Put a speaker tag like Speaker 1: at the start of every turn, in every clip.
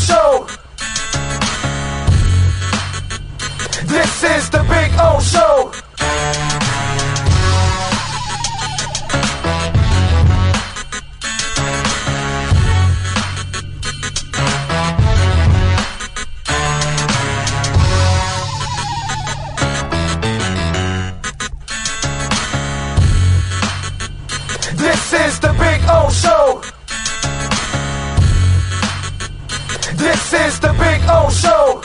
Speaker 1: Show. This is the Big O Show. This is the Big O Show. This is the Big O Show.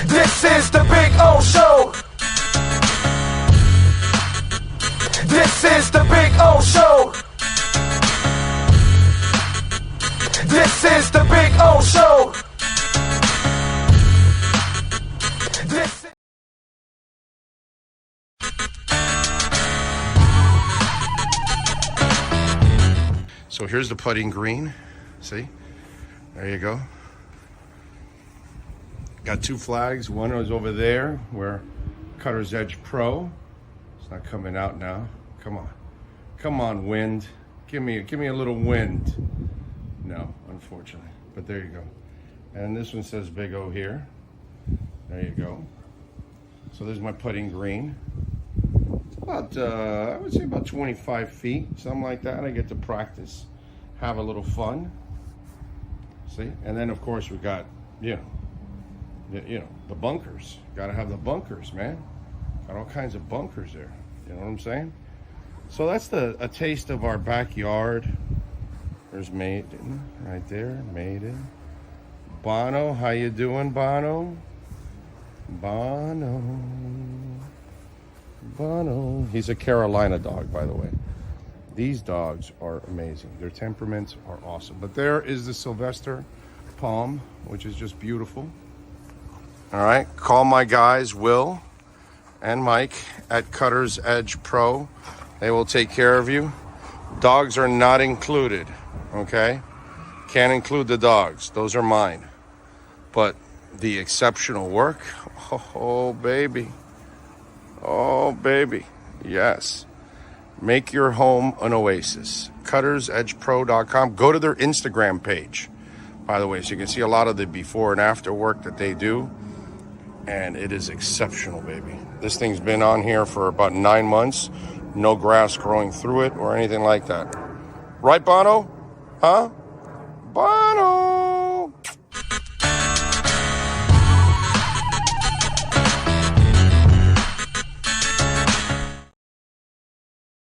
Speaker 1: This is the Big O Show. This is the Big O Show. This is the Big O Show. This.
Speaker 2: So here's the putting green. See? There you go. Got two flags. One is over there where Cutter's Edge Pro. It's not coming out now. Come on. Come on, wind. Give me a little wind. No, unfortunately. But there you go. And this one says Big O here. There you go. So there's my putting green. It's about, I would say about 25 feet, something like that. I get to practice, have a little fun. See? And then, of course, we got, the bunkers. Got to have the bunkers, man. Got all kinds of bunkers there. You know what I'm saying? So that's a taste of our backyard. There's Maiden right there. Maiden. Bono, how you doing, Bono? Bono. He's a Carolina dog, by the way. These dogs are amazing. Their temperaments are awesome. But there is the Sylvester Palm, which is just beautiful. All right, call my guys, Will and Mike at Cutter's Edge Pro. They will take care of you. Dogs are not included, okay? Can't include the dogs. Those are mine. But the exceptional work, oh, baby. Oh, baby. Yes. Make your home an oasis. CuttersEdgePro.com. Go to their Instagram page, by the way, so you can see a lot of the before and after work that they do. And it is exceptional, baby. This thing's been on here for about 9 months. No grass growing through it or anything like that. Right, Bono? Huh? Bono!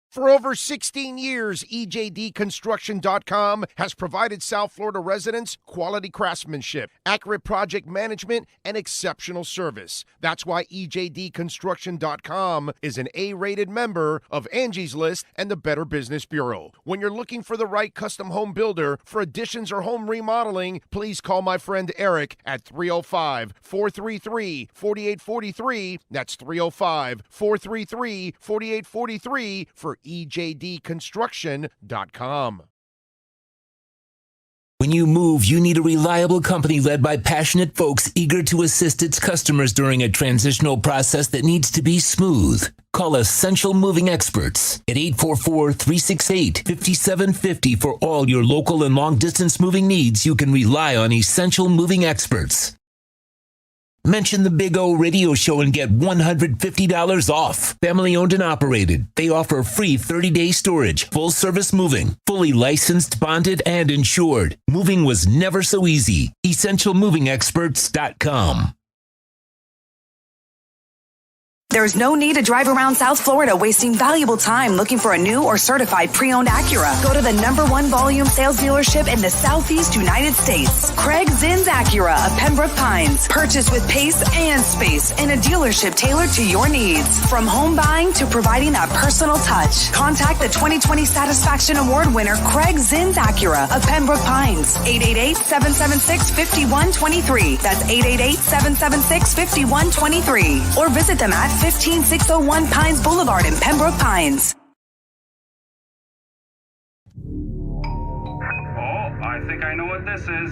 Speaker 3: For over 16 years, EJDConstruction.com has provided South Florida residents quality craftsmanship, accurate project management, and exceptional service. That's why EJDConstruction.com is an A-rated member of Angie's List and the Better Business Bureau. When you're looking for the right custom home builder for additions or home remodeling, please call my friend Eric at 305-433-4843. That's 305-433-4843 for EJDConstruction.com.
Speaker 4: When you move, you need a reliable company led by passionate folks eager to assist its customers during a transitional process that needs to be smooth. Call Essential Moving Experts at 844-368-5750 for all your local and long-distance moving needs. You can rely on Essential Moving Experts. Mention the Big O Radio Show and get $150 off. Family owned and operated. They offer free 30-day storage, full service moving, fully licensed, bonded, and insured. Moving was never so easy. EssentialMovingExperts.com.
Speaker 5: There's no need to drive around South Florida wasting valuable time looking for a new or certified pre-owned Acura. Go to the #1 volume sales dealership in the Southeast United States. Craig Zinn's Acura of Pembroke Pines. Purchase with pace and space in a dealership tailored to your needs. From home buying to providing that personal touch. Contact the 2020 Satisfaction Award winner Craig Zinn's Acura of Pembroke Pines. 888-776-5123. That's 888-776-5123. Or visit them at 15601 Pines Boulevard in Pembroke Pines.
Speaker 6: Oh, I think I know what this is.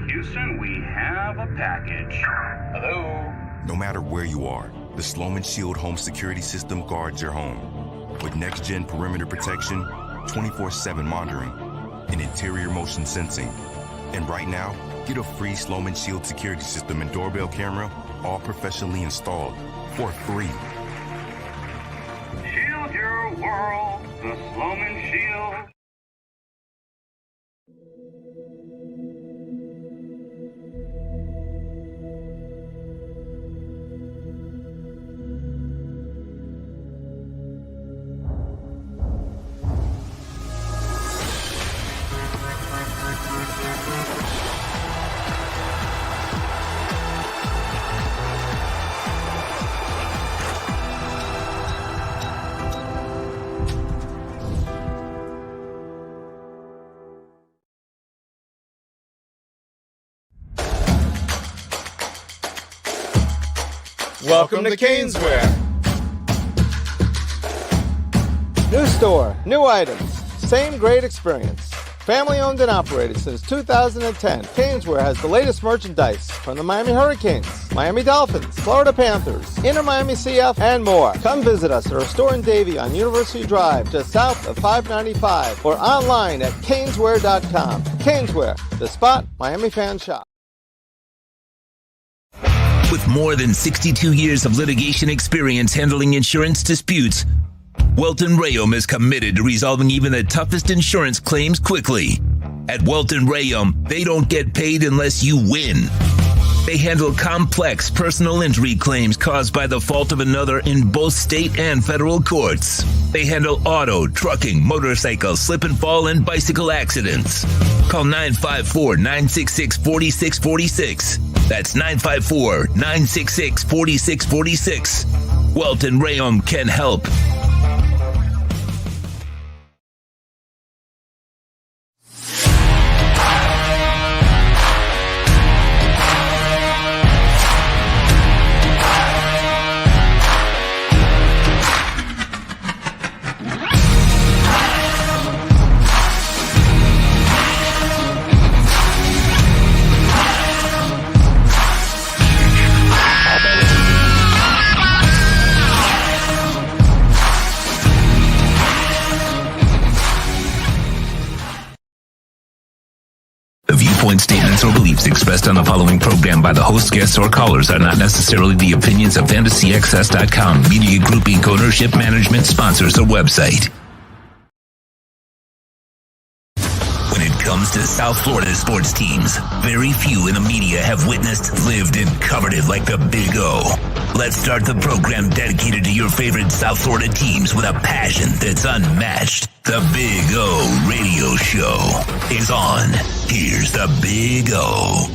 Speaker 6: Houston, we have a package. Hello?
Speaker 7: No matter where you are, the Sloman Shield home security system guards your home. With next-gen perimeter protection, 24/7 monitoring, and interior motion sensing. And right now, get a free Sloman Shield security system and doorbell camera, all professionally installed, for free.
Speaker 6: Shield your world, the Sloman Shield.
Speaker 8: Welcome to Caneswear. New store, new items, same great experience. Family owned and operated since 2010, Caneswear has the latest merchandise from the Miami Hurricanes, Miami Dolphins, Florida Panthers, Inter Miami CF, and more. Come visit us at our store in Davie on University Drive, just south of 595, or online at caneswear.com. Caneswear, the spot Miami fans shop.
Speaker 4: With more than 62 years of litigation experience handling insurance disputes, Welton Rayom is committed to resolving even the toughest insurance claims quickly. At Welton Rayom, they don't get paid unless you win. They handle complex personal injury claims caused by the fault of another in both state and federal courts. They handle auto, trucking, motorcycle, slip and fall, and bicycle accidents. Call 954-966-4646. That's 954-966-4646. Welton Rayom can help. Statements or beliefs expressed on the following program by the host, guests, or callers are not necessarily the opinions of FantasyXS.com, Media Group Inc. ownership, management, sponsors, or website. When it comes to South Florida sports teams, very few in the media have witnessed, lived, and covered it like the Big O. Let's start the program dedicated to your favorite South Florida teams with a passion that's unmatched. The Big O Radio Show is on. Here's the Big O.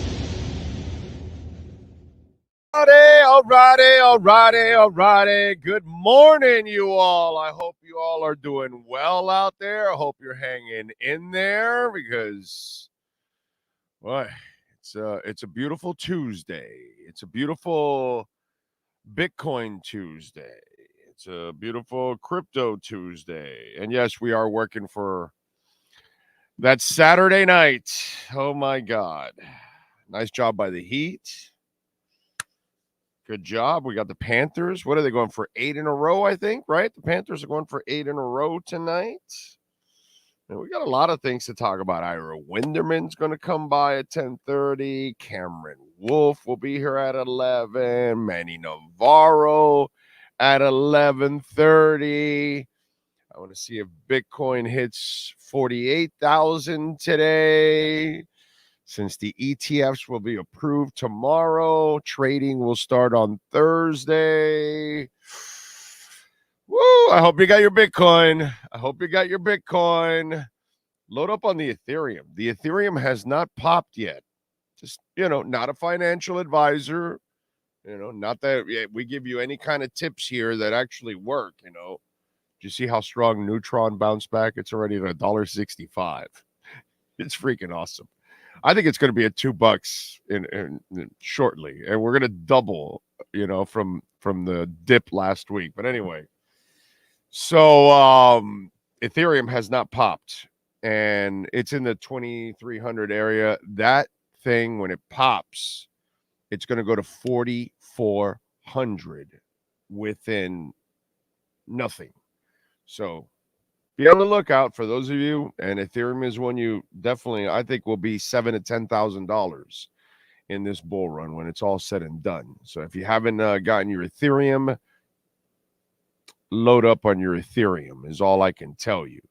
Speaker 2: Alrighty. Good morning, you all. I hope you all are doing well out there. I hope you're hanging in there because, boy, it's a beautiful Tuesday. It's a beautiful Bitcoin Tuesday. It's a beautiful Crypto Tuesday. And yes, we are working for that Saturday night. Oh, my God. Nice job by the Heat. Good job. We got the Panthers. What are they going for? 8 in a row, I think, right? The Panthers are going for 8 in a row tonight. And we got a lot of things to talk about. Ira Winderman's going to come by at 10:30. Cameron Wolfe will be here at 11. Manny Navarro at 11:30. I want to see if Bitcoin hits 48,000 today.
Speaker 3: Since the ETFs will be approved tomorrow, trading will start on Thursday. Woo! I hope you got your Bitcoin. Load up on the Ethereum. The Ethereum has not popped yet. Just, not a financial advisor. Not that we give you any kind of tips here that actually work. Do you see how strong Neutron bounced back? It's already at $1.65. It's freaking awesome. I think it's going to be at $2 in shortly, and we're going to double, from the dip last week. But anyway, so Ethereum has not popped, and it's in the 2,300 area. That thing, when it pops, it's going to go to 4,400 within nothing. So be on the lookout for those of you, and Ethereum is one you definitely, I think, will be $7,000 to $10,000 in this bull run when it's all said and done. So if you haven't gotten your Ethereum, load up on your Ethereum is all I can tell you.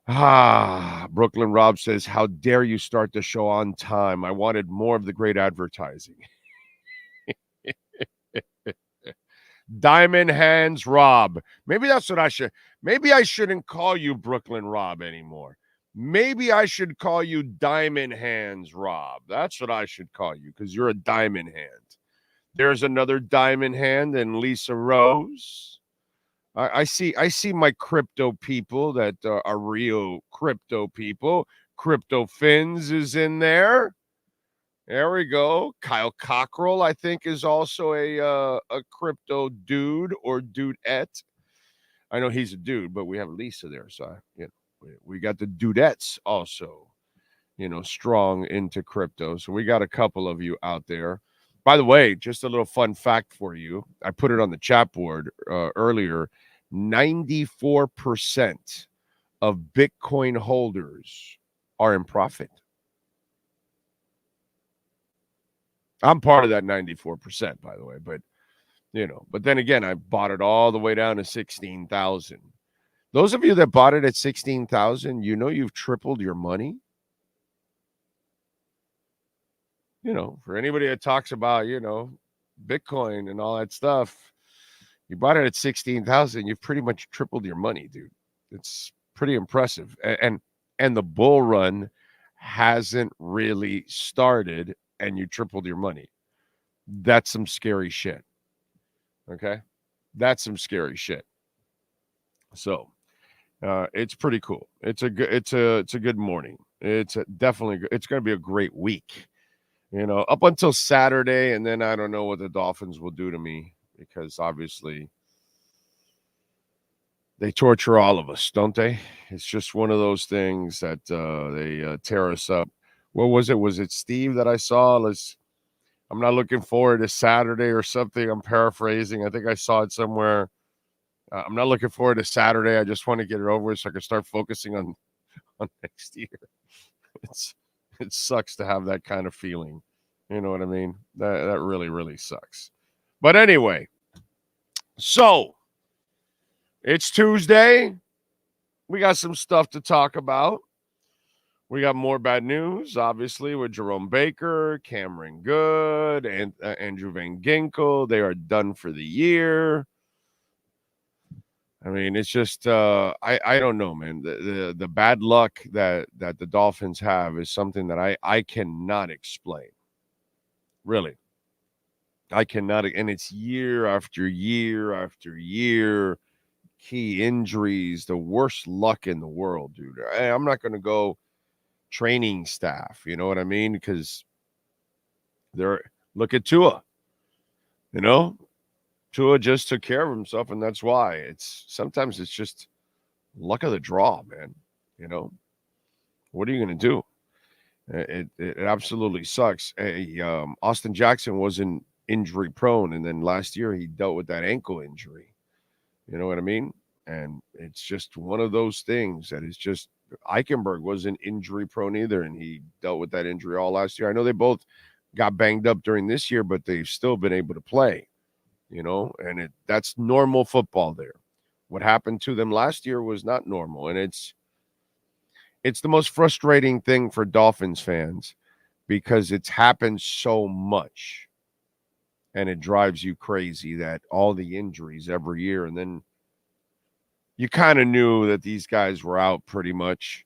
Speaker 3: Brooklyn Rob says, how dare you start the show on time? I wanted more of the great advertising. Diamond Hands Rob. Maybe that's what I should. Maybe I shouldn't call you Brooklyn Rob anymore. Maybe I should call you Diamond Hands Rob. That's what I should call you, because you're a diamond hand. There's another diamond hand and Lisa Rose. I see my crypto people that are real crypto people. Crypto Fins is in there. There we go. Kyle Cockrell, I think, is also a crypto dude or dudette. I know he's a dude, but we have Lisa there, so we got the dudettes also, strong into crypto. So we got a couple of you out there. By the way, just a little fun fact for you. I put it on the chat board earlier. 94% of Bitcoin holders are in profit. I'm part of that 94%, by the way, but then again, I bought it all the way down to 16,000. Those of you that bought it at 16,000, you've tripled your money. For anybody that talks about, Bitcoin and all that stuff, you bought it at 16,000, you've pretty much tripled your money, dude. It's pretty impressive. And the bull run hasn't really started, and you tripled your money. That's some scary shit. Okay? That's some scary shit. So, it's pretty cool. It's a good morning. It's going to be a great week. Up until Saturday, and then I don't know what the Dolphins will do to me, because obviously they torture all of us, don't they? It's just one of those things that they tear us up. What was it? Was it Steve that I saw? I'm not looking forward to Saturday or something. I'm paraphrasing. I think I saw it somewhere. I'm not looking forward to Saturday. I just want to get it over so I can start focusing on next year. It sucks to have that kind of feeling. You know what I mean? That really, really sucks. But anyway, so it's Tuesday. We got some stuff to talk about. We got more bad news, obviously, with Jerome Baker, Cameron Goode, and Andrew Van Ginkel. They are done for the year. I mean, it's just I don't know, man. The bad luck that the Dolphins have is something that I cannot explain. Really. I cannot, and it's year after year after year. Key injuries, the worst luck in the world, dude. I'm not going to go training staff, you know what I mean? Because look at Tua. Tua just took care of himself, and that's why. Sometimes it's just luck of the draw, man. What are you going to do? It absolutely sucks. Austin Jackson wasn't injury prone, and then last year he dealt with that ankle injury. You know what I mean? And it's just one of those things that is just, Eichenberg wasn't injury prone either, and he dealt with that injury all last year. I know they both got banged up during this year, but they've still been able to play, and that's normal football there. What happened to them last year was not normal, and
Speaker 2: It's the most frustrating thing for Dolphins fans because it's happened so much. And it drives you crazy that all the injuries every year. And then you kind of knew that these guys were out pretty much.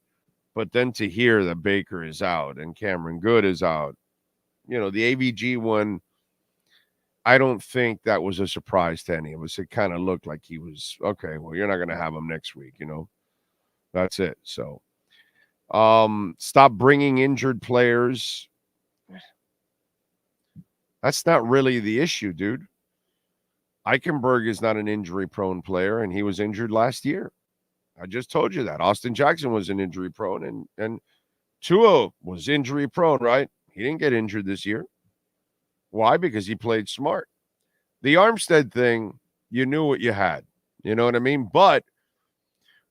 Speaker 2: But then to hear that Baker is out and Cameron Goode is out, the AVG one, I don't think that was a surprise to any of us. It kind of looked like he was, okay, well, you're not going to have him next week, That's it. So stop bringing injured players. That's not really the issue, dude. Eichenberg is not an injury-prone player, and he was injured last year. I just told you that. Austin Jackson was an injury-prone, and Tua was injury-prone, right? He didn't get injured this year. Why? Because he played smart. The Armstead thing, you knew what you had. You know what I mean? But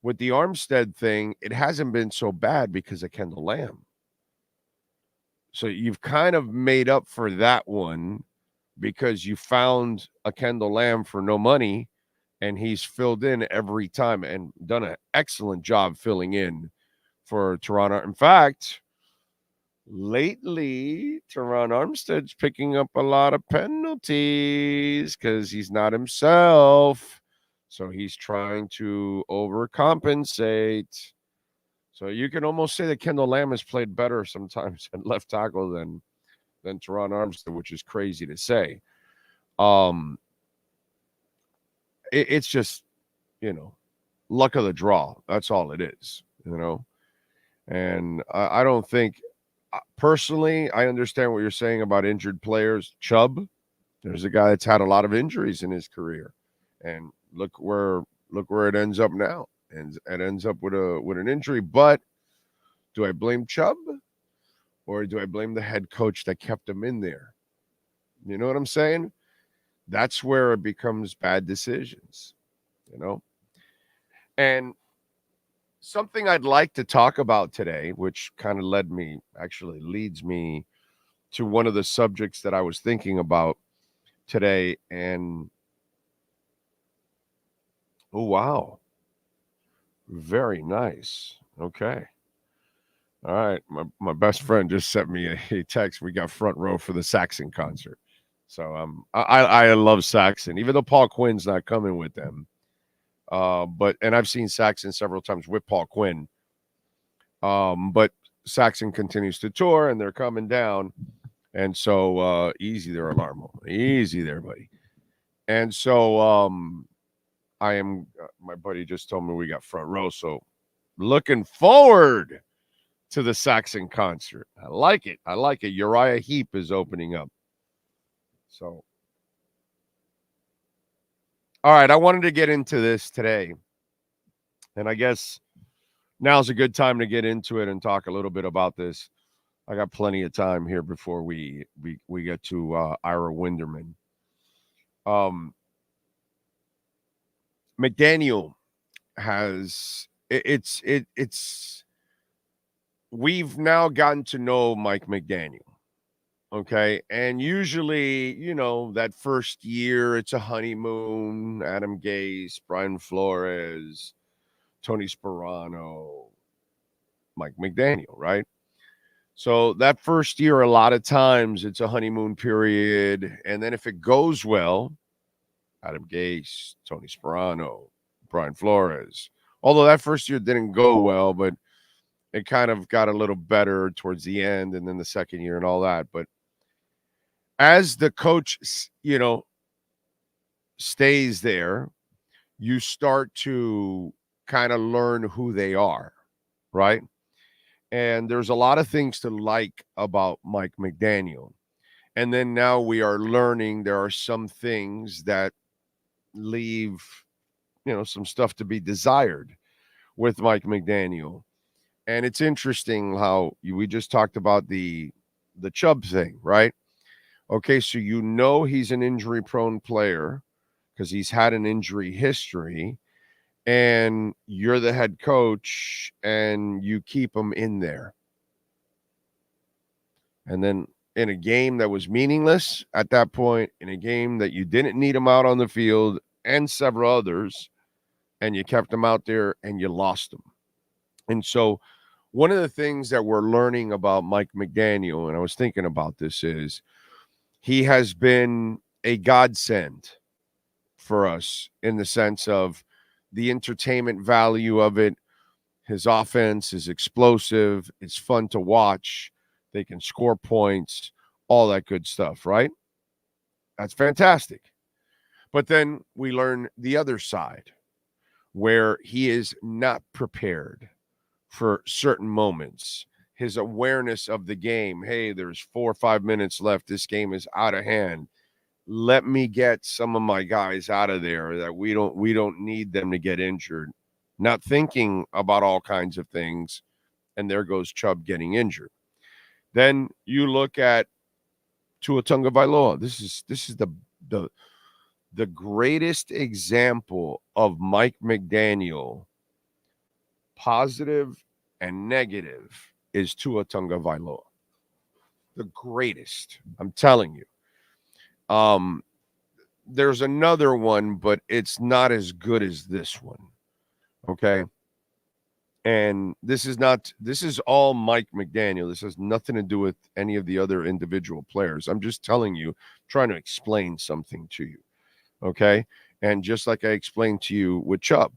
Speaker 2: with the Armstead thing, it hasn't been so bad because of Kendall Lamb. So you've kind of made up for that one because you found a Kendall Lamb for no money, and he's filled in every time and done an excellent job filling in for Teron. In fact, lately, Teron Armstead's picking up a lot of penalties because he's not himself. So he's trying to overcompensate. So you can almost say that Kendall Lamb has played better sometimes at left tackle than Teron Armstead, which is crazy to say. It's just, luck of the draw. That's all it is, And I don't think, personally, I understand what you're saying about injured players. Chubb, there's a guy that's had a lot of injuries in his career, and look where it ends up now. And it ends up with an injury. But do I blame Chubb, or do I blame the head coach that kept him in there? You know what I'm saying? That's where it becomes bad decisions, And something I'd like to talk about today, which kind of leads me to one of the subjects that I was thinking about today. And, oh, wow. Very nice. Okay. All right. My best friend just sent me a text. We got front row for the Saxon concert. So I love Saxon, even though Paul Quinn's not coming with them. And I've seen Saxon several times with Paul Quinn. But Saxon continues to tour, and they're coming down. And so easy there, Alarmo. Easy there, buddy. And so my buddy just told me we got front row. So looking forward to the Saxon concert. I like it. Uriah Heep is opening up. So, all right, I wanted to get into this today. And I guess now's a good time to get into it and talk a little bit about this. I got plenty of time here before we get to Ira Winderman. McDaniel has we've now gotten to know Mike McDaniel. Okay. And usually, that first year, it's a honeymoon. Adam Gase, Brian Flores, Tony Sperano, Mike McDaniel, right? So that first year, a lot of times it's a honeymoon period. And then if it goes well, Adam Gase, Tony Sperano, Brian Flores. Although that first year didn't go well, but it kind of got a little better towards the end, and then the second year and all that. But as the coach, stays there, you start to kind of learn who they are, right? And there's a lot of things to like about Mike McDaniel. And then now we are learning there are some things that leave, some stuff to be desired with Mike McDaniel. And it's interesting how we just talked about the Chubb thing, right? Okay, so he's an injury-prone player because he's had an injury history, and you're the head coach, and you keep him in there. And then in a game that was meaningless at that point, in a game that you didn't need him out on the field, and several others, and you kept him out there, and you lost him. And so one of the things that we're learning about Mike McDaniel, and I was thinking about this, is he has been a godsend for us in the sense of the entertainment value of it. His offense is explosive. It's fun to watch. They can score points, all that good stuff, right? That's fantastic. But then we learn the other side where he is not prepared for certain moments. His awareness of the game. Hey, there's 4 or 5 minutes left. This game is out of hand. Let me get some of my guys out of there that we don't need them to get injured. Not thinking about all kinds of things. And there goes Chubb getting injured. Then you look at Tua Tagovailoa. This is the greatest example of Mike McDaniel, positive and negative, is Tua Tagovailoa. The greatest, I'm telling you. There's another one, but it's not as good as this one. Okay. And this is all Mike McDaniel. This has nothing to do with any of the other individual players. I'm just telling you, trying to explain something to you. Okay. And just like I explained to you with Chubb,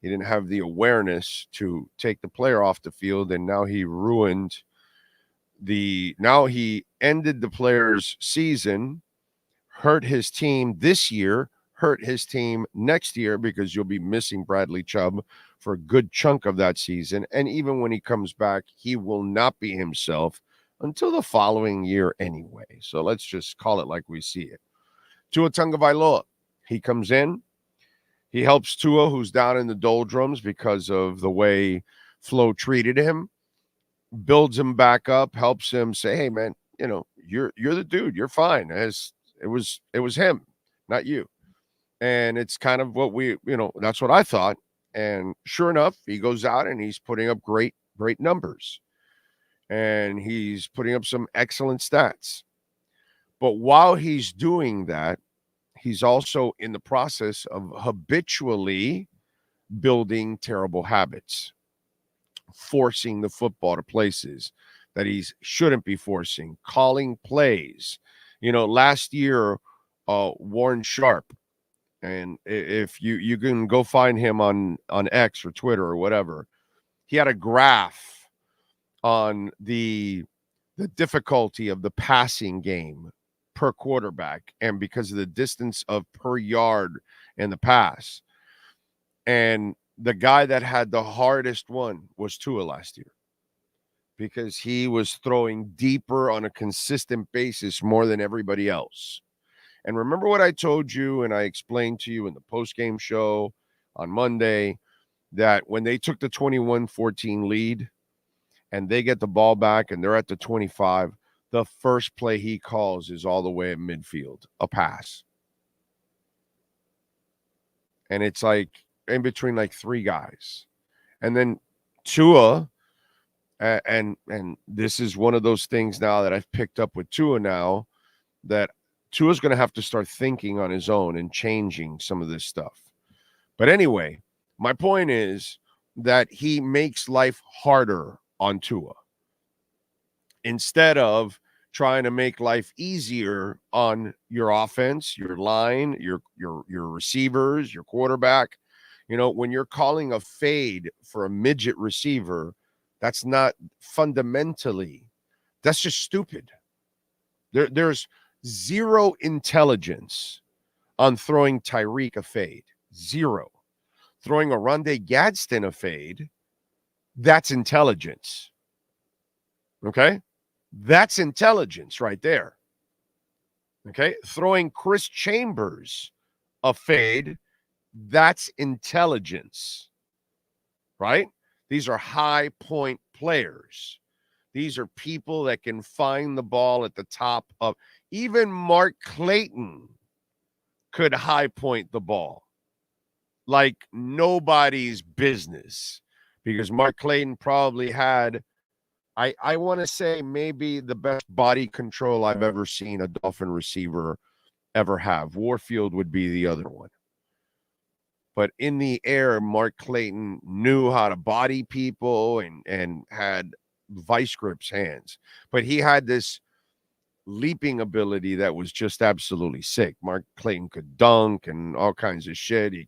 Speaker 2: he didn't have the awareness to take the player off the field. And now he he ended the player's season, hurt his team this year, hurt his team next year, because you'll be missing Bradley Chubb for a good chunk of that season. And even when he comes back, he will not be himself until the following year anyway. So let's just call it like we see it. Tua Tagovailoa, he comes in, he helps Tua, who's down in the doldrums because of the way Flo treated him, builds him back up, helps him say, hey, man, you're the dude. You're fine. It was him, not you. And it's kind of what that's what I thought. And sure enough, he goes out and he's putting up great numbers. And he's putting up some excellent stats. But while he's doing that, he's also in the process of habitually building terrible habits, forcing the football to places that he shouldn't be forcing, calling plays. Last year, Warren Sharp, and if you can go find him on X or Twitter or whatever, he had a graph on the difficulty of the passing game per quarterback, and because of the distance of per yard in the pass. And the guy that had the hardest one was Tua last year, because he was throwing deeper on a consistent basis more than everybody else. And remember what I told you and I explained to you in the post-game show on Monday, that when they took the 21-14 lead and they get the ball back and they're at the 25, the first play he calls is all the way at midfield, a pass. And it's like in between like 3 guys. And then Tua, and this is one of those things now that I've picked up with Tua now, that Tua's going to have to start thinking on his own and changing some of this stuff. But anyway, my point is that he makes life harder on Tua instead of trying to make life easier on your offense, your line, your receivers, your quarterback. When you're calling a fade for a midget receiver, that's not fundamentally, that's just stupid. There's zero intelligence on throwing Tyreek a fade. Zero. Throwing a Rondé Gadsden a fade, that's intelligence. Okay? That's intelligence right there. Okay? Throwing Chris Chambers a fade, that's intelligence. Right? These are high point players. These are people that can find the ball at the top of. Even Mark Clayton could high point the ball like nobody's business, because Mark Clayton probably had, I want to say, maybe the best body control I've ever seen a Dolphin receiver ever have. Warfield would be the other one.
Speaker 3: But in the air, Mark Clayton knew how to body people and had vice grips hands. But he had this leaping ability that was just absolutely sick. Mark Clayton could dunk and all kinds of shit. He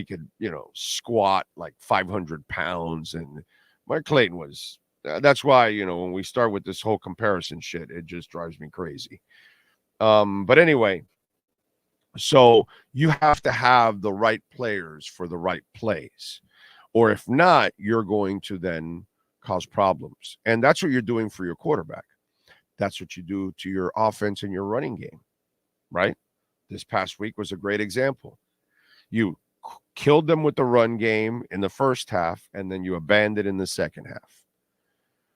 Speaker 3: could, squat like 500 pounds. And Mark Clayton was, that's why, when we start with this whole comparison shit, it just drives me crazy. But anyway, so you have to have the right players for the right plays. Or if not, you're going to then cause problems. And that's what you're doing for your quarterback. That's what you do to your offense and your running game, right? This past week was a great example. You killed them with the run game in the first half, and then you abandoned in the second half.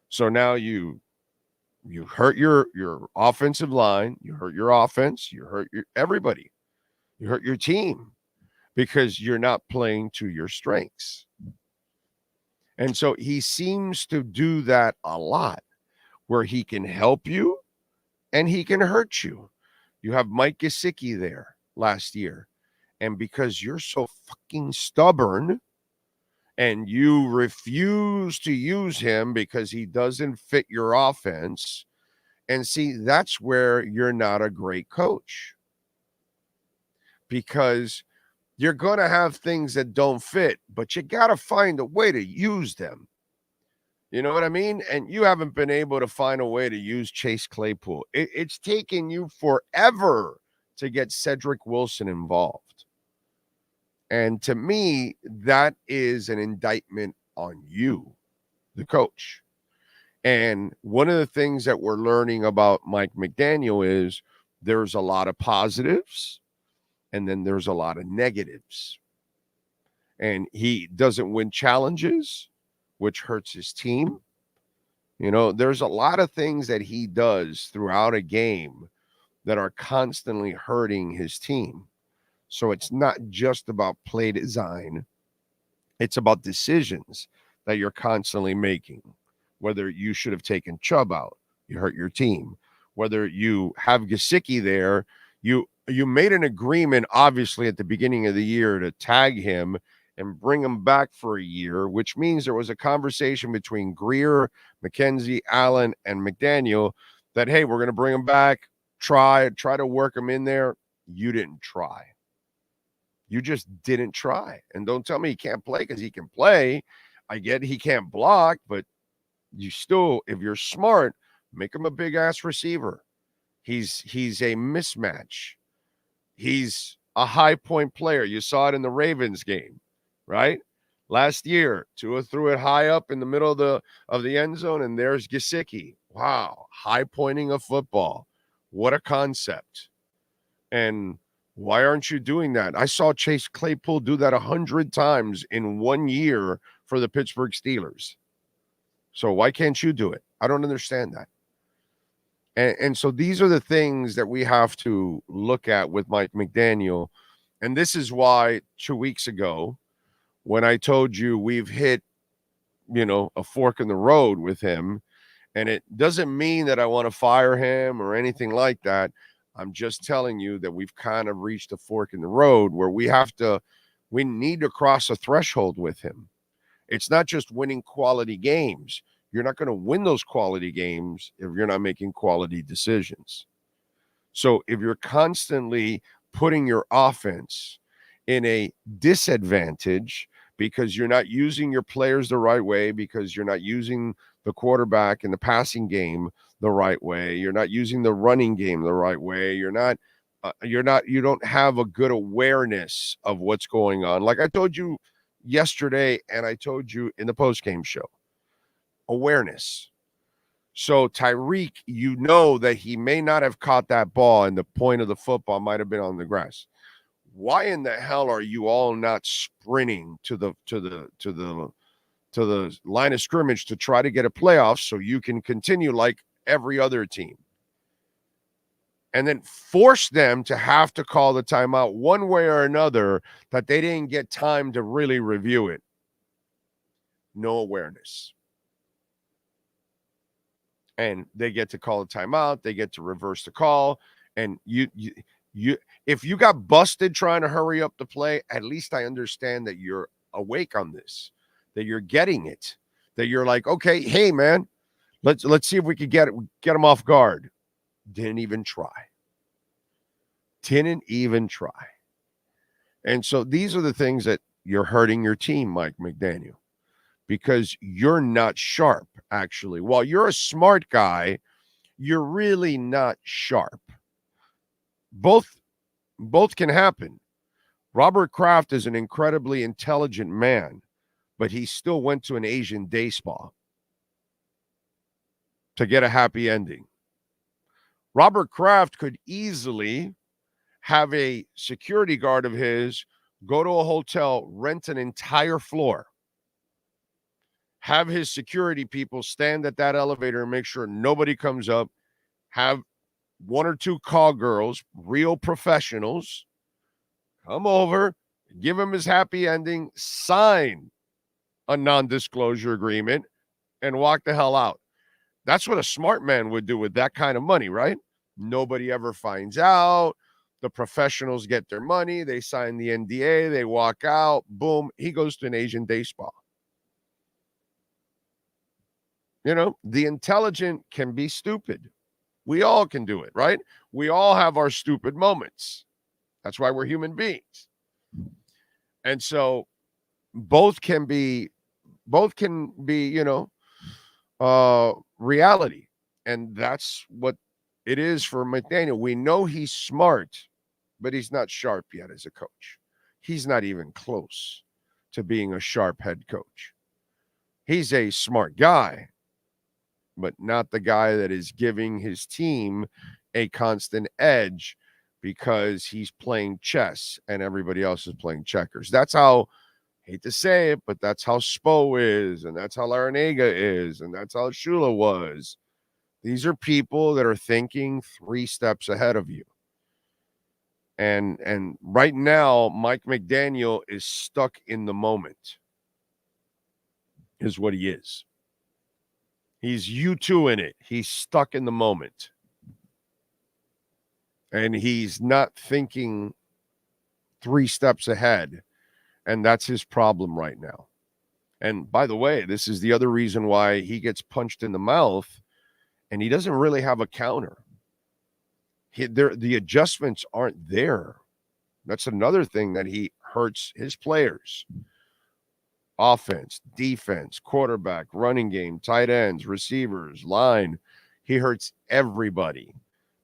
Speaker 3: So now you hurt your offensive line, you hurt your offense, you hurt everybody. You hurt your team because you're not playing to your strengths. And so he seems to do that a lot, where he can help you and he can hurt you. You have Mike Gesicki there last year. And because you're so fucking stubborn and you refuse to use him because he doesn't fit your offense, and see, that's where you're not a great coach. Because you're going to have things that don't fit, but you got to find a way to use them. You know what I mean? And you haven't been able to find a way to use Chase Claypool. It's taken you forever to get Cedric Wilson involved. And to me, that is an indictment on you, the coach. And one of the things that we're learning about Mike McDaniel is there's a lot of positives and then there's a lot of negatives. And he doesn't win challenges, which hurts his team. There's a lot of things that he does throughout a game that are constantly hurting his team. So it's not just about play design. It's about decisions that you're constantly making. Whether you should have taken Chubb out, you hurt your team. Whether you have Gesicki there, you made an agreement, obviously, at the beginning of the year to tag him and bring him back for a year, which means there was a conversation between Greer, McKenzie, Allen, and McDaniel that, hey, we're going to bring him back, try to work him in there. You didn't try. You just didn't try. And don't tell me he can't play, because he can play. I get he can't block, but you still, if you're smart, make him a big-ass receiver. He's a mismatch. He's a high-point player. You saw it in the Ravens game. Right? Last year, Tua threw it high up in the middle of the end zone, and there's Gesicki. Wow, high pointing a football. What a concept. And why aren't you doing that? I saw Chase Claypool do that 100 times in 1 year for the Pittsburgh Steelers. So why can't you do it? I don't understand that. And so these are the things that we have to look at with Mike McDaniel. And this is why 2 weeks ago, when I told you we've hit, a fork in the road with him, and it doesn't mean that I want to fire him or anything like that. I'm just telling you that we've kind of reached a fork in the road where we need to cross a threshold with him. It's not just winning quality games. You're not going to win those quality games if you're not making quality decisions. So if you're constantly putting your offense in a disadvantage because you're not using your players the right way, because you're not using the quarterback in the passing game the right way, you're not using the running game the right way, you don't have a good awareness of what's going on. Like I told you yesterday, and I told you in the post-game show, awareness. So Tyreek, that he may not have caught that ball and the point of the football might have been on the grass. Why in the hell are you all not sprinting to the line of scrimmage to try to get a playoff so you can continue like every other team? And then force them to have to call the timeout one way or another that they didn't get time to really review it. No awareness. And they get to call a timeout. They get to reverse the call. And If you got busted trying to hurry up the play, at least I understand that you're awake on this, that you're getting it, that you're like, okay, hey man, let's see if we could get him off guard. Didn't even try. And so these are the things that you're hurting your team, Mike McDaniel, because you're not sharp, actually. While you're a smart guy, you're really not sharp. Both can happen. Robert Kraft is an incredibly intelligent man, but he still went to an Asian day spa to get a happy ending. Robert Kraft could easily have a security guard of his go to a hotel, rent an entire floor, have his security people stand at that elevator and make sure nobody comes up, have one or two call girls, real professionals, come over, give him his happy ending, sign a non-disclosure agreement, and walk the hell out. That's what a smart man would do with that kind of money, right? Nobody ever finds out. The professionals get their money. They sign the NDA. They walk out. Boom. He goes to an Asian day spa. You know, the intelligent can be stupid. We all can do it, right? We all have our stupid moments. That's why we're human beings. And so both can be, reality. And that's what it is for McDaniel. We know he's smart, but he's not sharp yet as a coach. He's not even close to being a sharp head coach. He's a smart guy, but not the guy that is giving his team a constant edge because he's playing chess and everybody else is playing checkers. That's how, hate to say it, but that's how Spo is, and that's how Larinaga is, and that's how Shula was. These are people that are thinking 3 steps ahead of you. And right now, Mike McDaniel is stuck in the moment, is what he is. He's U2 in it. He's stuck in the moment. And he's not thinking 3 steps ahead. And that's his problem right now. And by the way, this is the other reason why he gets punched in the mouth and he doesn't really have a counter. The adjustments aren't there. That's another thing that he hurts his players. Offense, defense, quarterback, running game, tight ends, receivers, line. He hurts everybody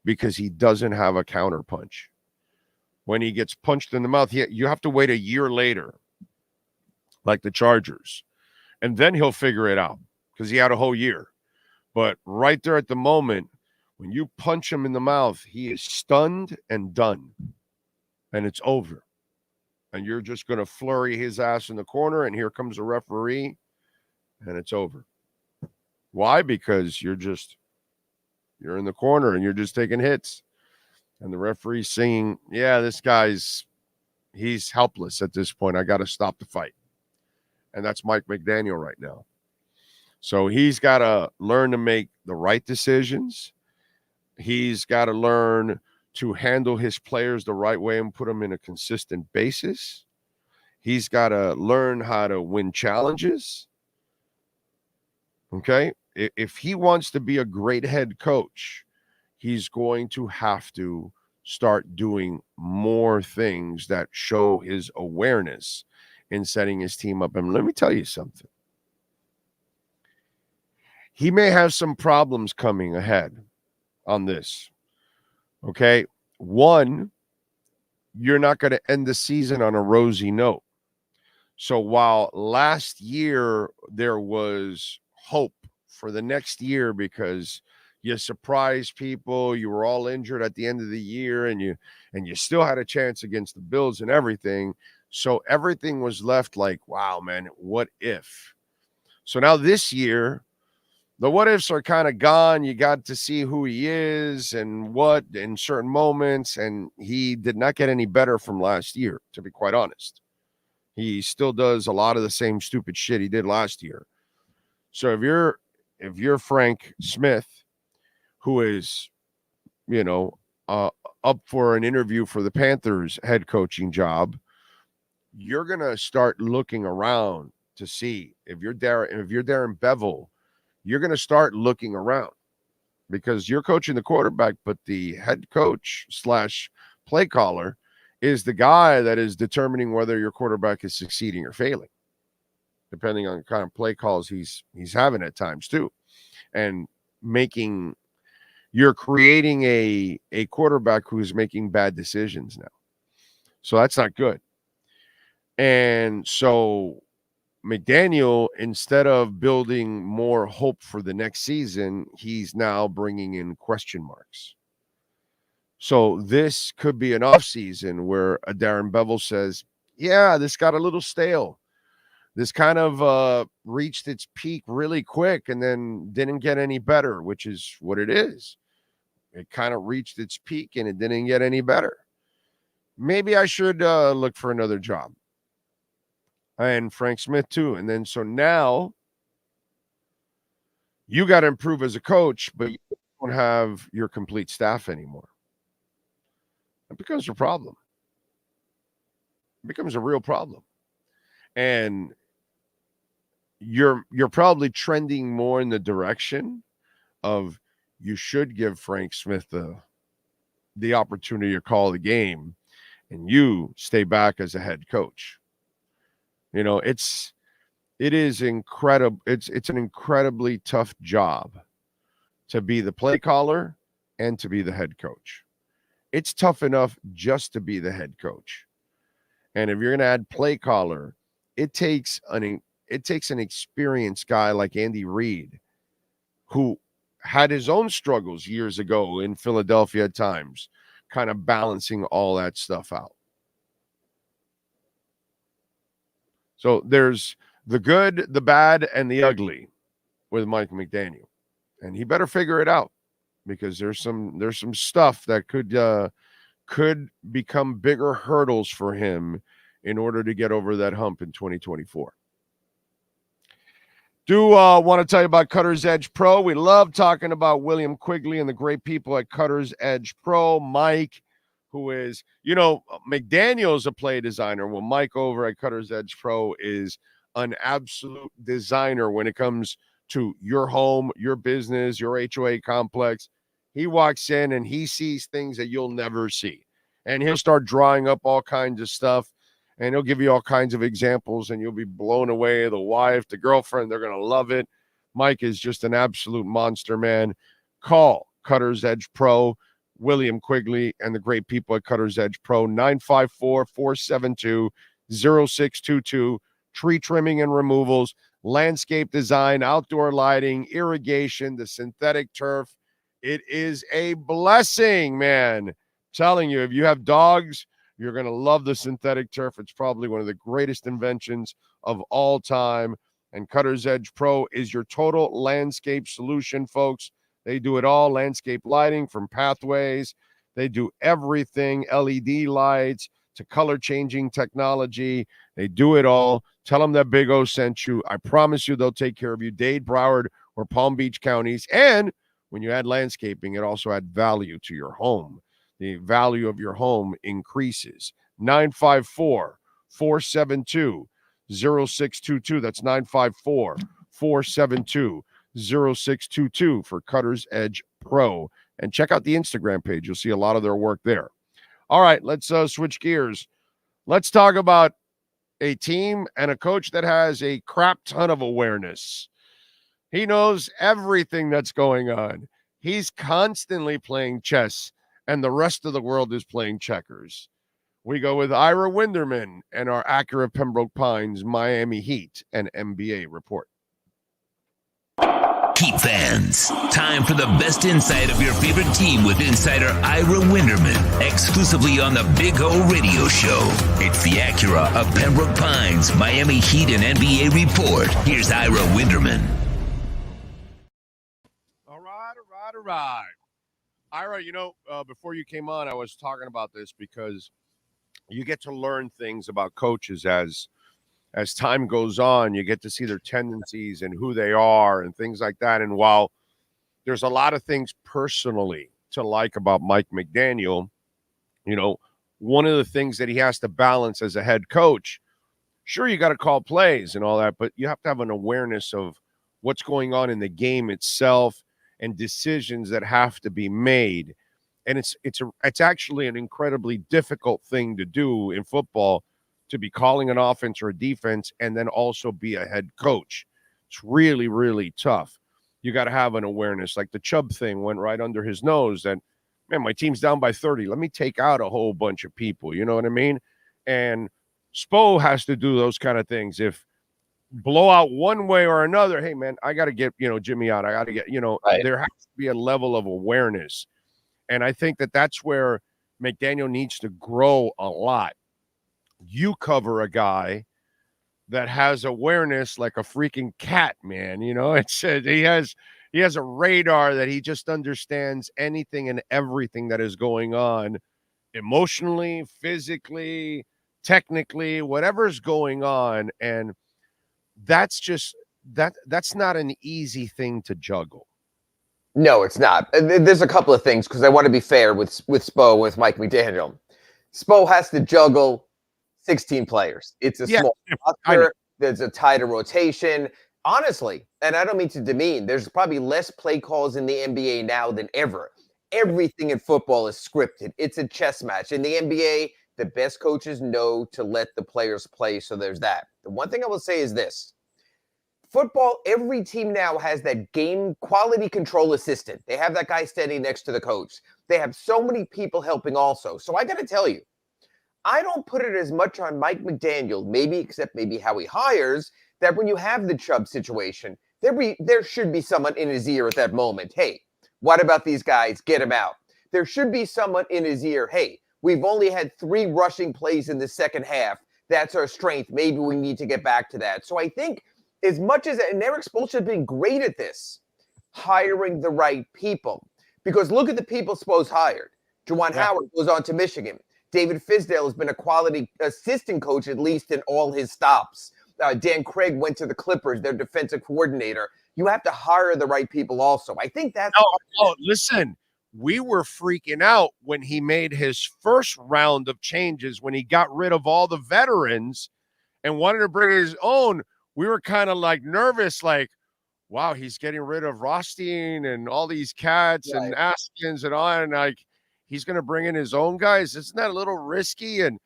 Speaker 3: because he doesn't have a counter punch. When he gets punched in the mouth, you have to wait a year later, like the Chargers. And then he'll figure it out because he had a whole year. But right there at the moment, when you punch him in the mouth, he is stunned and done. And it's over. And you're just going to flurry his ass in the corner, and here comes a referee, and it's over. Why? Because you're in the corner, and you're just taking hits. And the referee's saying, yeah, this guy's, he's helpless at this point. I got to stop the fight. And that's Mike McDaniel right now. So he's got to learn to make the right decisions. He's got to learn to handle his players the right way and put them in a consistent basis. He's got to learn how to win challenges. Okay? If he wants to be a great head coach, he's going to have to start doing more things that show his awareness in setting his team up. And let me tell you something. He may have some problems coming ahead on this. Okay? One, you're not going to end the season on a rosy note. So while last year there was hope for the next year because you surprised people, you were all injured at the end of the year, and you still had a chance against the Bills and everything. So everything was left like, wow, man, what if? So now this year, the what ifs are kind of gone. You got to see who he is and what in certain moments, and he did not get any better from last year, to be quite honest. He still does a lot of the same stupid shit he did last year. So if you're Frank Smith, who is,
Speaker 2: up for an interview for the Panthers head coaching job, you're going to start looking around to see if you're Darren Bevel, you're going to start looking around because you're coaching the quarterback, but the head coach / play caller is the guy that is determining whether your quarterback is succeeding or failing, depending on the kind of play calls he's having at times too. And you're creating a quarterback who's making bad decisions now. So that's not good. And so McDaniel, instead of building more hope for the next season, he's now bringing in question marks. So this could be an offseason where a Darren Bevel says, yeah, this got a little stale. This kind of reached its peak really quick and then didn't get any better, which is what it is. It kind of reached its peak and it didn't get any better. Maybe I should look for another job. And Frank Smith too. And then so now you got to improve as a coach, but you don't have your complete staff anymore. It becomes a problem. It becomes a real problem. And you're probably trending more in the direction of you should give Frank Smith the opportunity to call the game and you stay back as a head coach. You know, it is incredible. It's an incredibly tough job to be the play caller and to be the head coach. It's tough enough just to be the head coach. And if you're going to add play caller, it takes an experienced guy like Andy Reid, who had his own struggles years ago in Philadelphia at times, kind of balancing all that stuff out. So there's the good, the bad, and the ugly with Mike McDaniel. And he better figure it out because there's some stuff that could become bigger hurdles for him in order to get over that hump in 2024. Do want to tell you about Cutter's Edge Pro. We love talking about William Quigley and the great people at Cutter's Edge Pro. Mike, who is, McDaniel's a play designer. Well, Mike over at Cutter's Edge Pro is an absolute designer when it comes to your home, your business, your HOA complex. He walks in and he sees things that you'll never see. And he'll start drawing up all kinds of stuff. And he'll give you all kinds of examples, and you'll be blown away. The wife, the girlfriend, they're going to love it. Mike is just an absolute monster, man. Call Cutter's Edge Pro, William Quigley, and the great people at Cutter's Edge Pro, 954-472-0622. Tree trimming and removals, landscape design, outdoor lighting, irrigation, the synthetic turf. It is a blessing, man. I'm telling you, if you have dogs, you're going to love the synthetic turf. It's probably one of the greatest inventions of all time. And Cutter's Edge Pro is your total landscape solution, folks. They do it all, landscape lighting from pathways. They do everything, LED lights to color-changing technology. They do it all. Tell them that Big O sent you. I promise you they'll take care of you. Dade, Broward, or Palm Beach counties. And when you add landscaping, it also adds value to your home. The value of your home increases. 954-472-0622. That's 954-472-0622 for Cutter's Edge Pro. And check out the Instagram page. You'll see a lot of their work there. All right, let's switch gears. Let's talk about a team and a coach that has a crap ton of awareness. He knows everything that's going on. He's constantly playing chess, and the rest of the world is playing checkers. We go with Ira Winderman and our Acura Pembroke Pines Miami Heat and NBA report.
Speaker 4: Heat fans, time for the best insight of your favorite team with insider Ira Winderman, exclusively on the Big O Radio Show. It's the Acura of Pembroke Pines Miami Heat and NBA report. Here's Ira Winderman.
Speaker 2: All right. Ira, before you came on, I was talking about this because you get to learn things about coaches as time goes on. You get to see their tendencies and who they are and things like that. And while there's a lot of things personally to like about Mike McDaniel, one of the things that he has to balance as a head coach, sure, you got to call plays and all that, but you have to have an awareness of what's going on in the game itself and decisions that have to be made. And it's actually an incredibly difficult thing to do in football, to be calling an offense or a defense and then also be a head coach. It's really, really tough. You got to have an awareness. Like the Chubb thing went right under his nose that, man, my team's down by 30. Let me take out a whole bunch of people. You know what I mean? And Spo has to do those kind of things. If blow out one way or another, hey, man, I got to get, Jimmy out. I got to get,
Speaker 9: right.
Speaker 2: There has to be a level of awareness. And I think that that's where McDaniel needs to grow a lot. You cover a guy that has awareness like a freaking cat, man. It's he has a radar that he just understands anything and everything that is going on emotionally, physically, technically, whatever's going on. And that's just that's not an easy thing to juggle.
Speaker 9: No, it's not. There's a couple of things, because I want to be fair with Spo, with Mike McDaniel. Spo has to juggle 16 players. It's a small roster. There's a tighter rotation. Honestly, and I don't mean to demean, there's probably less play calls in the NBA now than ever. Everything in football is scripted. It's a chess match. In the NBA, the best coaches know to let the players play, so there's that. The one thing I will say is this. Football, every team now has that game quality control assistant. They have that guy standing next to the coach. They have so many people helping also. So I got to tell you, I don't put it as much on Mike McDaniel, except maybe how he hires, that when you have the Chubb situation, there should be someone in his ear at that moment. Hey, what about these guys? Get them out. There should be someone in his ear. Hey, we've only had 3 rushing plays in the second half. That's our strength. Maybe we need to get back to that. So I think as much as, and Eric Spoelstra has been great at this, hiring the right people. Because look at the people Spo's hired. Juwan Howard goes on to Michigan. David Fisdale has been a quality assistant coach, at least in all his stops. Dan Craig went to the Clippers, their defensive coordinator. You have to hire the right people also. I think that's...
Speaker 2: Listen, we were freaking out when he made his first round of changes, when he got rid of all the veterans and wanted to bring his own. We were kind of like nervous, like, wow, he's getting rid of Rothstein and all these cats and Askins and all, and like he's going to bring in his own guys. Isn't that a little risky? And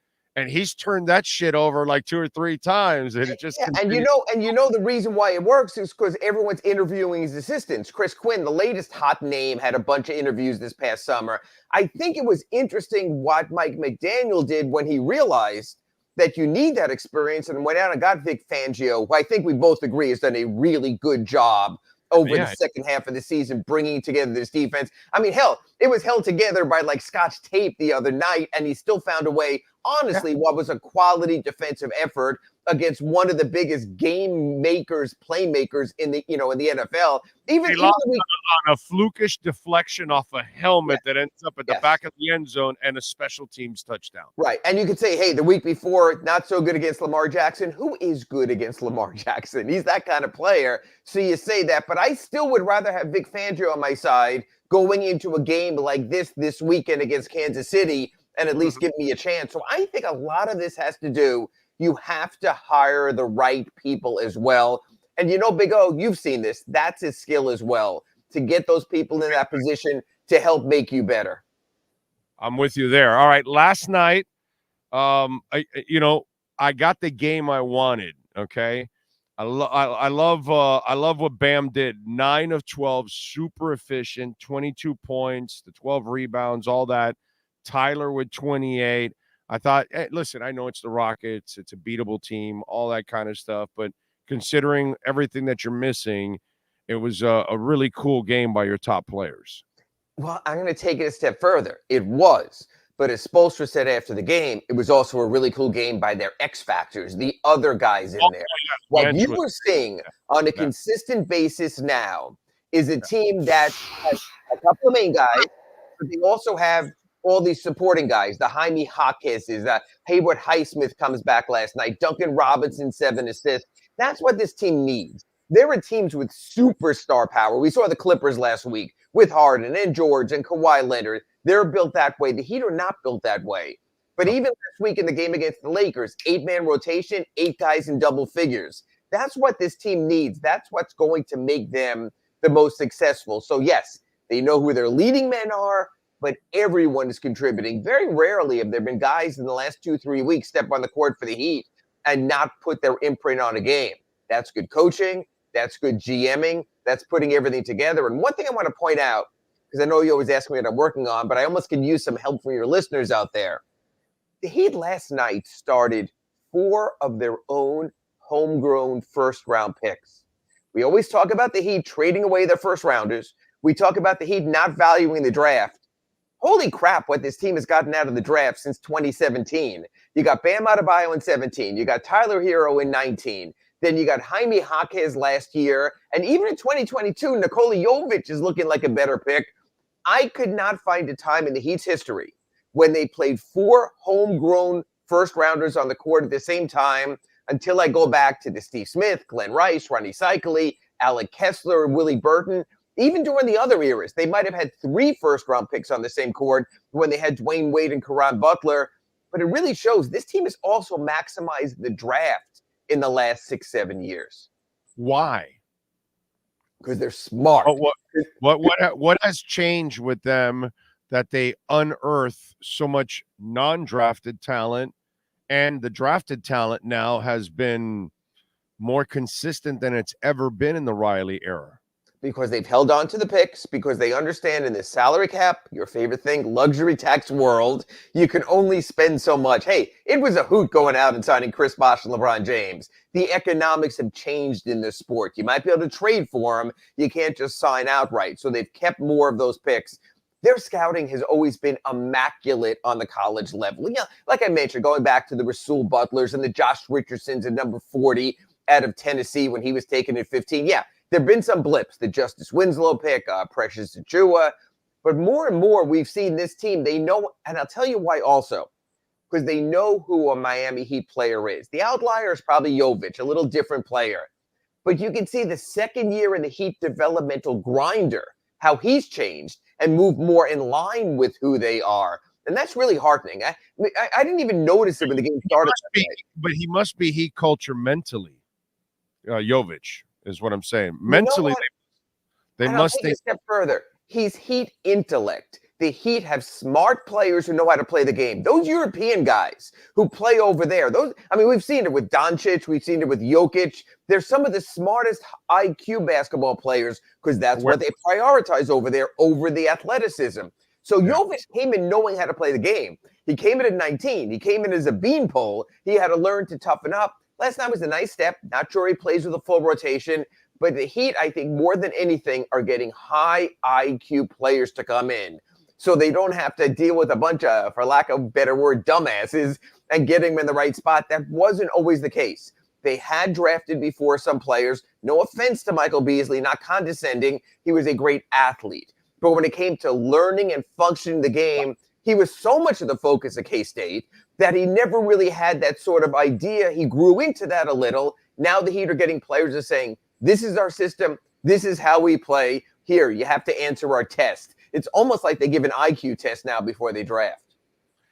Speaker 2: he's turned that shit over like 2 or 3 times, and it just
Speaker 9: and you know the reason why it works is because everyone's interviewing his assistants. Chris Quinn, the latest hot name, had a bunch of interviews this past summer. I think it was interesting what Mike McDaniel did when he realized that you need that experience and went out and got Vic Fangio, who I think we both agree has done a really good job over the second half of the season, bringing together this defense. I mean, hell, it was held together by like Scotch tape the other night, and he still found a way, honestly, what was a quality defensive effort against one of the biggest game makers, playmakers in the NFL. Even
Speaker 2: on a flukish deflection off a helmet that ends up at the back of the end zone and a special teams touchdown.
Speaker 9: Right. And you could say, hey, the week before, not so good against Lamar Jackson. Who is good against Lamar Jackson? He's that kind of player. So you say that, but I still would rather have Vic Fangio on my side going into a game like this weekend against Kansas City and at least give me a chance. So I think a lot of this has to do, you have to hire the right people as well. And Big O, you've seen this. That's his skill as well, to get those people in that position to help make you better.
Speaker 2: I'm with you there. All right. Last night, I got the game I wanted. Okay. I love what Bam did. 9 of 12, super efficient, 22 points, the 12 rebounds, all that. Tyler with 28. I thought, hey, listen, I know it's the Rockets. It's a beatable team, all that kind of stuff. But considering everything that you're missing, it was a really cool game by your top players.
Speaker 9: Well, I'm going to take it a step further. It was. But as Spoelstra said after the game, it was also a really cool game by their X factors, the other guys in there. What you were seeing on a consistent basis now is a team that has a couple of main guys, but they also have all these supporting guys, the Jaime Jaquez's, Hayward Highsmith comes back last night, Duncan Robinson, 7 assists. That's what this team needs. There are teams with superstar power. We saw the Clippers last week with Harden and George and Kawhi Leonard. They're built that way. The Heat are not built that way. But even last week in the game against the Lakers, 8-man rotation, 8 guys in double figures. That's what this team needs. That's what's going to make them the most successful. So, yes, they know who their leading men are, but everyone is contributing. Very rarely have there been guys in the last 2-3 weeks step on the court for the Heat and not put their imprint on a game. That's good coaching. That's good GMing. That's putting everything together. And one thing I want to point out, because I know you always ask me what I'm working on, but I almost can use some help from your listeners out there. The Heat last night started 4 of their own homegrown first-round picks. We always talk about the Heat trading away their first-rounders. We talk about the Heat not valuing the draft. Holy crap, what this team has gotten out of the draft since 2017. You got Bam Adebayo in 17. You got Tyler Herro in 19. Then you got Jaime Jaquez last year. And even in 2022, Nikola Jovic is looking like a better pick. I could not find a time in the Heat's history when they played 4 homegrown first-rounders on the court at the same time until I go back to the Steve Smith, Glenn Rice, Ronnie Cycli, Alec Kessler, Willie Burton. Even during the other eras, they might have had 3 first-round picks on the same court when they had Dwayne Wade and Caron Butler. But it really shows this team has also maximized the draft in the last 6-7 years.
Speaker 3: Why?
Speaker 9: Because they're smart.
Speaker 3: What has changed with them that they unearth so much non-drafted talent, and the drafted talent now has been more consistent than it's ever been in the Riley era?
Speaker 9: Because they've held on to the picks, because they understand in this salary cap, your favorite thing, luxury tax world, you can only spend so much. Hey, it was a hoot going out and signing Chris Bosh and LeBron James. The economics have changed in this sport. You might be able to trade for them. You can't just sign outright. So they've kept more of those picks. Their scouting has always been immaculate on the college level. Yeah, like I mentioned, going back to the Rasul Butlers and the Josh Richardsons at number 40 out of Tennessee when he was taken at 15. Yeah, there have been some blips, the Justice Winslow pick, Precious Achua, but more and more we've seen this team, they know, and I'll tell you why also, because they know who a Miami Heat player is. The outlier is probably Jovic, a little different player, but you can see the second year in the Heat developmental grinder, how he's changed and moved more in line with who they are. And that's really heartening. I didn't even notice it when the game started.
Speaker 3: But he must be Heat culture mentally, Jovic. Is what I'm saying. Mentally, they must think.
Speaker 9: A step further. He's Heat intellect. The Heat have smart players who know how to play the game. Those European guys who play over there, we've seen it with Doncic, we've seen it with Jokic. They're some of the smartest IQ basketball players because that's what they prioritize over there over the athleticism. So Jovic came in knowing how to play the game. He came in at 19. He came in as a beanpole. He had to learn to toughen up. Last night was a nice step. Not sure he plays with a full rotation, but the Heat, I think, more than anything, are getting high IQ players to come in so they don't have to deal with a bunch of, for lack of a better word, dumbasses and getting them in the right spot. That wasn't always the case. They had drafted before some players. No offense to Michael Beasley, not condescending. He was a great athlete. But when it came to learning and functioning the game, he was so much of the focus of K-State that he never really had that sort of idea. He grew into that a little. Now the Heat are getting players that saying, this is our system. This is how we play. Here, you have to answer our test. It's almost like they give an IQ test now before they draft.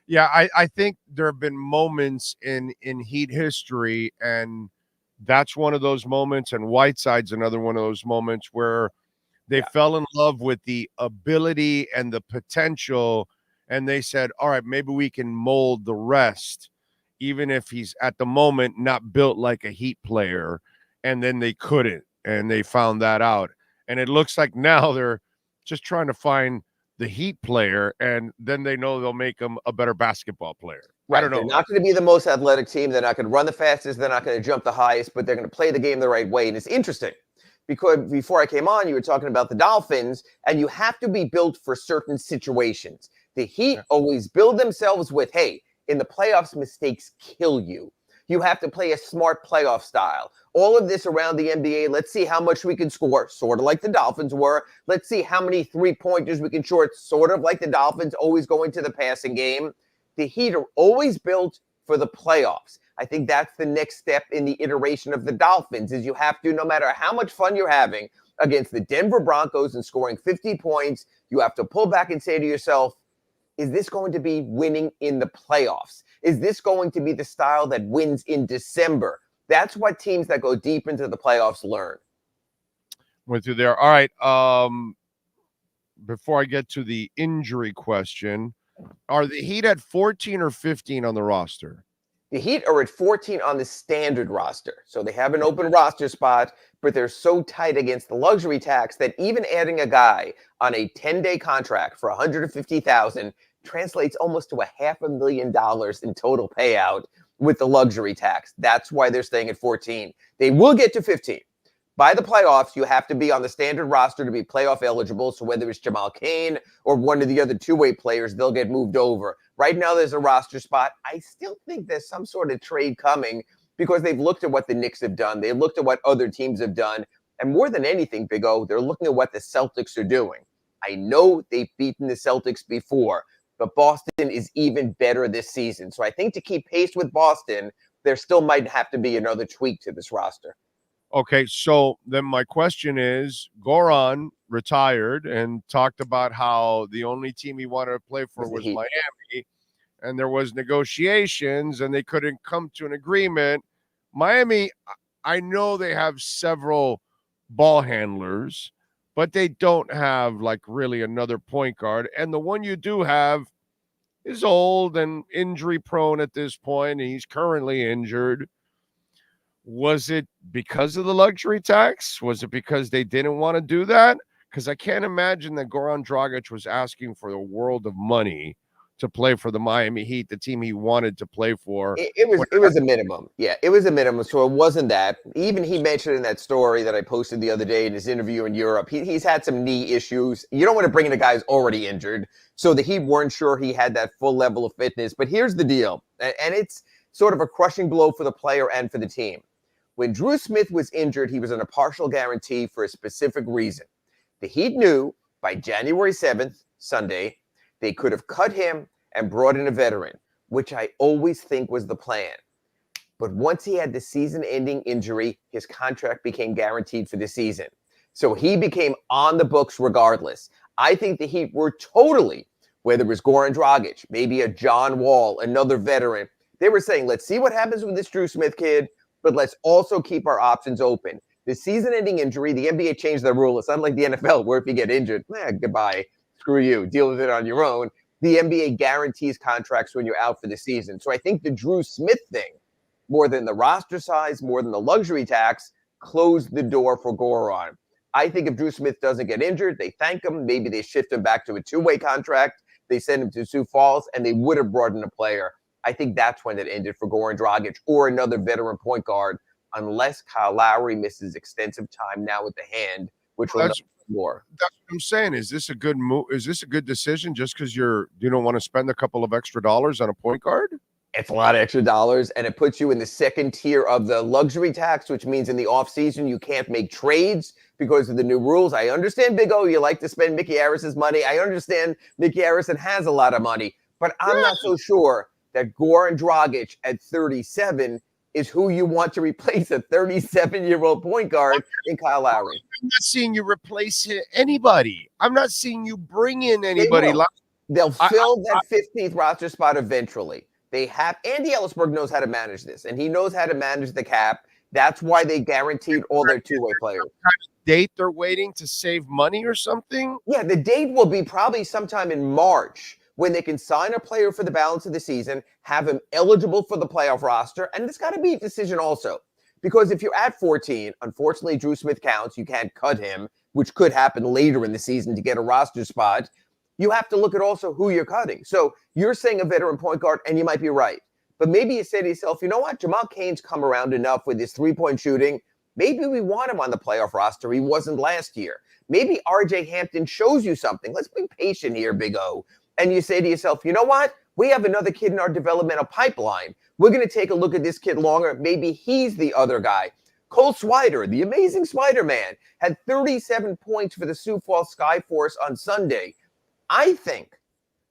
Speaker 3: Yeah, I think there have been moments in Heat history, and that's one of those moments, and Whiteside's another one of those moments where they fell in love with the ability and the potential. And they said, all right, maybe we can mold the rest, even if he's at the moment not built like a Heat player. And then they couldn't, and they found that out. And it looks like now they're just trying to find the Heat player, and then they know they'll make him a better basketball player.
Speaker 9: Right.
Speaker 3: I don't know.
Speaker 9: They're not going to be the most athletic team. They're not going to run the fastest. They're not going to jump the highest, but they're going to play the game the right way. And it's interesting because before I came on, you were talking about the Dolphins, and you have to be built for certain situations. The Heat always build themselves with, hey, in the playoffs, mistakes kill you. You have to play a smart playoff style. All of this around the NBA, let's see how much we can score, sort of like the Dolphins were. Let's see how many three-pointers we can short, sort of like the Dolphins, always going to the passing game. The Heat are always built for the playoffs. I think that's the next step in the iteration of the Dolphins, is you have to, no matter how much fun you're having, against the Denver Broncos and scoring 50 points. You have to pull back and say to yourself, is this going to be winning in the playoffs? Is this going to be the style that wins in December? That's what teams that go deep into the playoffs learn.
Speaker 2: Went through there. All right. Before I get to the injury question, are the Heat at 14 or 15 on the roster?
Speaker 9: The Heat are at 14 on the standard roster. So they have an open roster spot, but they're so tight against the luxury tax that even adding a guy on a 10-day contract for $150,000 translates almost to $500,000 in total payout with the luxury tax. That's why they're staying at 14. They will get to 15. By the playoffs, you have to be on the standard roster to be playoff eligible. So whether it's Jamal Cain or one of the other two-way players, they'll get moved over. Right now, there's a roster spot. I still think there's some sort of trade coming because they've looked at what the Knicks have done. They looked at what other teams have done. And more than anything, Big O, they're looking at what the Celtics are doing. I know they've beaten the Celtics before, but Boston is even better this season. So I think to keep pace with Boston, there still might have to be another tweak to this roster.
Speaker 2: Okay, so then my question is, Goran retired and talked about how the only team he wanted to play for was Miami, and there was negotiations, and they couldn't come to an agreement. Miami, I know they have several ball handlers, but they don't have, like, really another point guard, and the one you do have is old and injury-prone at this point, and he's currently injured. Was it because of the luxury tax? Was it because they didn't want to do that? Because I can't imagine that Goran Dragic was asking for a world of money to play for the Miami Heat, the team he wanted to play for.
Speaker 9: It was a minimum. Yeah, it was a minimum. So it wasn't that. Even he mentioned in that story that I posted the other day in his interview in Europe, he's had some knee issues. You don't want to bring in a guy who's already injured. So the Heat weren't sure he had that full level of fitness. But here's the deal, and it's sort of a crushing blow for the player and for the team. When Drew Smith was injured, he was on a partial guarantee for a specific reason. The Heat knew by January 7th, Sunday, they could have cut him and brought in a veteran, which I always think was the plan. But once he had the season-ending injury, his contract became guaranteed for the season. So he became on the books regardless. I think the Heat were totally, whether it was Goran Dragic, maybe a John Wall, another veteran, they were saying, let's see what happens with this Drew Smith kid, but let's also keep our options open. The season-ending injury, the NBA changed the rule. It's unlike the NFL, where if you get injured, goodbye, screw you, deal with it on your own. The NBA guarantees contracts when you're out for the season. So I think the Drew Smith thing, more than the roster size, more than the luxury tax, closed the door for Goran. I think if Drew Smith doesn't get injured, they thank him. Maybe they shift him back to a two-way contract. They send him to Sioux Falls, and they would have brought in a player. I think that's when it ended for Goran Dragic or another veteran point guard, unless Kyle Lowry misses extensive time now with the hand, which will more.
Speaker 2: That's what I'm saying. Is this a good move? Is this a good decision just because you don't want to spend a couple of extra dollars on a point guard?
Speaker 9: It's a lot of extra dollars, and it puts you in the second tier of the luxury tax, which means in the offseason you can't make trades because of the new rules. I understand, Big O, you like to spend Mickey Harris's money. I understand Mickey Harrison has a lot of money, but I'm not so sure that Goran Dragic at 37 is who you want to replace a 37-year-old point guard in Kyle Lowry.
Speaker 2: I'm not seeing you replace anybody. I'm not seeing you bring in anybody.
Speaker 9: They'll fill that 15th roster spot eventually. They have Andy Ellisberg knows how to manage this, and he knows how to manage the cap. That's why they guaranteed all their two-way players.
Speaker 2: What kind of date they're waiting to save money or something?
Speaker 9: Yeah, the date will be probably sometime in March, when they can sign a player for the balance of the season, have him eligible for the playoff roster, and it's got to be a decision also. Because if you're at 14, unfortunately, Drew Smith counts. You can't cut him, which could happen later in the season to get a roster spot. You have to look at also who you're cutting. So you're saying a veteran point guard, and you might be right. But maybe you say to yourself, you know what? Jamal Cain's come around enough with his three-point shooting. Maybe we want him on the playoff roster. He wasn't last year. Maybe RJ Hampton shows you something. Let's be patient here, Big O. And you say to yourself, you know what? We have another kid in our developmental pipeline. We're going to take a look at this kid longer. Maybe he's the other guy. Cole Swider, the amazing Spider-Man, had 37 points for the Sioux Falls Skyforce on Sunday. I think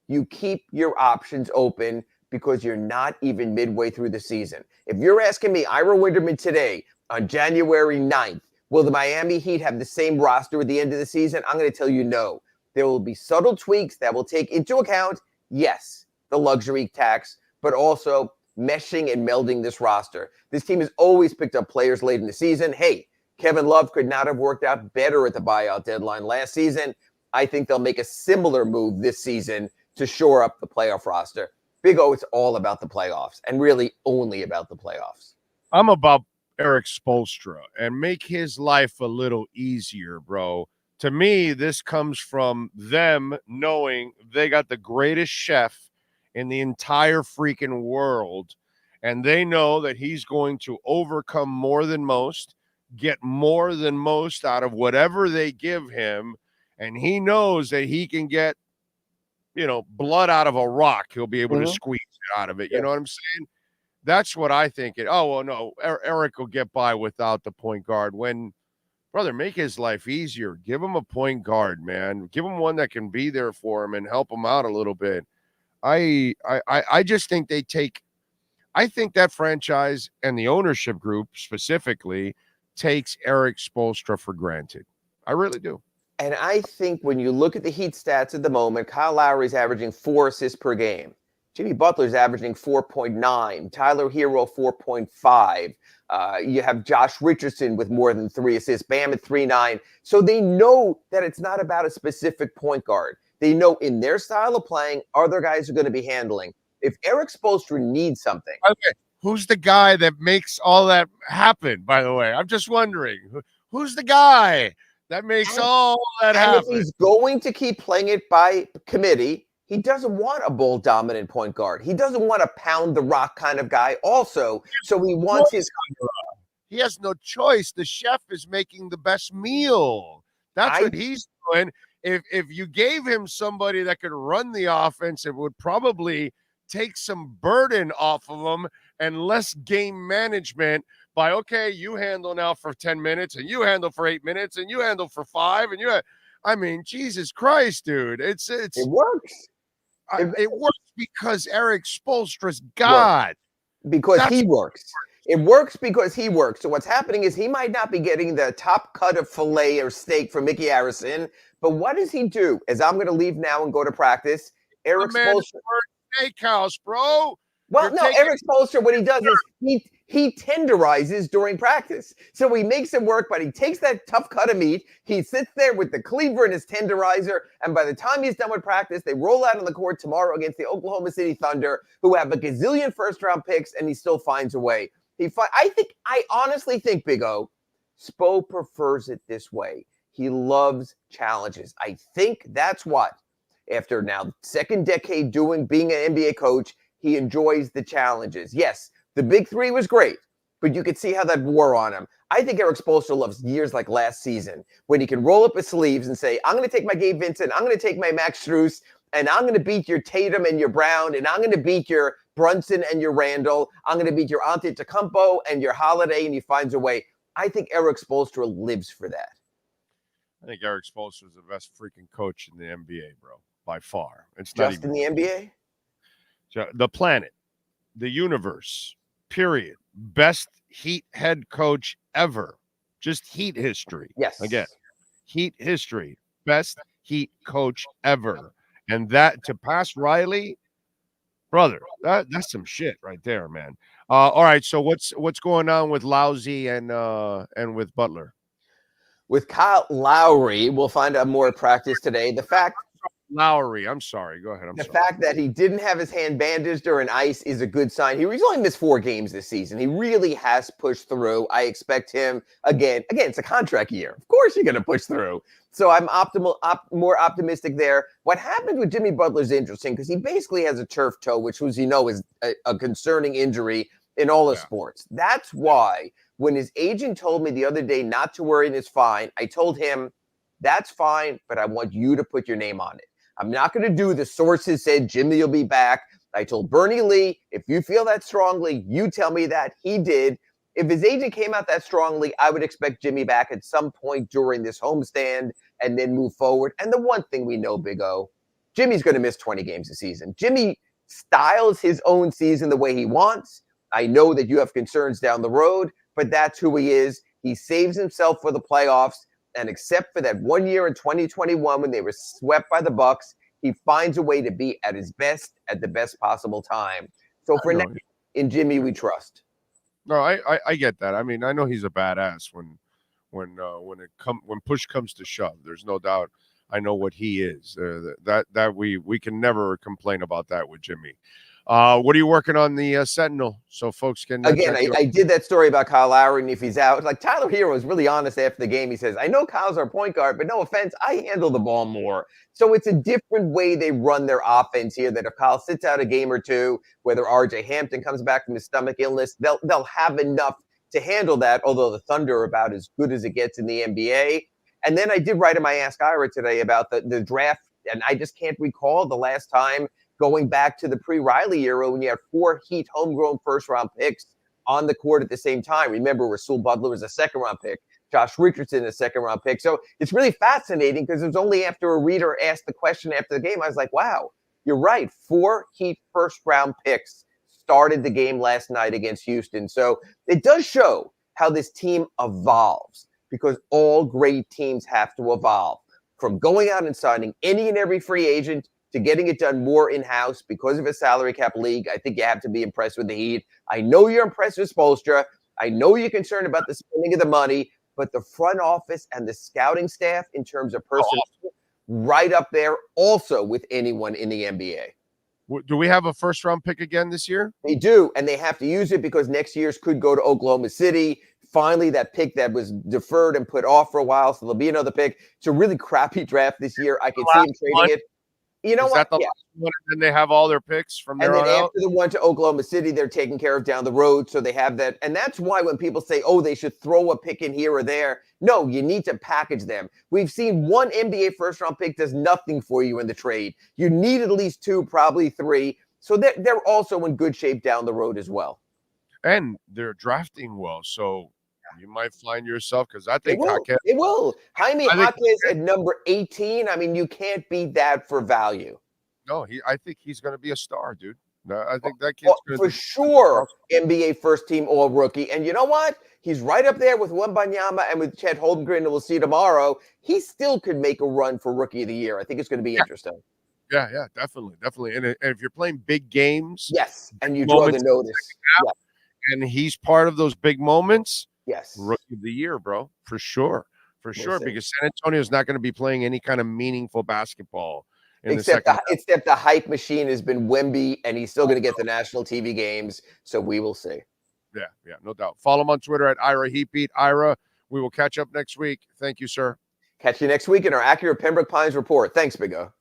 Speaker 9: you keep your options open because you're not even midway through the season. If you're asking me, Ira Winderman today on January 9th, Will the Miami Heat have the same roster at the end of the season? I'm going to tell you no. There will be subtle tweaks that will take into account, yes, the luxury tax, but also meshing and melding this roster. This team has always picked up players late in the season. Hey, Kevin Love could not have worked out better at the buyout deadline last season. I think they'll make a similar move this season to shore up the playoff roster. Big O, it's all about the playoffs, and really only about the playoffs.
Speaker 2: I'm about Eric Spoelstra and make his life a little easier, bro. To me, this comes from them knowing they got the greatest chef in the entire freaking world, and they know that he's going to overcome more than most, get more than most out of whatever they give him, and he knows that he can get, blood out of a rock. He'll be able to squeeze it out of it. You know what I'm saying? That's what I think. No, Eric will get by without the point guard. When, brother, make his life easier. Give him a point guard, man. Give him one that can be there for him and help him out a little bit. I just think I think that franchise and the ownership group specifically takes Eric Spoelstra for granted. I really do.
Speaker 9: And I think when you look at the Heat stats at the moment, Kyle Lowry's averaging 4 assists per game. Jimmy Butler's averaging 4.9. Tyler Herro, 4.5. You have Josh Richardson with more than 3 assists. Bam at 3.9. So they know that it's not about a specific point guard. They know in their style of playing, other guys are going to be handling. If Eric Spoelstra needs something.
Speaker 2: Okay. Who's the guy that makes all that happen, by the way? I'm just wondering. Who's the guy that makes all that happen?
Speaker 9: If he's going to keep playing it by committee, he doesn't want a ball-dominant point guard. He doesn't want a pound-the-rock kind of guy also. So he wants his...
Speaker 2: He has no choice. The chef is making the best meal. That's what he's doing. If you gave him somebody that could run the offense, it would probably take some burden off of him and less game management by, okay, you handle now for 10 minutes and you handle for 8 minutes and you handle for 5 and Jesus Christ, dude. It
Speaker 9: works.
Speaker 2: It works because Eric Spoelstra's God.
Speaker 9: Because he works. It works because he works. So what's happening is he might not be getting the top cut of filet or steak from Mickey Harrison, but what does he do? As I'm going to leave now and go to practice, Eric Spoelstra.
Speaker 2: Steakhouse, bro.
Speaker 9: Well, Eric Spoelstra, what he does is he tenderizes during practice. So he makes it work, but he takes that tough cut of meat. He sits there with the cleaver and his tenderizer, and by the time he's done with practice, they roll out on the court tomorrow against the Oklahoma City Thunder, who have a gazillion first-round picks, and he still finds a way. I honestly think, Big O, Spo prefers it this way. He loves challenges. I think that's what, after now second decade being an NBA coach, he enjoys the challenges. Yes, the big three was great, but you could see how that wore on him. I think Eric Spoelstra loves years like last season when he can roll up his sleeves and say, I'm going to take my Gabe Vincent, I'm going to take my Max Strus, and I'm going to beat your Tatum and your Brown, and I'm going to beat your Brunson and your Randall. I'm going to beat your Antetokounmpo and your Holiday, and he finds a way. I think Eric Spoelstra lives for that.
Speaker 2: I think Eric Spoelstra is the best freaking coach in the NBA, bro, by far. It's
Speaker 9: just in the NBA?
Speaker 2: The planet, the universe, period. Best Heat head coach ever. Just Heat history.
Speaker 9: Yes.
Speaker 2: Again, Heat history. Best Heat coach ever. And that to pass Riley, brother, that's some shit right there, man. All right, so what's going on with Lousy and with Butler?
Speaker 9: With Kyle Lowry, we'll find out more at practice today. The fact
Speaker 2: Lowry, I'm sorry. Go ahead.
Speaker 9: The fact that he didn't have his hand bandaged during ice is a good sign. He's only missed 4 games this season. He really has pushed through. I expect him again, it's a contract year. Of course you're going to push through. So I'm more optimistic there. What happened with Jimmy Butler is interesting because he basically has a turf toe, which, as you know, is a concerning injury in all of sports. That's why when his agent told me the other day not to worry and it's fine, I told him, that's fine, but I want you to put your name on it. I'm not going to do the sources said Jimmy will be back. I told Bernie Lee, if you feel that strongly, you tell me that. He did. If his agent came out that strongly, I would expect Jimmy back at some point during this homestand and then move forward. And the one thing we know, Big O, Jimmy's going to miss 20 games a season. Jimmy styles his own season the way he wants. I know that you have concerns down the road, but that's who he is. He saves himself for the playoffs, and except for that 1 year in 2021 when they were swept by the Bucs, he finds a way to be at his best at the best possible time. So for now, in Jimmy, we trust.
Speaker 2: No, I get that. I mean, I know he's a badass when push comes to shove. There's no doubt. I know what he is. That we can never complain about that with Jimmy. What are you working on the Sentinel so folks can
Speaker 9: again? I did that story about Kyle Lowry and if he's out. Like Tyler Herro was really honest after the game. He says, "I know Kyle's our point guard, but no offense, I handle the ball more." So it's a different way they run their offense here. That if Kyle sits out a game or two, whether RJ Hampton comes back from his stomach illness, they'll have enough to handle that. Although the Thunder are about as good as it gets in the NBA. And then I did write in my Ask Ira today about the draft, and I just can't recall the last time going back to the pre-Riley era when you had 4 Heat homegrown first-round picks on the court at the same time. Remember, Rasul Butler was a second-round pick, Josh Richardson a second-round pick. So it's really fascinating because it was only after a reader asked the question after the game, I was like, wow, you're right. 4 Heat first-round picks started the game last night against Houston. So it does show how this team evolves because all great teams have to evolve. From going out and signing any and every free agent to getting it done more in-house because of a salary cap league, I think you have to be impressed with the Heat. I know you're impressed with Spoelstra. I know you're concerned about the spending of the money, but the front office and the scouting staff in terms of personnel, right up there also with anyone in the NBA.
Speaker 2: Do we have a first-round pick again this year?
Speaker 9: They do, and they have to use it because next year's could go to Oklahoma City. Finally, that pick that was deferred and put off for a while, so there'll be another pick. It's a really crappy draft this year. I could see him trading it. You know what?
Speaker 2: Is that the last one, and then they have all their picks from there on out?
Speaker 9: And then after the one to Oklahoma City, they're taken care of down the road, so they have that. And that's why when people say, oh, they should throw a pick in here or there, no, you need to package them. We've seen one NBA first-round pick does nothing for you in the trade. You need at least 2, probably 3. So they're also in good shape down the road as well.
Speaker 2: And they're drafting well, so you might find yourself, because I think
Speaker 9: it will. Jaime Jaquez at number 18. I mean, you can't beat that for value.
Speaker 2: No, I think he's going to be a star, dude. I think that kid's going to
Speaker 9: for sure. NBA first team all rookie. And you know what? He's right up there with Wembanyama and with Chet Holmgren, and we'll see tomorrow. He still could make a run for rookie of the year. I think it's going to be interesting.
Speaker 2: Yeah, definitely. And if you're playing big games,
Speaker 9: yes, and you draw the notice,
Speaker 2: and he's part of those big moments.
Speaker 9: Yes.
Speaker 2: Rookie of the year, bro. For sure. Because San Antonio is not going to be playing any kind of meaningful basketball.
Speaker 9: Except the hype machine has been Wemby, and he's still going to get the national TV games. So we will see.
Speaker 2: Yeah, no doubt. Follow him on Twitter at Ira Heatbeat. Ira, we will catch up next week. Thank you, sir.
Speaker 9: Catch you next week in our Acura Pembroke Pines report. Thanks, Big O.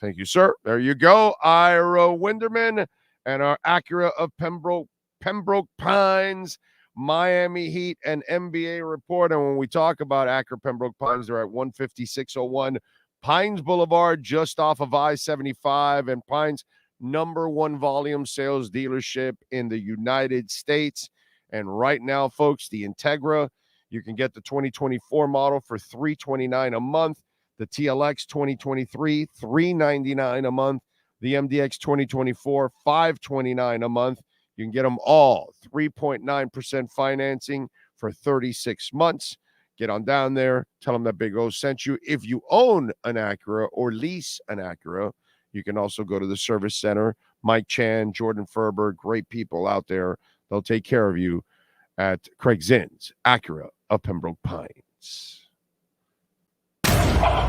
Speaker 2: Thank you, sir. There you go. Ira Winderman and our Acura of Pembroke Pines Miami Heat and NBA report. And when we talk about Acura Pembroke Pines, they're at 15601 Pines Boulevard, just off of I-75, and Pines' #1 volume sales dealership in the United States. And right now, folks, the Integra, you can get the 2024 model for $329 a month. The TLX 2023, $399 a month. The MDX 2024, $529 a month. You can get them all 3.9% financing for 36 months. Get on down there. Tell them that Big O sent you. If you own an Acura or lease an Acura, you can also go to the service center. Mike Chan, Jordan Ferber, great people out there. They'll take care of you at Craig Zinn's Acura of Pembroke Pines.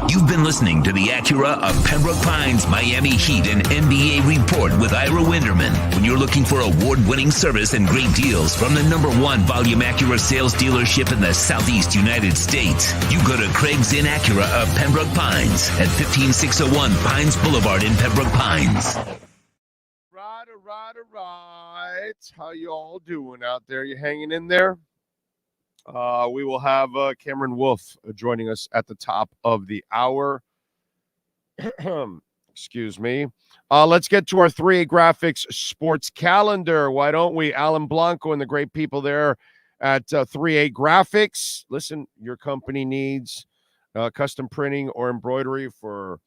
Speaker 4: You've been listening to the Acura of Pembroke Pines Miami Heat and NBA report with Ira Winderman. When you're looking for award-winning service and great deals from the #1 volume Acura sales dealership in the Southeast United States, you go to Craig Zinn Acura of Pembroke Pines at 15601 Pines Boulevard in Pembroke Pines.
Speaker 2: Right. How you all doing out there? You hanging in there? We will have Cameron Wolfe joining us at the top of the hour. Excuse me. Let's get to our 3A Graphics sports calendar. Why don't we? Alan Blanco and the great people there at 3A Graphics. Listen, your company needs custom printing or embroidery for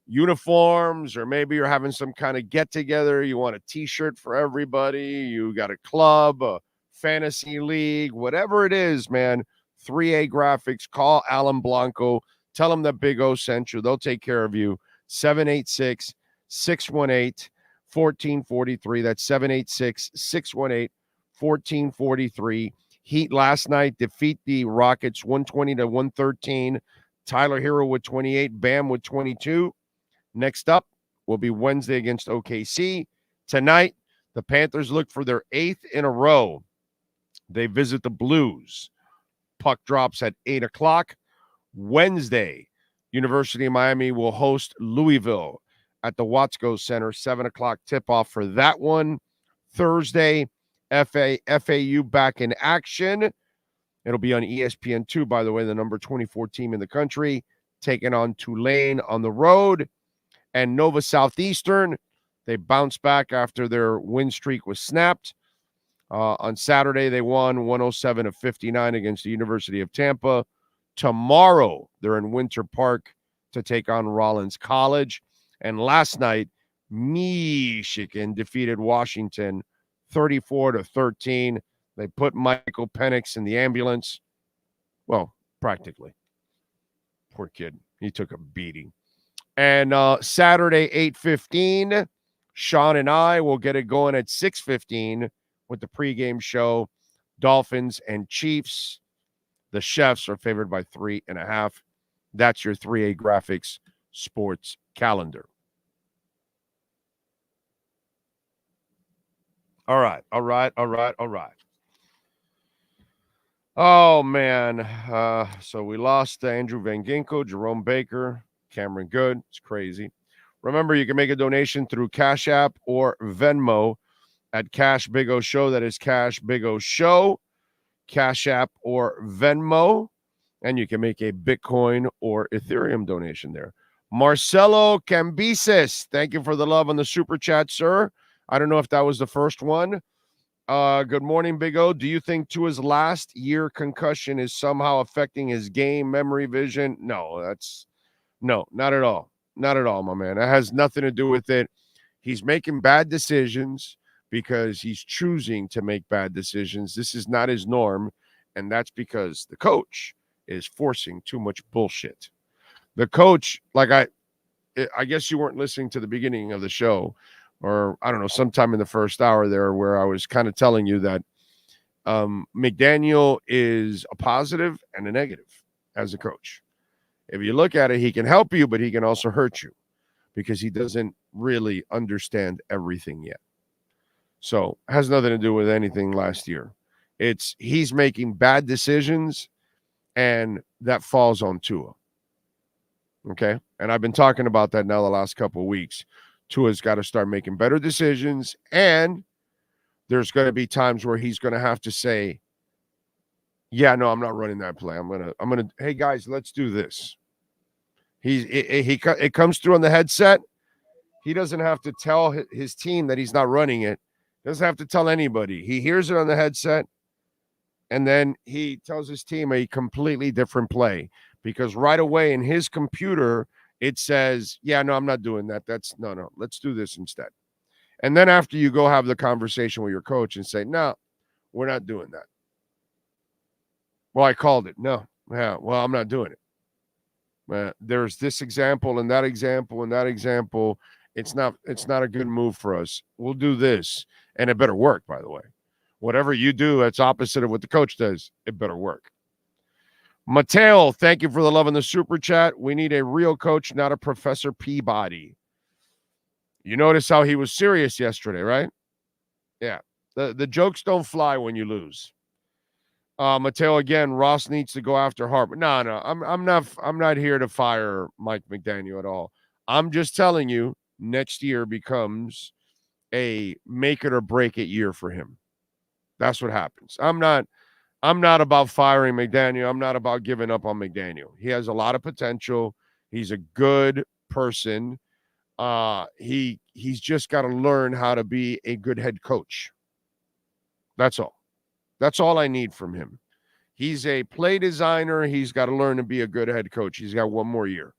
Speaker 2: uniforms, or maybe you're having some kind of get-together. You want a T-shirt for everybody. You got a club, fantasy league, whatever it is, man.
Speaker 3: 3A Graphics. Call Alan Blanco. Tell them that Big O sent you. They'll take care of you. 786-618-1443. That's 786-618-1443. Heat last night defeat the Rockets 120-113. Tyler Herro with 28. Bam with 22. Next up will be Wednesday against OKC. Tonight, the Panthers look for their 8th in a row. They visit the Blues. Puck drops at 8 o'clock. Wednesday, University of Miami will host Louisville at the Watsco Center. 7 o'clock tip-off for that one. Thursday, FAU back in action. It'll be on ESPN2, by the way, the number 24 team in the country, taking on Tulane on the road. And Nova Southeastern, they bounced back after their win streak was snapped. On Saturday, they won 107-59 against the University of Tampa. Tomorrow, they're in Winter Park to take on Rollins College. And last night, Michigan defeated Washington 34-13. They put Michael Penix in the ambulance. Well, practically. Poor kid. He took a beating. And Saturday, 8:15, Sean and I will get it going at 6:15 with the pregame show. Dolphins and Chiefs. The Chefs are favored by 3.5. That's your 3A Graphics sports calendar. All right. Oh, man. So we lost Andrew Van Ginkel, Jerome Baker, Cameron Goode. It's crazy. Remember, you can make a donation through Cash App or Venmo at Cash Big O Show. That is Cash Big O Show, Cash App or Venmo. And you can make a Bitcoin or Ethereum donation there. Marcelo Cambises, thank you for the love on the super chat, sir. I don't know if that was the first one. Good morning, Big O. Do you think Tua's last year concussion is somehow affecting his game, memory, vision? No, not at all. Not at all, my man. That has nothing to do with it. He's making bad decisions because he's choosing to make bad decisions. This is not his norm, and that's because the coach is forcing too much bullshit. The coach, like I guess you weren't listening to the beginning of the show, or I don't know, sometime in the first hour there where I was kind of telling you that McDaniel is a positive and a negative as a coach. If you look at it, he can help you, but he can also hurt you because he doesn't really understand everything yet. So it has nothing to do with anything last year. He's making bad decisions, and that falls on Tua. Okay? And I've been talking about that now the last couple of weeks. Tua's got to start making better decisions, and there's going to be times where he's going to have to say, yeah, no, I'm not running that play. I'm going to, hey guys, let's do this. It comes through on the headset. He doesn't have to tell his team that he's not running it. He doesn't have to tell anybody. He hears it on the headset, and then he tells his team a completely different play because right away in his computer, it says, yeah, no, I'm not doing that. No, let's do this instead. And then after you go have the conversation with your coach and say, no, we're not doing that. Well, I called it. No. Yeah, well, I'm not doing it. There's this example and that example and that example. It's not a good move for us. We'll do this. And it better work, by the way. Whatever you do, that's opposite of what the coach does. It better work. Mateo, thank you for the love in the super chat. We need a real coach, not a Professor Peabody. You notice how he was serious yesterday, right? Yeah. The jokes don't fly when you lose. Mateo, again, Ross needs to go after Harper. No, I'm not here to fire Mike McDaniel at all. I'm just telling you, next year becomes a make it or break it year for him. That's what happens. I'm not about firing McDaniel. I'm not about giving up on McDaniel. He has a lot of potential. He's a good person. He's just got to learn how to be a good head coach. That's all. That's all I need from him. He's a play designer. He's got to learn to be a good head coach. He's got one more year.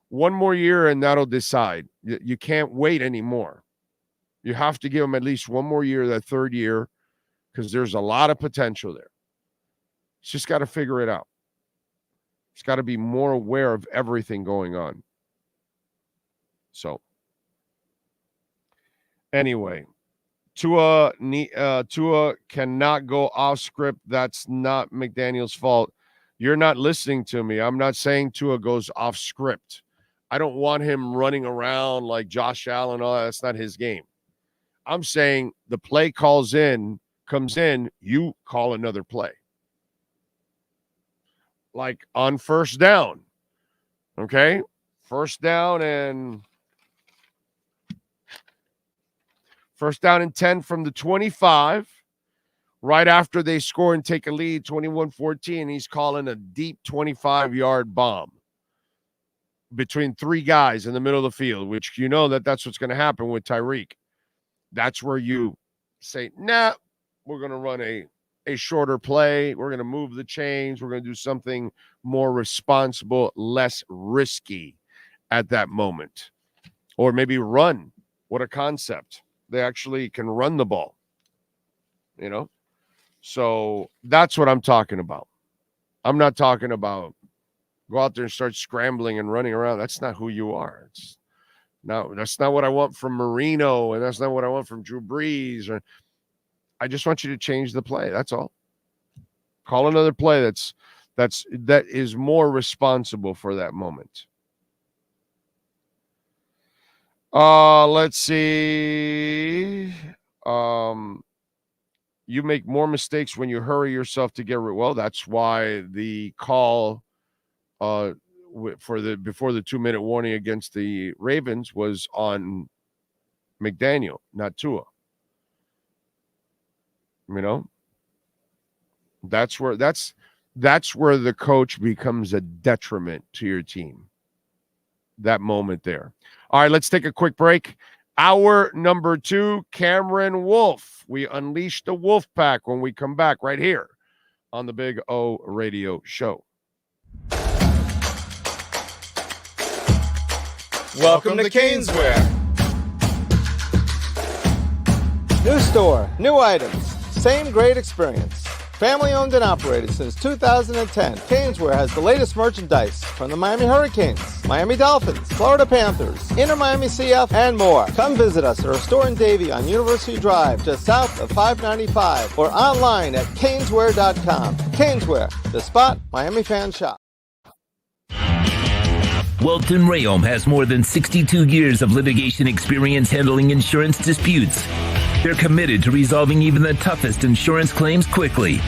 Speaker 3: One more year, and that'll decide. You can't wait anymore. You have to give him at least one more year, that third year, because there's a lot of potential there.
Speaker 2: He's just got to figure it out. He's got to be more aware of everything going on. So, anyway, Tua cannot go off script. That's not McDaniel's fault. You're not listening to me. I'm not saying Tua goes off script. I don't want him running around like Josh Allen. Oh, that's not his game. I'm saying the play comes in, you call another play. Like on first down. Okay? First down and 10 from the 25. Right after they score and take a lead, 21-14, he's calling a deep 25-yard bomb between three guys in the middle of the field, which you know that's what's going to happen with Tyreek. That's where you say, nah, we're going to run a shorter play. We're going to move the chains. We're going to do something more responsible, less risky at that moment. Or maybe run. What a concept. They actually can run the ball. You know? So that's what I'm talking about. I'm not talking about go out there and start scrambling and running around. That's not who you are. That's not what I want from Marino, and that's not what I want from Drew Brees. I just want you to change the play. That's all. Call another play that is more responsible for that moment. Let's see. You make more mistakes when you hurry yourself to get well. That's why the call before the 2-minute warning against the Ravens was on McDaniel, not Tua. You know, that's where the coach becomes a detriment to your team. That moment there. All right, let's take a quick break. Hour number 2, Cameron Wolfe. We unleash the Wolf Pack when we come back right here on the Big O Radio Show.
Speaker 8: Welcome to Caneswear. New store, new items, same great experience. Family owned and operated since 2010, Caneswear has the latest merchandise from the Miami Hurricanes, Miami Dolphins, Florida Panthers, Inter Miami CF, and more. Come visit us at our store in Davie on University Drive, just south of 595, or online at caneswear.com. Caneswear, the spot Miami fans shop.
Speaker 4: Welton Rayom has more than 62 years of litigation experience handling insurance disputes. They're committed to resolving even the toughest insurance claims quickly.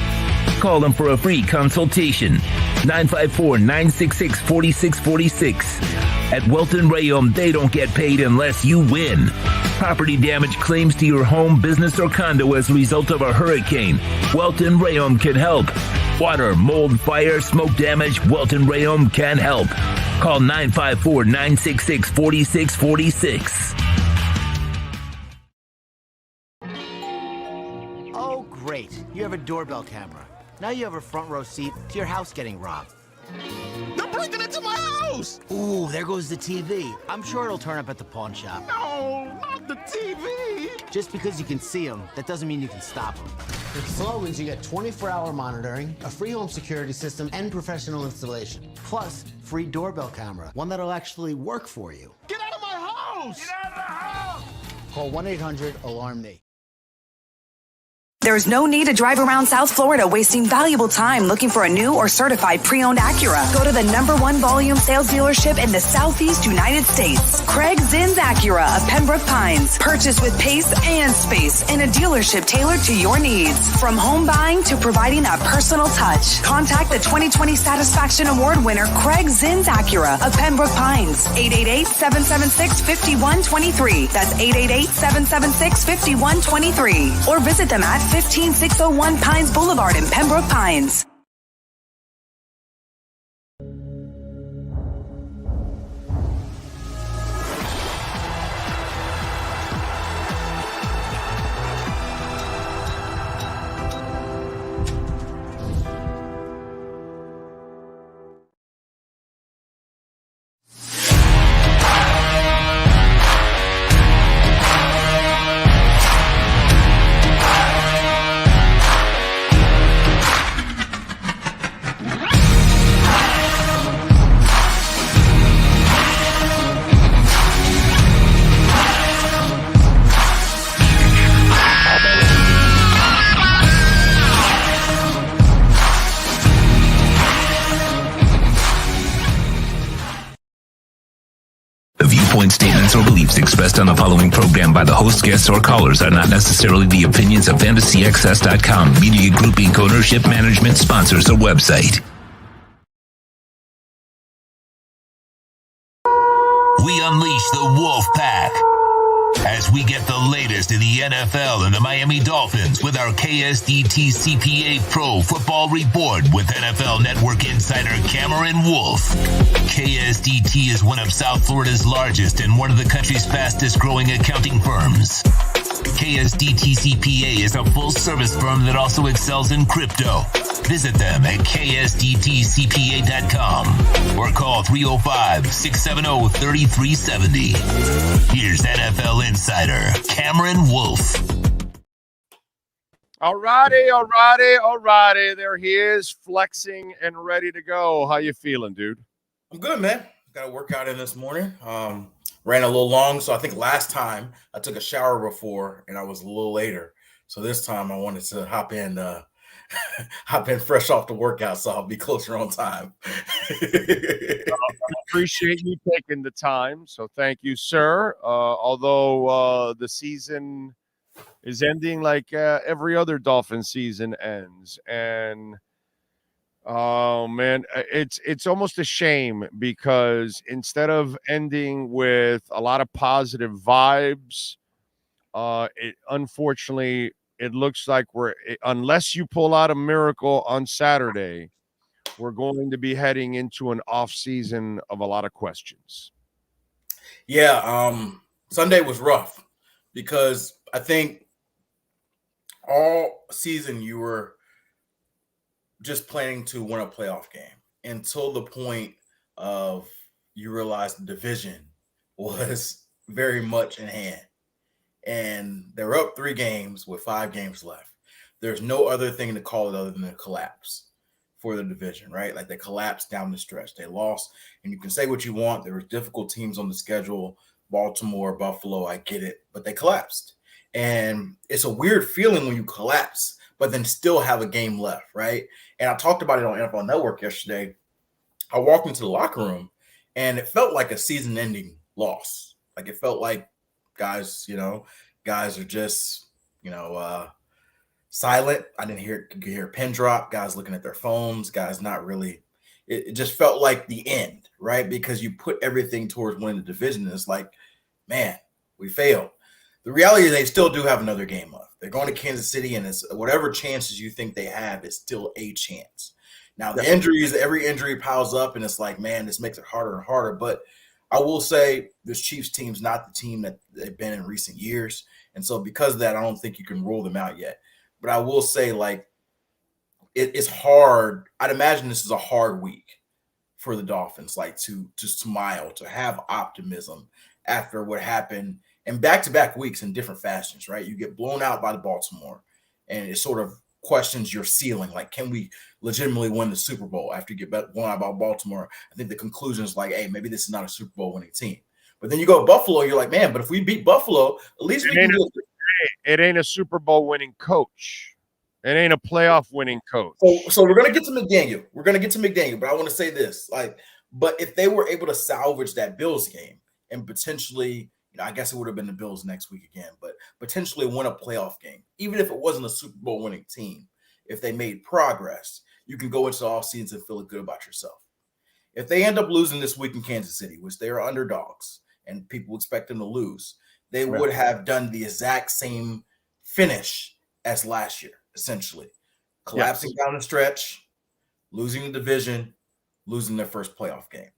Speaker 4: Call them for a free consultation. 954-966-4646. At Welton Rayom, they don't get paid unless you win. Property damage claims to your home, business, or condo as a result of a hurricane. Welton Rayom can help. Water, mold, fire, smoke damage, Welton Rayom can help. Call 954-966-4646.
Speaker 10: Oh, great. You have a doorbell camera. Now you have a front row seat to your house getting robbed.
Speaker 11: They're breaking into my house!
Speaker 10: Ooh, there goes the TV. I'm sure it'll turn up at the pawn shop.
Speaker 11: No, not the TV!
Speaker 10: Just because you can see them, that doesn't mean you can stop them. With Slogans, you get 24-hour monitoring, a free home security system, and professional installation. Plus, free doorbell camera, one that'll actually work for you.
Speaker 11: Get out of my house! Get out of the house!
Speaker 10: Call 1-800-ALARM-ME.
Speaker 5: There's no need to drive around South Florida wasting valuable time looking for a new or certified pre-owned Acura. Go to the #1 volume sales dealership in the Southeast United States. Craig Zinn's Acura of Pembroke Pines. Purchase with pace and space in a dealership tailored to your needs. From home buying to providing a personal touch. Contact the 2020 Satisfaction Award winner Craig Zinn's Acura of Pembroke Pines. 888-776-5123. That's 888-776-5123. Or visit them at 15601 Pines Boulevard in Pembroke Pines.
Speaker 4: viewpoint statements or beliefs expressed on the following program by the host, guests, or callers are not necessarily the opinions of FantasyAccess.com, Media Group Inc. ownership, management, sponsors, or website. We unleash the Wolf Pack as we get the latest in the NFL and the Miami Dolphins with our KSDT CPA Pro Football Report with NFL Network insider Cameron Wolfe. KSDT is one of South Florida's largest and one of the country's fastest growing accounting firms. KSDT CPA is a full-service firm that also excels in crypto. Visit them at ksdtcpa.com or call 305-670-3370. Here's NFL insider Cameron Wolfe.
Speaker 3: All righty. There he is, flexing and ready to go. How you feeling, dude?
Speaker 12: I'm good, man. Got a workout in this morning. Ran a little long, so I think last time I took a shower before and I was a little later. So this time I wanted to hop in fresh off the workout, so I'll be closer on time.
Speaker 3: I appreciate you taking the time, so thank you, sir. Although the season is ending like every other Dolphin season ends, and oh man, it's almost a shame because instead of ending with a lot of positive vibes, unfortunately it looks like unless you pull out a miracle on Saturday, we're going to be heading into an off season of a lot of questions.
Speaker 12: Yeah, Sunday was rough because I think all season you were just planning to win a playoff game until the point of you realized the division was very much in hand. And they're up 3 games with 5 games left. There's no other thing to call it other than a collapse for the division, right? Like they collapsed down the stretch. They lost, and you can say what you want. There were difficult teams on the schedule, Baltimore, Buffalo, I get it, but they collapsed. And it's a weird feeling when you collapse, but then still have a game left, right? And I talked about it on NFL Network yesterday. I walked into the locker room, and it felt like a season-ending loss. Like it felt like guys are just, silent. I didn't hear a pin drop, guys looking at their phones, guys not really. It just felt like the end, right? Because you put everything towards winning the division. And it's like, man, we failed. The reality is they still do have another game left. They're going to Kansas City, and it's whatever chances you think they have is still a chance. Now, the injuries, every injury piles up, and it's like, man, this makes it harder and harder. But I will say this Chiefs team's not the team that they've been in recent years. And so because of that, I don't think you can rule them out yet. But I will say, like, it's hard. I'd imagine this is a hard week for the Dolphins, like to smile, to have optimism after what happened in back-to-back weeks in different fashions, right? You get blown out by the Baltimore, and it sort of questions your ceiling. Like, can we legitimately win the Super Bowl after you get blown out by Baltimore? I think the conclusion is like, hey, maybe this is not a Super Bowl winning team. But then you go to Buffalo, you're like, man, but if we beat Buffalo, at least we can do it.
Speaker 3: It ain't a Super Bowl winning coach. It ain't a playoff winning coach.
Speaker 12: So we're going to get to McDaniel. But I want to say this. But if they were able to salvage that Bills game and potentially, I guess it would have been the Bills next week again, but potentially win a playoff game, even if it wasn't a Super Bowl winning team, if they made progress, you can go into the offseason and feel good about yourself. If they end up losing this week in Kansas City, which they are underdogs and people expect them to lose, they would have done the exact same finish as last year, essentially. Collapsing down the stretch, losing the division, losing their first playoff game.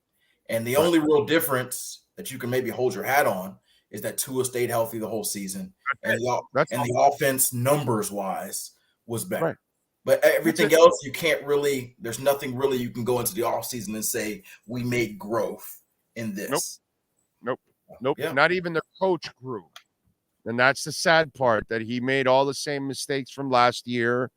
Speaker 12: And the only real difference that you can maybe hold your hat on is that Tua stayed healthy the whole season. And the offense, numbers-wise, was better. Right. But everything else, you can't really – there's nothing really you can go into the offseason and say, we made growth in this.
Speaker 3: Nope. Yeah. Not even the coach grew. And that's the sad part, that he made all the same mistakes from last year.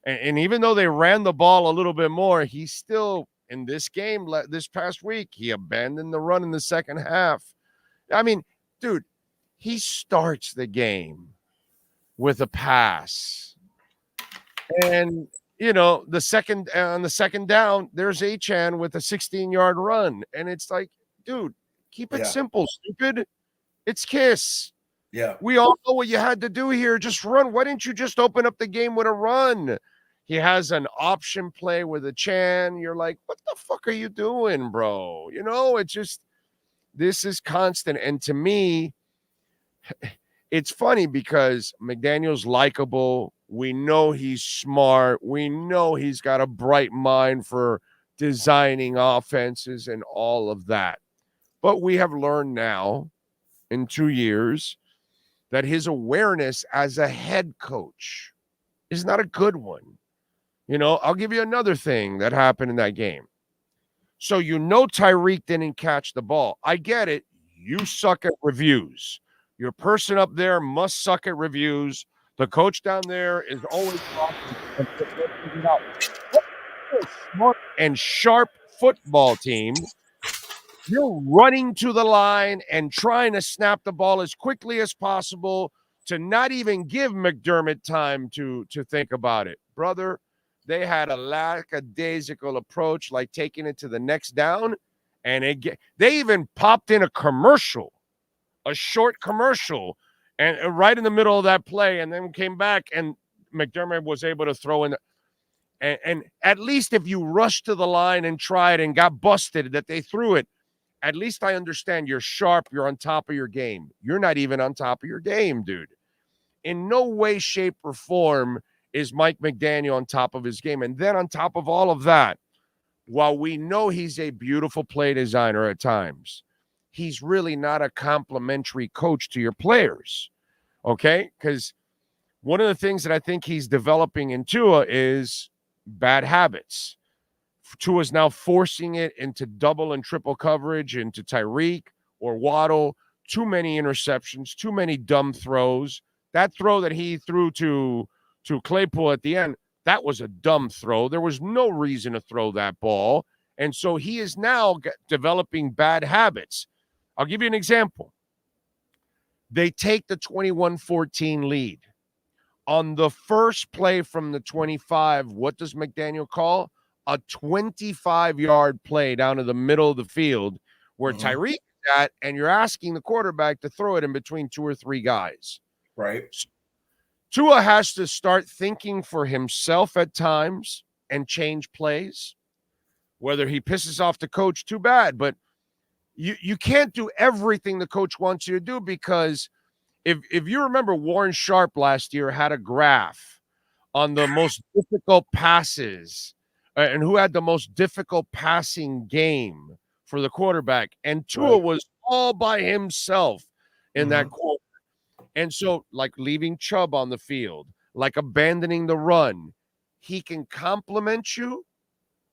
Speaker 3: And even though they ran the ball a little bit more, he still, in this game, this past week, he abandoned the run in the second half. I mean, dude, he starts the game with a pass. And, on the second down, there's Achane with a 16-yard run. And it's like, dude, Keep it simple, stupid. It's KISS.
Speaker 12: Yeah.
Speaker 3: We all know what you had to do here. Just run. Why didn't you just open up the game with a run? He has an option play with a Chan. You're like, what the fuck are you doing, bro? You know, it's just, this is constant. And to me, it's funny because McDaniel's likable. We know he's smart. We know he's got a bright mind for designing offenses and all of that. But we have learned now in 2 years that his awareness as a head coach is not a good one. You know, I'll give you another thing that happened in that game. So you know Tyreek didn't catch the ball. I get it. You suck at reviews. Your person up there must suck at reviews. The coach down there is always smart and sharp football team. You're running to the line and trying to snap the ball as quickly as possible to not even give McDermott time to think about it. Brother, they had a lackadaisical approach, like taking it to the next down, and they even popped in a commercial, a short commercial, and right in the middle of that play, and then came back, and McDermott was able to throw in. And at least if you rushed to the line and tried and got busted that they threw it, at least I understand you're sharp, you're on top of your game. You're not even on top of your game, dude. In no way, shape, or form is Mike McDaniel on top of his game. And then on top of all of that, while we know he's a beautiful play designer at times, he's really not a complimentary coach to your players, okay? Because one of the things that I think he's developing in Tua is bad habits. Tua's now forcing it into double and triple coverage into Tyreek or Waddle. Too many interceptions, too many dumb throws. That throw that he threw to Claypool at the end, that was a dumb throw. There was no reason to throw that ball. And so he is now developing bad habits. I'll give you an example. They take the 21-14 lead. On the first play from the 25, what does McDaniel call? A 25-yard play down to the middle of the field where Tyreek is at, and you're asking the quarterback to throw it in between 2 or 3 guys.
Speaker 12: Right.
Speaker 3: So Tua has to start thinking for himself at times and change plays. Whether he pisses off the coach, too bad. But you can't do everything the coach wants you to do, because if you remember, Warren Sharp last year had a graph on the most difficult passes and who had the most difficult passing game for the quarterback. And Tua was all by himself in that quarter. And so, like leaving Chubb on the field, like abandoning the run, he can compliment you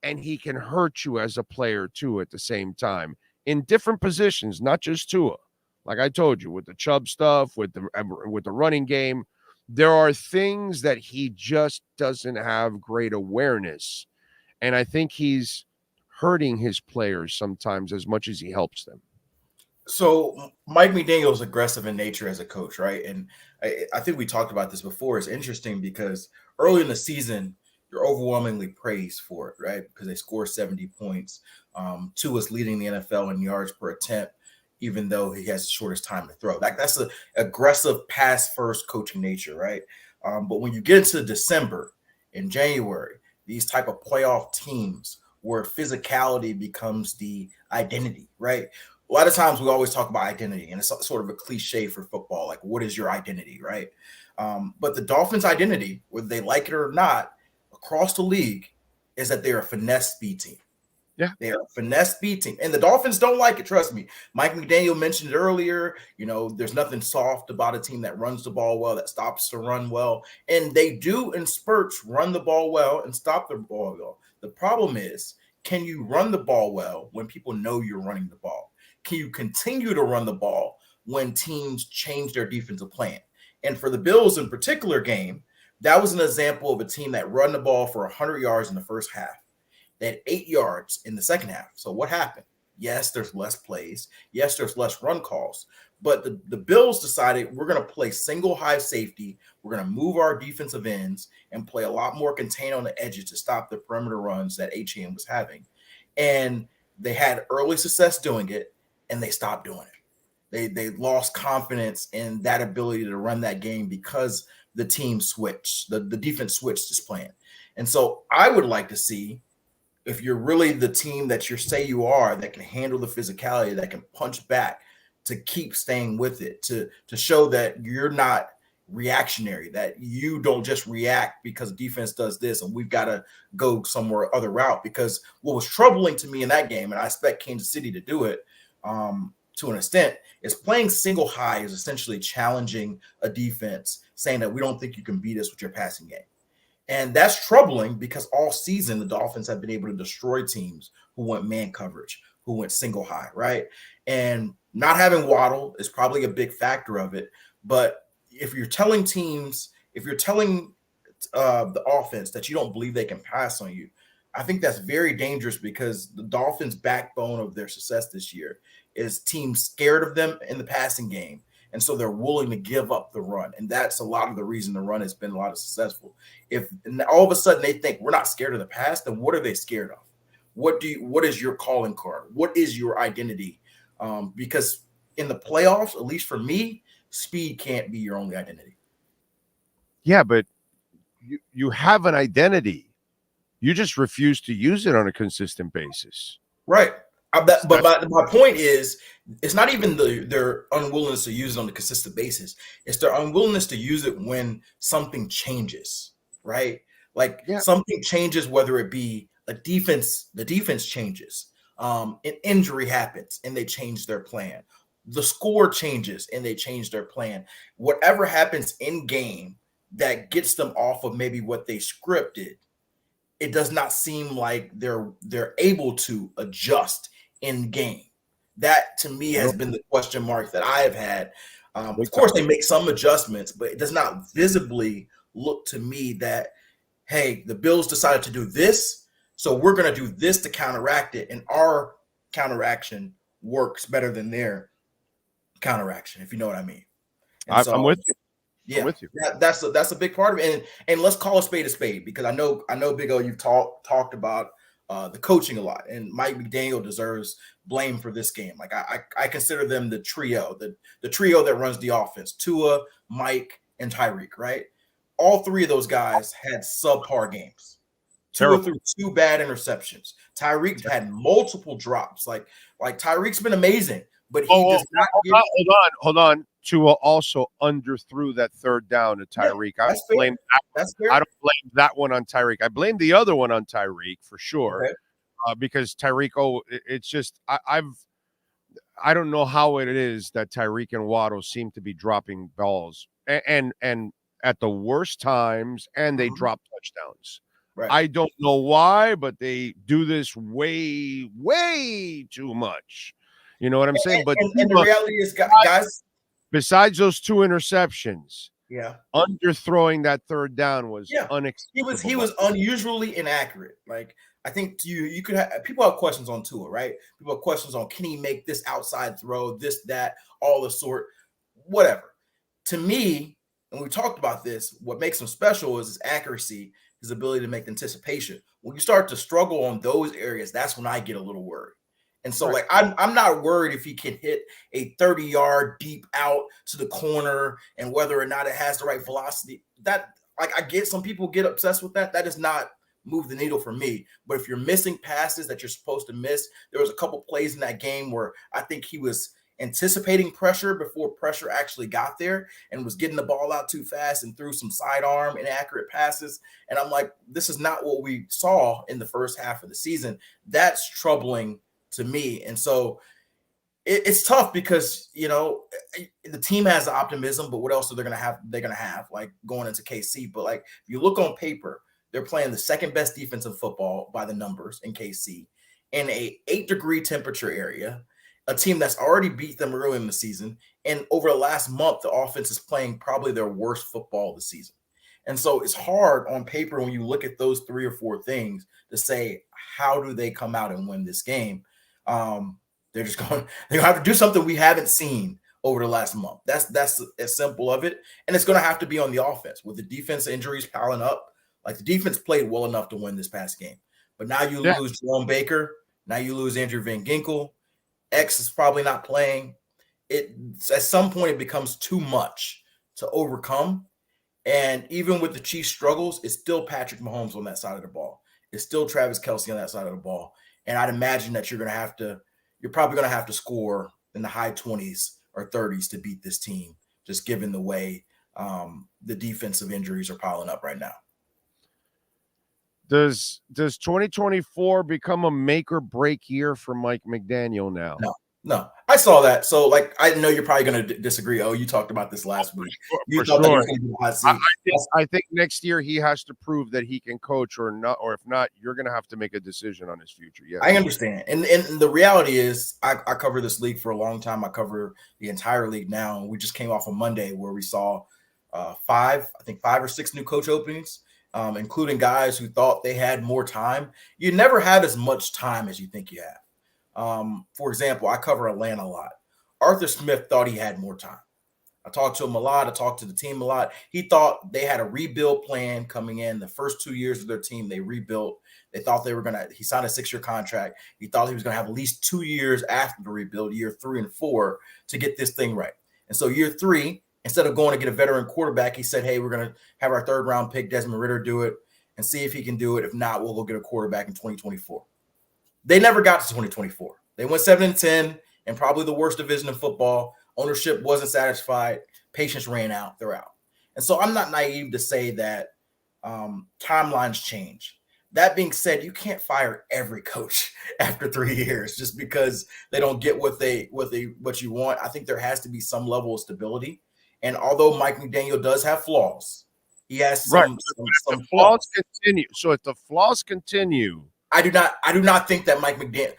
Speaker 3: and he can hurt you as a player too at the same time in different positions, not just Tua. Like I told you, with the Chubb stuff, with the running game, there are things that he just doesn't have great awareness. And I think he's hurting his players sometimes as much as he helps them.
Speaker 12: So Mike McDaniel is aggressive in nature as a coach, right? And I think we talked about this before. It's interesting because early in the season, you're overwhelmingly praised for it, right? Because they score 70 points. Tua's leading the NFL in yards per attempt, even though he has the shortest time to throw. That's an aggressive pass-first coaching nature, right? But when you get into December and January, these type of playoff teams where physicality becomes the identity, right? A lot of times we always talk about identity, and it's sort of a cliche for football. Like, what is your identity, right? But the Dolphins' identity, whether they like it or not, across the league, is that they're a finesse speed team.
Speaker 3: Yeah.
Speaker 12: They're a finesse speed team. And the Dolphins don't like it, trust me. Mike McDaniel mentioned it earlier. You know, there's nothing soft about a team that runs the ball well, that stops the run well. And they do, in spurts, run the ball well and stop the ball well. The problem is, can you run the ball well when people know you're running the ball? Can you continue to run the ball when teams change their defensive plan? And for the Bills in particular game, that was an example of a team that run the ball for 100 yards in the first half. They had 8 yards in the second half. So what happened? Yes, there's less plays. Yes, there's less run calls. But the Bills decided we're going to play single high safety. We're going to move our defensive ends and play a lot more contain on the edges to stop the perimeter runs that HM was having. And they had early success doing it. and they stopped doing it. They lost confidence in that ability to run that game because the team switched, the defense switched its plan. And so I would like to see, if you're really the team that you say you are, that can handle the physicality, that can punch back, to keep staying with it, to show that you're not reactionary, that you don't just react because defense does this and we've got to go somewhere other route. Because what was troubling to me in that game, and I expect Kansas City to do it to an extent, is playing single high is essentially challenging a defense, saying that we don't think you can beat us with your passing game. And that's troubling because all season the Dolphins have been able to destroy teams who went man coverage, who went single high, right? And not having Waddle is probably a big factor of it. But if you're telling teams, if you're telling the offense that you don't believe they can pass on you, I think that's very dangerous, because the Dolphins' backbone of their success this year is teams scared of them in the passing game. And so they're willing to give up the run. And that's a lot of the reason the run has been a lot of successful. If all of a sudden they think we're not scared of the pass, then what are they scared of? What is your calling card? What is your identity? Because in the playoffs, at least for me, speed can't be your only identity.
Speaker 3: Yeah, but you have an identity. You just refuse to use it on a consistent basis.
Speaker 12: Right. But my point is, it's not even their unwillingness to use it on a consistent basis. It's their unwillingness to use it when something changes, right? Like something changes, whether it be the defense changes, an injury happens and they change their plan. The score changes and they change their plan. Whatever happens in game that gets them off of maybe what they scripted, it does not seem like they're able to adjust in game. That to me has been the question mark that I have had. Of course, they make some adjustments, but it does not visibly look to me that, hey, the Bills decided to do this, so we're going to do this to counteract it, and our counteraction works better than their counteraction, if you know what I mean.
Speaker 3: I'm with you.
Speaker 12: Yeah,
Speaker 3: I'm with you.
Speaker 12: That's a big part of it. And let's call a spade, because I know Big O, you've talked about the coaching a lot, and Mike McDaniel deserves blame for this game. Like I consider them the trio, the trio that runs the offense: Tua, Mike, and Tyreek. Right, all three of those guys had subpar games. Tua threw 2 bad interceptions. Tyreek had multiple drops. Like Tyreek's been amazing, but he does not.
Speaker 3: Hold on. Tua also underthrew that third down to Tyreek.
Speaker 12: Yeah,
Speaker 3: I don't blame that one on Tyreek. I blame the other one on Tyreek for sure, because Tyreek. It's just I don't know how it is that Tyreek and Waddle seem to be dropping balls and at the worst times, and they drop touchdowns.
Speaker 12: Right.
Speaker 3: I don't know why, but they do this way too much. You know what I'm saying? But
Speaker 12: the reality is, guys.
Speaker 3: Besides those 2 interceptions, underthrowing that third down was unacceptable.
Speaker 12: He was unusually inaccurate. Like, I think you could have people have questions on Tua, right? People have questions on, can he make this outside throw, this, that, all the sort, whatever. To me, and we talked about this, what makes him special is his accuracy, his ability to make anticipation. When you start to struggle on those areas, that's when I get a little worried. And so, like, I'm not worried if he can hit a 30-yard deep out to the corner and whether or not it has the right velocity. That, like, I get some people get obsessed with that. That does not move the needle for me. But if you're missing passes that you're supposed to miss, there was a couple plays in that game where I think he was anticipating pressure before pressure actually got there and was getting the ball out too fast and threw some sidearm inaccurate passes. And I'm like, this is not what we saw in the first half of the season. That's troubling to me. And so it's tough because, you know, the team has the optimism, but what else are they going to have? They're going to have, like, going into KC. But, like, if you look on paper, they're playing the second best defense in football by the numbers in KC in a 8-degree temperature area, a team that's already beat them early in the season. And over the last month, the offense is playing probably their worst football of the season. And so it's hard on paper when you look at those 3 or 4 things to say, how do they come out and win this game? They're going to have to do something we haven't seen over the last month. That's as simple of it. And it's going to have to be on the offense with the defense injuries piling up. Like, the defense played well enough to win this past game, but now you lose Jerome Baker. Now you lose Andrew Van Ginkel. X is probably not playing. At some point it becomes too much to overcome. And even with the Chiefs' struggles, it's still Patrick Mahomes on that side of the ball. It's still Travis Kelce on that side of the ball. And I'd imagine that you're probably going to have to score in the high 20s or 30s to beat this team, just given the way the defensive injuries are piling up right now.
Speaker 3: Does 2024 become a make or break year for Mike McDaniel now?
Speaker 12: No, I saw that. So, I know you're probably going to disagree. Oh, you talked about this last week. You thought that was going to be the hot seat.
Speaker 3: I think next year he has to prove that he can coach or not, or if not, you're going to have to make a decision on his future. Yeah,
Speaker 12: I understand. And the reality is, I cover this league for a long time. I cover the entire league now. And we just came off a Monday where we saw 5 or 6 new coach openings, including guys who thought they had more time. You never have as much time as you think you have. For example, I cover Atlanta a lot. Arthur Smith thought he had more time. I talked to him a lot. I talked to the team a lot. He thought they had a rebuild plan coming in. The first 2 years of their team, they rebuilt. They thought he signed a 6-year contract. He thought he was going to have at least 2 years after the rebuild, year 3 and 4, to get this thing right. And so year 3, instead of going to get a veteran quarterback, he said, hey, we're going to have our 3rd round pick, Desmond Ridder, do it and see if he can do it. If not, we'll go get a quarterback in 2024. They never got to 2024. They went 7-10 and probably the worst division in football. Ownership wasn't satisfied. Patience ran out. They're out. And so I'm not naive to say that timelines change. That being said, you can't fire every coach after 3 years just because they don't get what you want. I think there has to be some level of stability. And although Mike McDaniel does have flaws, he has some
Speaker 3: flaws continue. So if the flaws continue,
Speaker 12: I do not think that Mike McDaniel,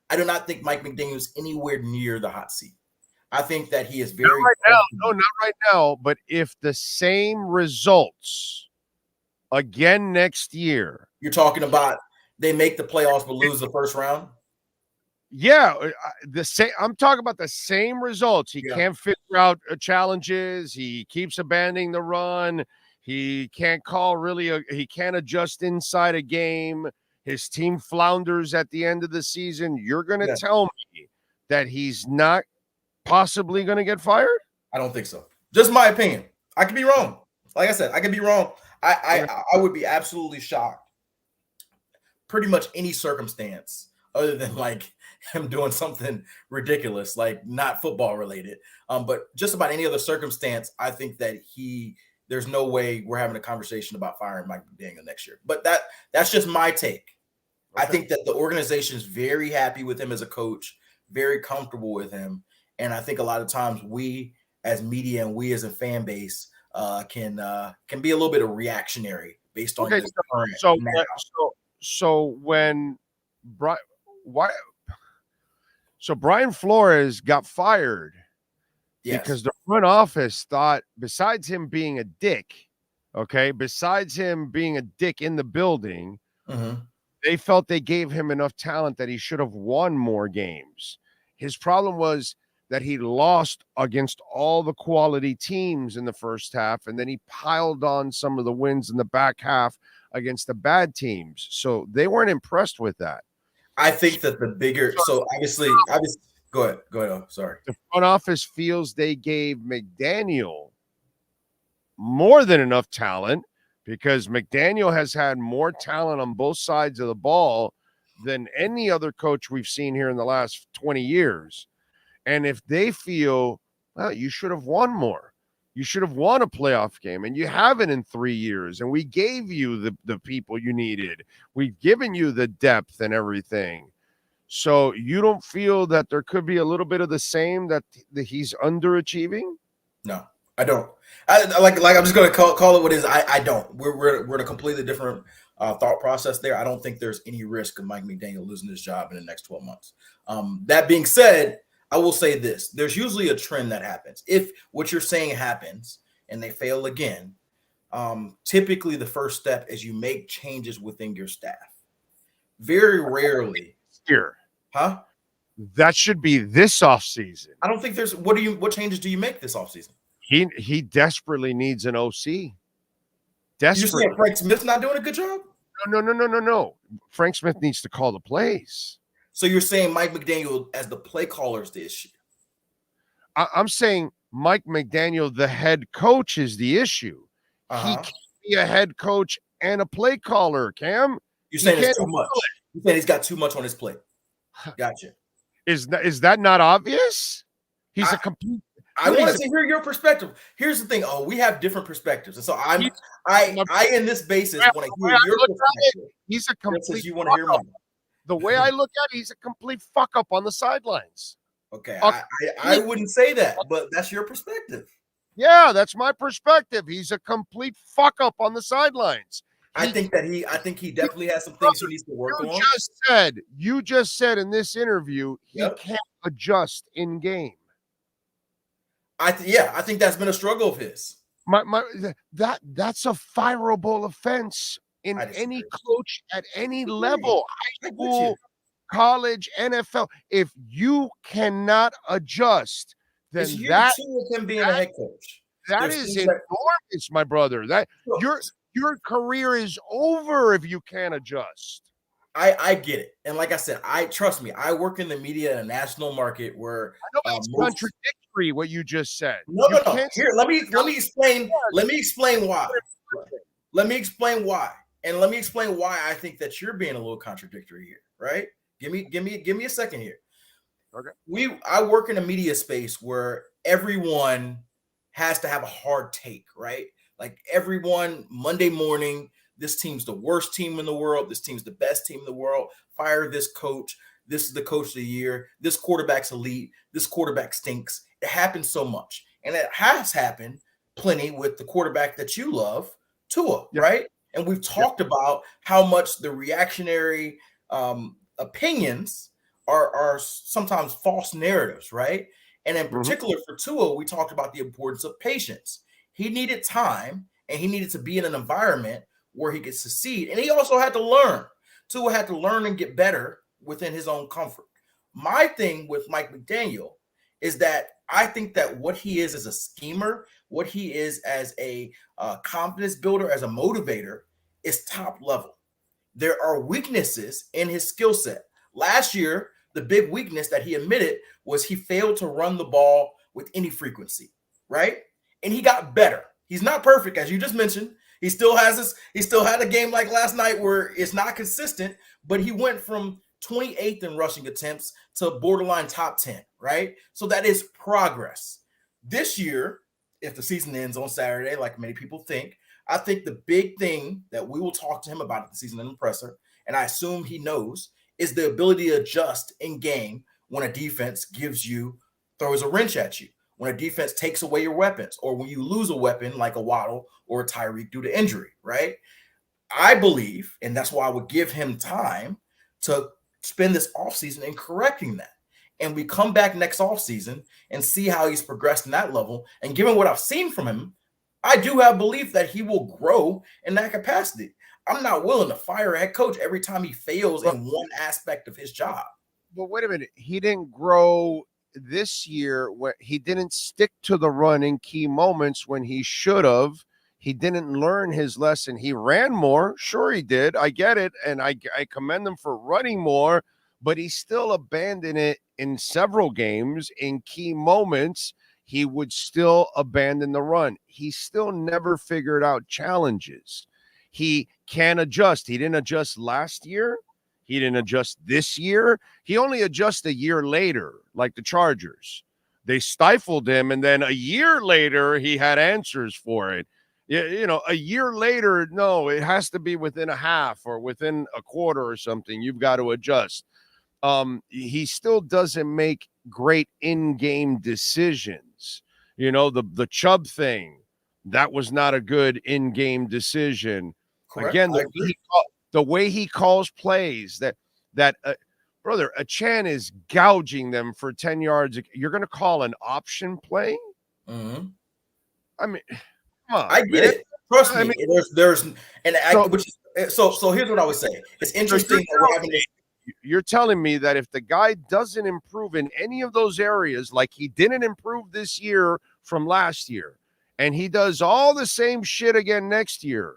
Speaker 12: I do not think Mike McDaniel is anywhere near the hot seat. I think that he is very
Speaker 3: not right now, but if the same results again next year.
Speaker 12: You're talking about they make the playoffs but lose the first round?
Speaker 3: Yeah, I'm talking about the same results. He can't figure out challenges. He keeps abandoning the run. He can't he can't adjust inside a game. His team flounders at the end of the season. You're going to tell me that he's not possibly going to get fired?
Speaker 12: I don't think so. Just my opinion. I could be wrong. Like I said, I could be wrong. I would be absolutely shocked. Pretty much any circumstance other than him doing something ridiculous, not football related. But just about any other circumstance, I think that there's no way we're having a conversation about firing Mike McDaniel next year. But that's just my take. Okay. I think that the organization is very happy with him as a coach, very comfortable with him. And I think a lot of times we as media and we as a fan base can be a little bit of reactionary based on his current
Speaker 3: Brian Flores got fired because the front office thought, besides him being a dick in the building, they felt they gave him enough talent that he should have won more games. His problem was that he lost against all the quality teams in the first half, and then he piled on some of the wins in the back half against the bad teams. So they weren't impressed with that.
Speaker 12: I think that the bigger – so obviously go ahead. Oh, sorry.
Speaker 3: The front office feels they gave McDaniel more than enough talent because McDaniel has had more talent on both sides of the ball than any other coach we've seen here in the last 20 years. And if they feel, well, you should have won more. You should have won a playoff game, and you haven't in 3 years. And we gave you the people you needed. We've given you the depth and everything. So you don't feel that there could be a little bit of the same that he's underachieving?
Speaker 12: No, I don't. I'm just going to call it what it is. I don't. We're in a completely different thought process there. I don't think there's any risk of Mike McDaniel losing his job in the next 12 months. That being said, I will say this. There's usually a trend that happens. If what you're saying happens and they fail again, typically the first step is you make changes within your staff. Very rarely.
Speaker 3: Here. Huh? That should be this offseason.
Speaker 12: I don't think there's – what changes do you make this offseason?
Speaker 3: He desperately needs an OC.
Speaker 12: You're saying Frank Smith's not doing a good job?
Speaker 3: No. Frank Smith needs to call the plays.
Speaker 12: So you're saying Mike McDaniel as the play caller is the issue?
Speaker 3: I'm saying Mike McDaniel, the head coach, is the issue. He can't be a head coach and a play caller, Cam.
Speaker 12: You're saying it's too much. You're saying he's got too much on his plate. Gotcha.
Speaker 3: Is that not obvious? He's a complete.
Speaker 12: I wanted to hear your perspective. Here's the thing. Oh, we have different perspectives, and so I in this basis want to hear your perspective.
Speaker 3: He's a complete.
Speaker 12: You want to hear mine.
Speaker 3: The way I look at it, he's a complete fuck up on the sidelines.
Speaker 12: Okay, I wouldn't say that, but that's your perspective.
Speaker 3: Yeah, that's my perspective. He's a complete fuck up on the sidelines.
Speaker 12: I think he definitely has some things he needs to work on.
Speaker 3: You just said in this interview he can't adjust in game.
Speaker 12: I think that's been a struggle of his.
Speaker 3: That's a fireable offense in any coach at any level, high school, college, NFL. If you cannot adjust, then that
Speaker 12: with him being a head coach.
Speaker 3: That is enormous, my brother. That your career is over if you can't adjust.
Speaker 12: I get it, and like I said, trust me. I work in the media in a national market where
Speaker 3: I know it's contradictory what you just said.
Speaker 12: No. Here, let me explain. Let me explain why. Let me explain why, and let me explain why I think that you're being a little contradictory here. Right? Give me a second here. Okay. I work in a media space where everyone has to have a hard take, right? Like everyone Monday morning, this team's the worst team in the world. This team's the best team in the world. Fire this coach. This is the coach of the year. This quarterback's elite. This quarterback stinks. It happens so much. And it has happened plenty with the quarterback that you love, Tua, right? And we've talked about how much the reactionary opinions are sometimes false narratives, right? And in particular for Tua, we talked about the importance of patience. He needed time, and he needed to be in an environment where he could succeed. And he also had to learn. Tua had to learn and get better within his own comfort. My thing with Mike McDaniel is that I think that what he is as a schemer, what he is as a confidence builder, as a motivator, is top level. There are weaknesses in his skill set. Last year, the big weakness that he admitted was he failed to run the ball with any frequency, right? And he got better. He's not perfect, as you just mentioned. He still had a game like last night where it's not consistent, but he went from 28th in rushing attempts to borderline top 10, right? So that is progress. This year, if the season ends on Saturday, like many people think, I think the big thing that we will talk to him about at the season end presser, and I assume he knows, is the ability to adjust in game when a defense throws a wrench at you, when a defense takes away your weapons, or when you lose a weapon like a Waddle or a Tyreek due to injury, right? I believe, and that's why I would give him time to spend this offseason in correcting that. And we come back next offseason and see how he's progressed in that level. And given what I've seen from him, I do have belief that he will grow in that capacity. I'm not willing to fire a head coach every time he fails in one aspect of his job.
Speaker 3: But wait a minute. He didn't grow this year. He didn't stick to the run in key moments when he should have. He didn't learn his lesson. He ran more. Sure, he did. I get it. And I commend him for running more, but he still abandoned it in several games. In key moments, he would still abandon the run. He still never figured out challenges. He can adjust. He didn't adjust last year. He didn't adjust this year. He only adjusted a year later, like the Chargers. They stifled him, and then a year later, he had answers for it. You know, a year later, no, it has to be within a half or within a quarter or something. You've got to adjust. He still doesn't make great in-game decisions. You know, the Chubb thing, that was not a good in-game decision. Correct. Again, the way he calls plays, brother, Achan is gouging them for 10 yards. You're going to call an option play? Mm-hmm. I mean, come on,
Speaker 12: I get it. Trust me. I mean, so here's what I would say. It's interesting.
Speaker 3: You're telling me that if the guy doesn't improve in any of those areas, like he didn't improve this year from last year, and he does all the same shit again next year,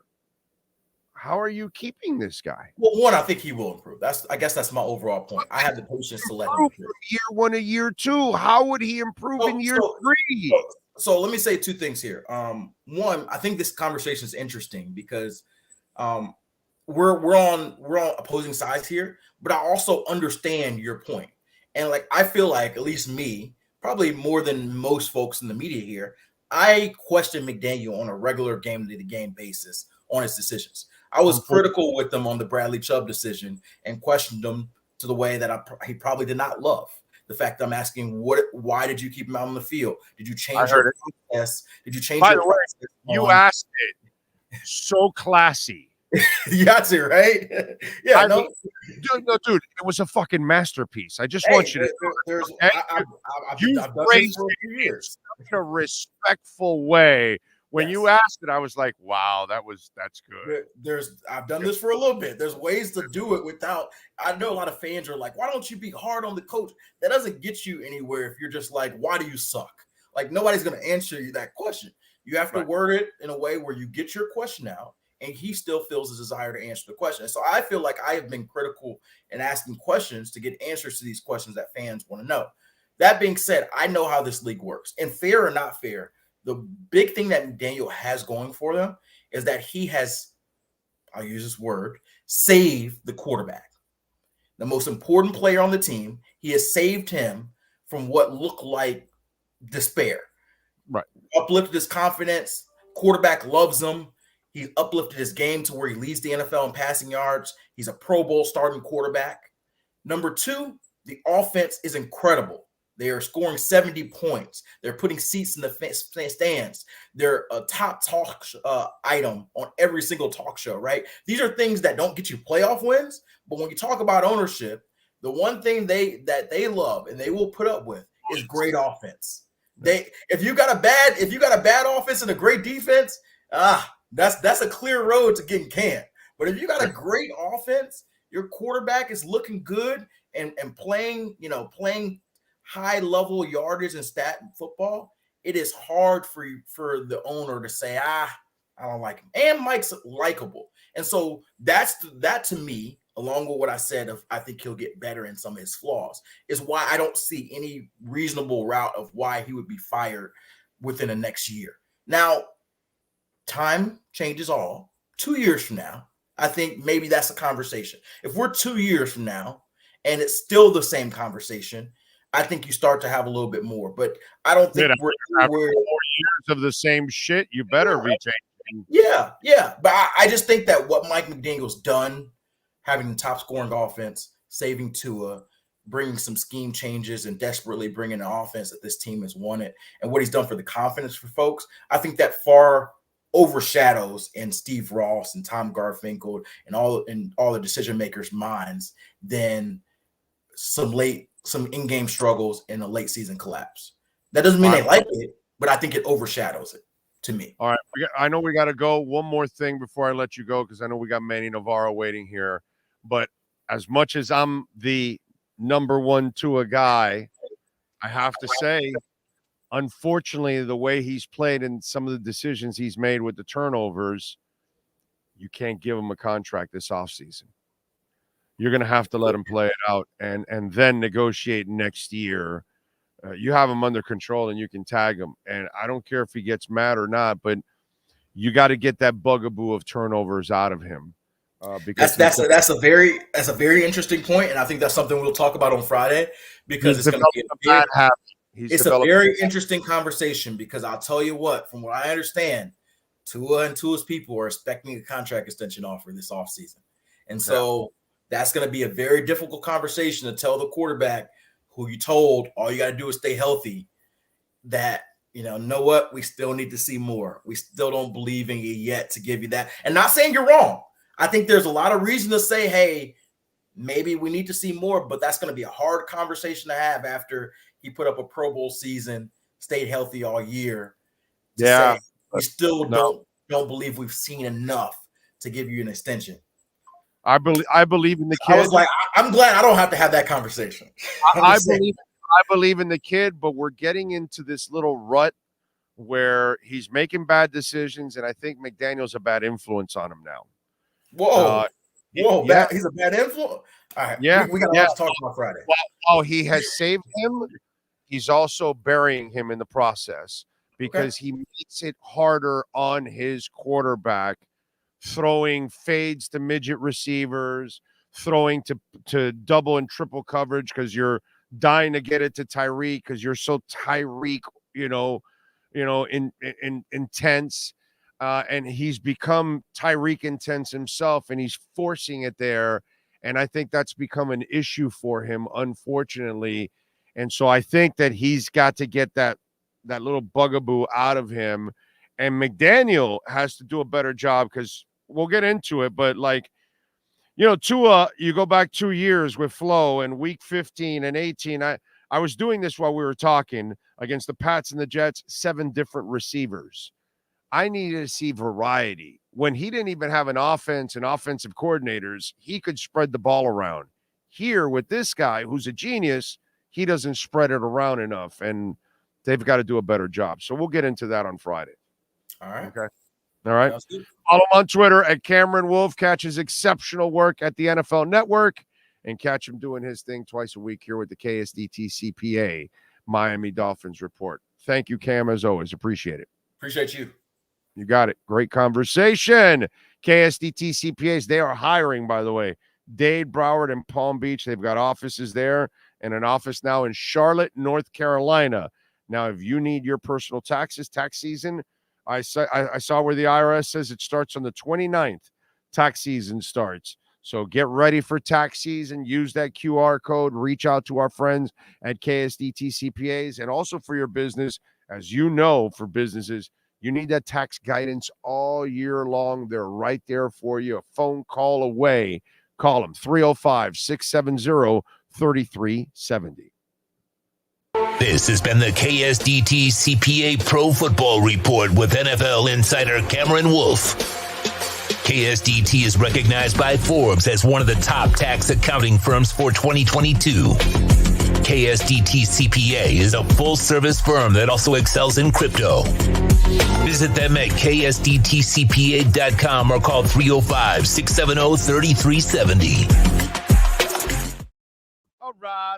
Speaker 2: how are you keeping this guy?
Speaker 12: Well, one, I think he will improve. I guess that's my overall point. I have the patience to let him improve.
Speaker 2: Year 1 to year 2. How would he improve in year 3?
Speaker 12: So let me say 2 things here. One, I think this conversation is interesting because we're on opposing sides here, but I also understand your point. And like I feel like, at least me, probably more than most folks in the media here, I question McDaniel on a regular game-to-game basis on his decisions. I was critical with them on the Bradley Chubb decision and questioned them to the way that he probably did not love. The fact that I'm asking, why did you keep him out on the field? Did you change your process? Did you change your process?
Speaker 2: You asked it so classy.
Speaker 12: You got to, right? Yeah,
Speaker 2: no, dude, it was a fucking masterpiece. I just want you to. I've done this for a few years in a respectful way. When you asked it, I was like, "Wow, that's good."
Speaker 12: I've done this for a little bit. There's ways to do it without. I know a lot of fans are like, "Why don't you be hard on the coach?" That doesn't get you anywhere if you're just like, "Why do you suck?" Like nobody's going to answer you that question. You have to word it in a way where you get your question out, and he still feels a desire to answer the question. And so I feel like I have been critical in asking questions to get answers to these questions that fans want to know. That being said, I know how this league works, and fair or not fair. The big thing that McDaniel has going for them is that he has, I'll use this word, saved the quarterback. The most important player on the team, he has saved him from what looked like despair.
Speaker 2: Right.
Speaker 12: Uplifted his confidence. Quarterback loves him. He's uplifted his game to where he leads the NFL in passing yards. He's a Pro Bowl starting quarterback. Number 2, the offense is incredible. They are scoring 70 points. They're putting seats in the stands. They're a top talk item on every single talk show, right? These are things that don't get you playoff wins, but when you talk about ownership, the one thing they love and they will put up with is great offense. If you got a bad offense and a great defense, that's a clear road to getting canned. But if you got a great offense, your quarterback is looking good and playing high level yardage and stat football, it is hard for the owner to say, I don't like him. And Mike's likable. And so that to me, along with what I said of I think he'll get better in some of his flaws, is why I don't see any reasonable route of why he would be fired within the next year. Now, time changes all. 2 years from now, I think maybe that's a conversation. If we're 2 years from now and it's still the same conversation, I think you start to have a little bit more, but I don't think we're
Speaker 2: 4 years of the same shit. You better be changing.
Speaker 12: Yeah. But I just think that what Mike McDaniel's done, having the top scoring offense, saving Tua, bringing some scheme changes and desperately bringing an offense that this team has wanted, and what he's done for the confidence for folks, I think that far overshadows in Steve Ross and Tom Garfinkel and all the decision makers' minds than some in-game struggles and a late season collapse. That doesn't mean they like it, but I think it overshadows it to me.
Speaker 2: All right. I know we got to go. One more thing before I let you go, because I know we got Manny Navarro waiting here. But as much as I'm the number one Tua guy, I have to say, unfortunately, the way he's played and some of the decisions he's made with the turnovers, you can't give him a contract this offseason. You're going to have to let him play it out and then negotiate next year. You have him under control and you can tag him. And I don't care if he gets mad or not, but you got to get that bugaboo of turnovers out of him. Because
Speaker 12: that's a very interesting point, and I think that's something we'll talk about on Friday because it's going to be a very interesting conversation. Because I'll tell you what, from what I understand, Tua and Tua's people are expecting a contract extension offer this offseason, and so. That's going to be a very difficult conversation to tell the quarterback who you told all you got to do is stay healthy that, know what? We still need to see more. We still don't believe in you yet to give you that. And not saying you're wrong. I think there's a lot of reason to say, hey, maybe we need to see more, but that's going to be a hard conversation to have after he put up a Pro Bowl season, stayed healthy all year.
Speaker 2: Yeah.
Speaker 12: We still don't believe we've seen enough to give you an extension.
Speaker 2: I believe in the kid.
Speaker 12: I was like, I'm glad I don't have to have that conversation.
Speaker 2: I believe in the kid, but we're getting into this little rut where he's making bad decisions, and I think McDaniel's a bad influence on him now.
Speaker 12: Whoa. Whoa,
Speaker 2: yeah.
Speaker 12: he's a bad influence. All right.
Speaker 2: Yeah.
Speaker 12: We got a lot to talk about Friday.
Speaker 2: While he has saved him, he's also burying him in the process because he makes it harder on his quarterback, throwing fades to midget receivers, throwing to double and triple coverage because you're dying to get it to Tyreek because you're so Tyreek, intense. And he's become Tyreek intense himself, and he's forcing it there. And I think that's become an issue for him, unfortunately. And so I think that he's got to get that little bugaboo out of him. And McDaniel has to do a better job because we'll get into it. But, Tua, you go back 2 years with Flo and week 15 and 18. I was doing this while we were talking against the Pats and the Jets, 7 different receivers. I needed to see variety. When he didn't even have an offense and offensive coordinators, he could spread the ball around. Here with this guy who's a genius, he doesn't spread it around enough, and they've got to do a better job. So we'll get into that on Friday.
Speaker 12: All right.
Speaker 2: Okay. All right. Follow him on Twitter at Cameron Wolfe. Catch his exceptional work at the NFL Network and catch him doing his thing twice a week here with the KSDT CPA Miami Dolphins Report. Thank you, Cam, as always. Appreciate it.
Speaker 12: Appreciate you.
Speaker 2: You got it. Great conversation. KSDT CPAs, they are hiring, by the way. Dade, Broward, and Palm Beach. They've got offices there and an office now in Charlotte, North Carolina. Now, if you need your personal taxes, tax season, I saw where the IRS says it starts on the 29th. Tax season starts. So get ready for tax season. Use that QR code. Reach out to our friends at KSDT CPAs. And also for your business, as you know, for businesses, you need that tax guidance all year long. They're right there for you. A phone call away. Call them 305-670-3370.
Speaker 4: This has been the KSDT CPA Pro Football Report with NFL insider Cameron Wolfe. KSDT is recognized by Forbes as one of the top tax accounting firms for 2022. KSDT CPA is a full-service firm that also excels in crypto. Visit them at ksdtcpa.com or call 305-670-3370.
Speaker 2: All right.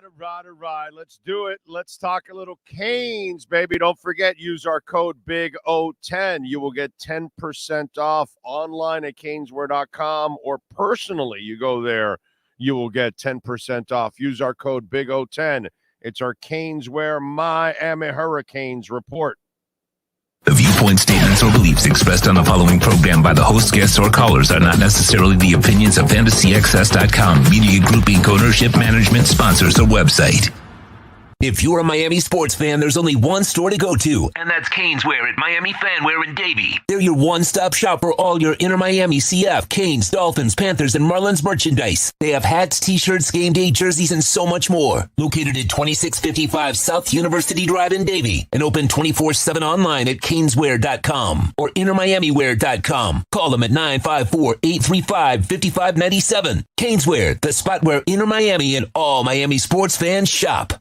Speaker 2: Let's do it. Let's talk a little Canes, baby. Don't forget, use our code BIG010. You will get 10% off online at caneswear.com, or personally, you go there, you will get 10% off. Use our code BIG010. It's our Caneswear Miami Hurricanes report.
Speaker 4: The viewpoints, statements, or beliefs expressed on the following program by the host, guests, or callers are not necessarily the opinions of FantasyXS.com, Media Group Inc., ownership, management, sponsors, or website. If you're a Miami sports fan, there's only one store to go to, and that's Caneswear at Miami Fanwear in Davie. They're your one-stop shop for all your Inter Miami CF, Canes, Dolphins, Panthers, and Marlins merchandise. They have hats, t-shirts, game day jerseys, and so much more. Located at 2655 South University Drive in Davie, and open 24/7 online at caneswear.com or intermiamiwear.com. Call them at 954-835-5597. Caneswear, the spot where Inter Miami and all Miami sports fans shop.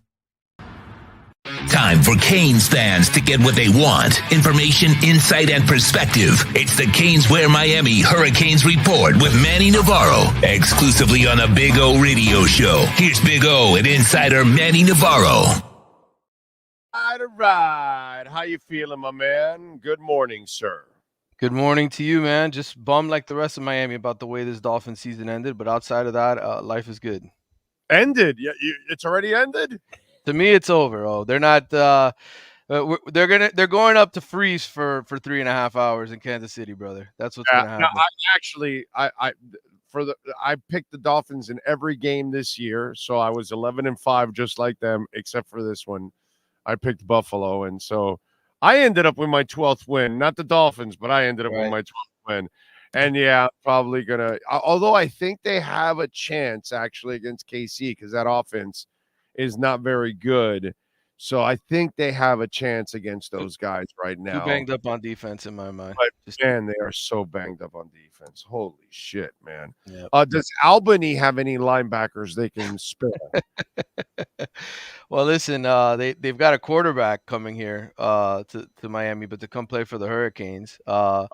Speaker 4: Time for Canes fans to get what they want. Information, insight, and perspective. It's the Caneswear Miami Hurricanes Report with Manny Navarro, exclusively on the Big O Radio Show. Here's Big O and insider Manny Navarro.
Speaker 2: All right. How you feeling, my man? Good morning, sir.
Speaker 13: Good morning to you, man. Just bummed like the rest of Miami about the way this Dolphin season ended, but outside of that, life is good.
Speaker 2: Ended? Yeah, it's already ended?
Speaker 13: To me, it's over. Oh, they're not. They're going up to freeze for 3.5 hours in Kansas City, brother. That's what's gonna happen.
Speaker 2: No, I picked the Dolphins in every game this year, so I was 11-5, just like them, except for this one. I picked Buffalo, and so I ended up with my 12th win. Not the Dolphins, but I ended up with my 12th win. And yeah, probably gonna. Although I think they have a chance actually against KC because that offense is not very good. So I think they have a chance against those guys right now.
Speaker 13: Too banged up on defense in my mind.
Speaker 2: But man, they are so banged up on defense. Holy shit, man.
Speaker 13: Yep.
Speaker 2: Does Albany have any linebackers they can spare?
Speaker 13: Well, listen, they've got a quarterback coming here to Miami, but to come play for the Hurricanes.
Speaker 2: We're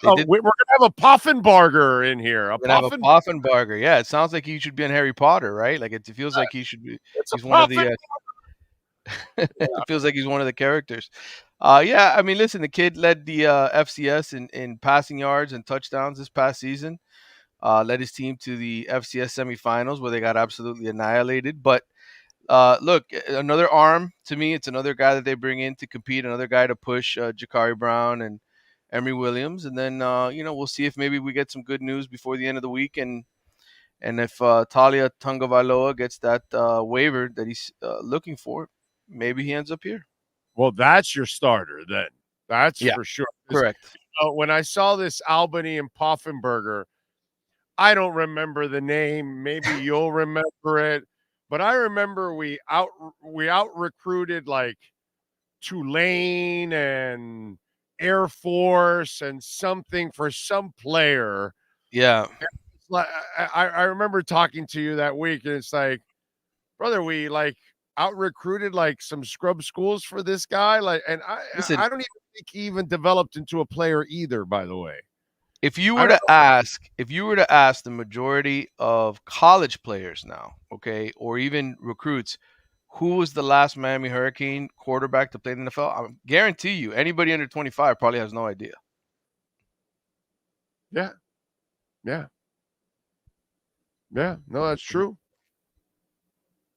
Speaker 2: gonna have a Poffenbarger in here.
Speaker 13: A Poffenbarger. Yeah, it sounds like he should be in Harry Potter, right? Like it feels like he should be. He's one of the. It feels like he's one of the characters. Yeah, I mean, listen, the kid led the FCS in passing yards and touchdowns this past season. Led his team to the FCS semifinals where they got absolutely annihilated. But look, another arm to me. It's another guy that they bring in to compete. Another guy to push Jakari Brown and Emory Williams, and then we'll see if maybe we get some good news before the end of the week, and if Talia Tungavailoa gets that waiver that he's looking for, maybe he ends up here.
Speaker 2: Well, that's your starter then. That's for sure.
Speaker 13: Correct.
Speaker 2: When I saw this Albany and Poffenbarger, I don't remember the name. Maybe you'll remember it, but I remember we out recruited like Tulane and Air Force and something for some player.
Speaker 13: Yeah.
Speaker 2: Like I remember talking to you that week, and it's like, brother, we like out recruited like some scrub schools for this guy. Like, and I don't even think he even developed into a player either, by the way.
Speaker 13: If you were to ask the majority of college players now, okay, or even recruits, who was the last Miami Hurricane quarterback to play in the NFL? I guarantee you, anybody under 25 probably has no idea.
Speaker 2: Yeah. No, that's true.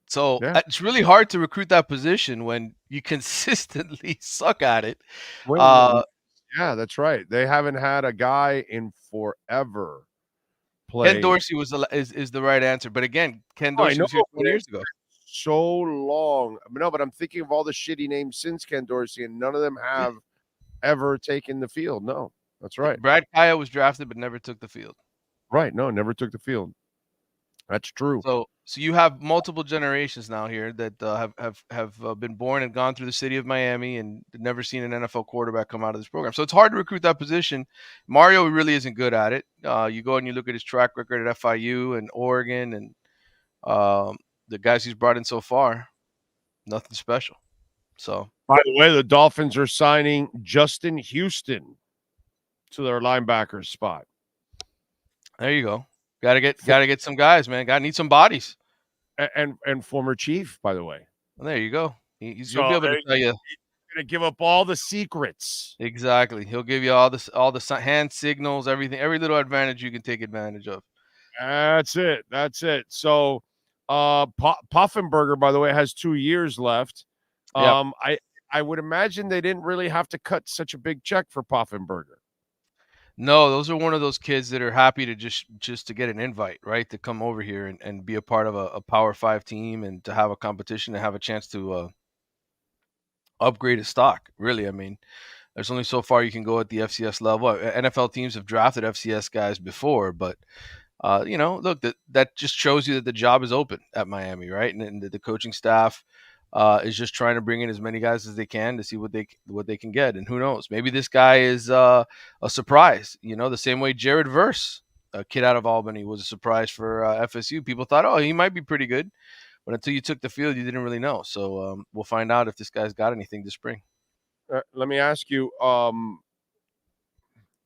Speaker 13: So it's really hard to recruit that position when you consistently suck at it.
Speaker 2: Yeah, that's right. They haven't had a guy in forever play.
Speaker 13: Ken Dorsey is the right answer. But again, Ken Dorsey was here 20 years ago.
Speaker 2: So long. No, but I'm thinking of all the shitty names since Ken Dorsey, and none of them have ever taken the field. No, that's right.
Speaker 13: Brad Kaya was drafted but never took the field.
Speaker 2: Right. No, never took the field. That's true.
Speaker 13: So you have multiple generations now here that have been born and gone through the city of Miami and never seen an NFL quarterback come out of this program. So it's hard to recruit that position. Mario really isn't good at it. You go and you look at his track record at FIU and Oregon and the guys he's brought in so far, nothing special. So,
Speaker 2: by the way, the Dolphins are signing Justin Houston to their linebacker spot.
Speaker 13: There you go. Gotta get some guys, man. Need some bodies.
Speaker 2: And former Chief, by the way.
Speaker 13: Well, there you go. He's gonna be able to tell you.
Speaker 2: He's gonna give up all the secrets.
Speaker 13: Exactly. He'll give you all the hand signals, everything, every little advantage you can take advantage of.
Speaker 2: That's it. So, Poffenbarger, by the way, has 2 years left.
Speaker 13: Yep.
Speaker 2: I would imagine they didn't really have to cut such a big check for Poffenbarger.
Speaker 13: No, those are one of those kids that are happy to just to get an invite, right? To come over here and be a part of a Power 5 team and to have a competition and have a chance to upgrade his stock. Really, I mean, there's only so far you can go at the FCS level. NFL teams have drafted FCS guys before, but look, that just shows you that the job is open at Miami, right? And the coaching staff is just trying to bring in as many guys as they can to see what they can get. And who knows? Maybe this guy is a surprise. The same way Jared Verse, a kid out of Albany, was a surprise for FSU. People thought, oh, he might be pretty good. But until you took the field, you didn't really know. So we'll find out if this guy's got anything this spring.
Speaker 2: Let me ask you,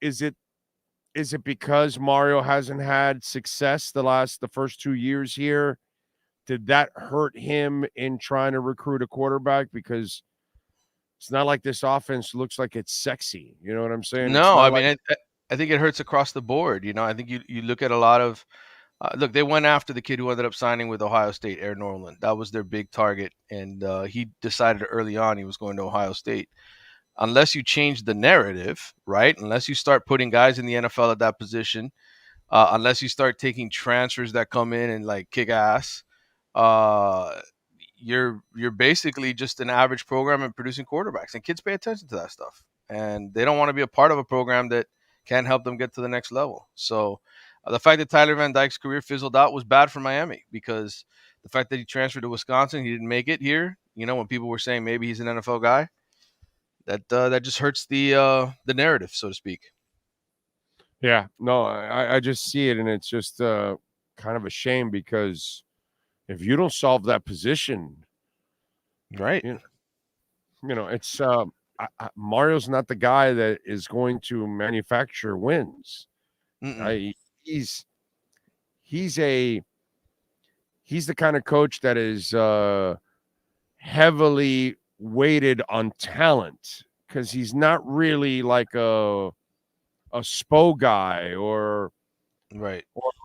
Speaker 2: is it because Mario hasn't had success the first 2 years here? Did that hurt him in trying to recruit a quarterback? Because it's not like this offense looks like it's sexy. You know what I'm saying?
Speaker 13: No, I mean, I think it hurts across the board. I think you look at a lot of look, they went after the kid who ended up signing with Ohio State, Aaron Norland. That was their big target. And he decided early on he was going to Ohio State. Unless you change the narrative, right? Unless you start putting guys in the NFL at that position, unless you start taking transfers that come in and like kick ass, you're basically just an average program and producing quarterbacks, and kids pay attention to that stuff, and they don't want to be a part of a program that can't help them get to the next level. So the fact that Tyler Van Dyke's career fizzled out was bad for Miami, because the fact that he transferred to Wisconsin, he didn't make it here. when people were saying maybe he's an NFL guy, that just hurts the narrative, so to speak.
Speaker 2: Yeah, no, I just see it, and it's just kind of a shame because if you don't solve that position,
Speaker 13: right?
Speaker 2: It's Mario's not the guy that is going to manufacture wins. He's the kind of coach that is heavily weighted on talent because he's not really like a Spo guy or
Speaker 13: we're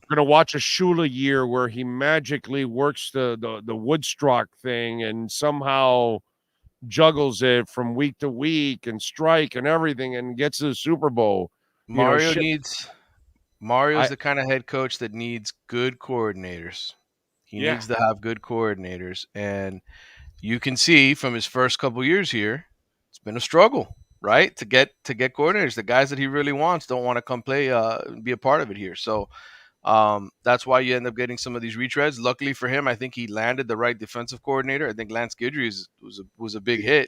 Speaker 2: gonna watch a Shula year where he magically works the Woodstock thing and somehow juggles it from week to week and strike and everything and gets to the Super Bowl.
Speaker 13: Mario's the kind of head coach that needs good coordinators. He needs to have good coordinators, and you can see from his first couple years here, it's been a struggle, right? To get coordinators. The guys that he really wants don't want to come play, be a part of it here. So that's why you end up getting some of these retreads. Luckily for him, I think he landed the right defensive coordinator. I think Lance Guidry was a big hit.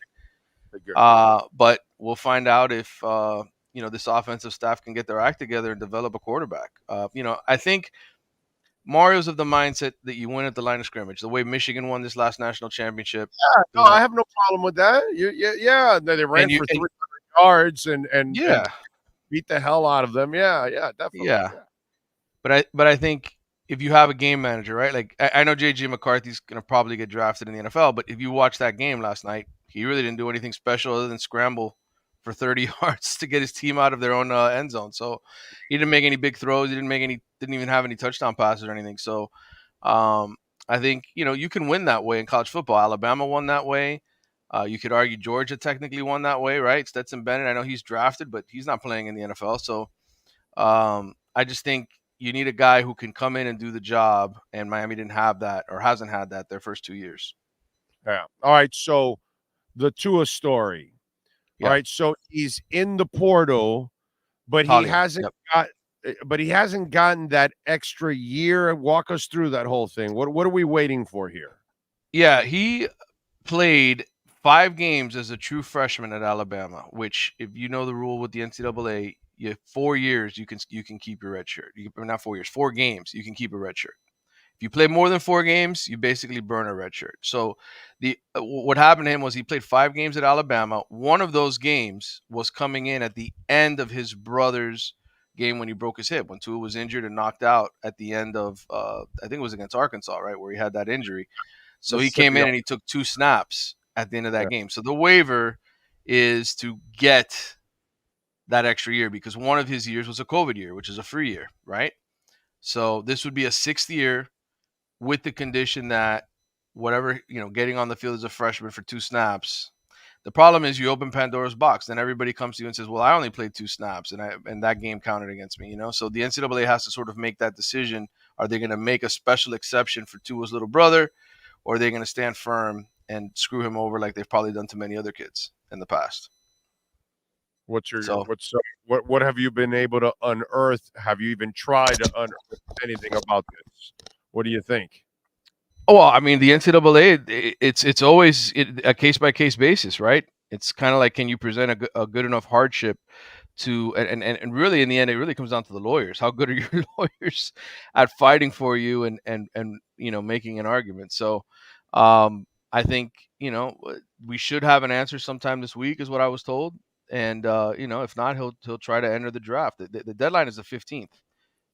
Speaker 13: But we'll find out if this offensive staff can get their act together and develop a quarterback. I think Mario's of the mindset that you win at the line of scrimmage, the way Michigan won this last national championship.
Speaker 2: Yeah, I have no problem with that. They ran for 300 yards and beat the hell out of them. Yeah, definitely.
Speaker 13: Yeah. But I think if you have a game manager, right? Like I know J.J. McCarthy's going to probably get drafted in the NFL, but if you watch that game last night, he really didn't do anything special other than scramble for 30 yards to get his team out of their own end zone. So he didn't make any big throws. He didn't even have any touchdown passes or anything. So I think, you can win that way in college football. Alabama won that way. You could argue Georgia technically won that way, right? Stetson Bennett, I know he's drafted, but he's not playing in the NFL. So I just think you need a guy who can come in and do the job, and Miami didn't have that or hasn't had that their first 2 years.
Speaker 2: Yeah. All right, so the Tua story.
Speaker 13: Yeah.
Speaker 2: All right, so he's in the portal, but he hasn't gotten that extra year. Walk us through that whole thing. What are we waiting for here?
Speaker 13: Yeah, he played 5 games as a true freshman at Alabama, which, if you know the rule with the NCAA, 4 years you can keep your red shirt. Not 4 years, 4 games you can keep a red shirt. If you play more than 4 games, you basically burn a red shirt. So what happened to him was he played 5 games at Alabama. One of those games was coming in at the end of his brother's game when he broke his hip, when Tua was injured and knocked out at the end of I think it was against Arkansas, right, where he had that injury. So he came in and he took 2 snaps at the end of that game. So the waiver is to get that extra year because one of his years was a COVID year, which is a free year, right? So this would be a 6th year with the condition that whatever, getting on the field as a freshman for 2 snaps. The problem is you open Pandora's box. Then everybody comes to you and says, well, I only played 2 snaps and that game counted against me, So the NCAA has to sort of make that decision. Are they going to make a special exception for Tua's little brother, or are they going to stand firm and screw him over like they've probably done to many other kids in the past?
Speaker 2: What have you been able to unearth? Have you even tried to unearth anything about this? What do you think?
Speaker 13: Oh, well, I mean, the NCAA, it's always a case-by-case basis, right? It's kind of like, can you present a good enough hardship to, and really in the end, it really comes down to the lawyers. How good are your lawyers at fighting for you and making an argument? So I think, we should have an answer sometime this week is what I was told. And, if not, he'll try to enter the draft. The deadline is the 15th.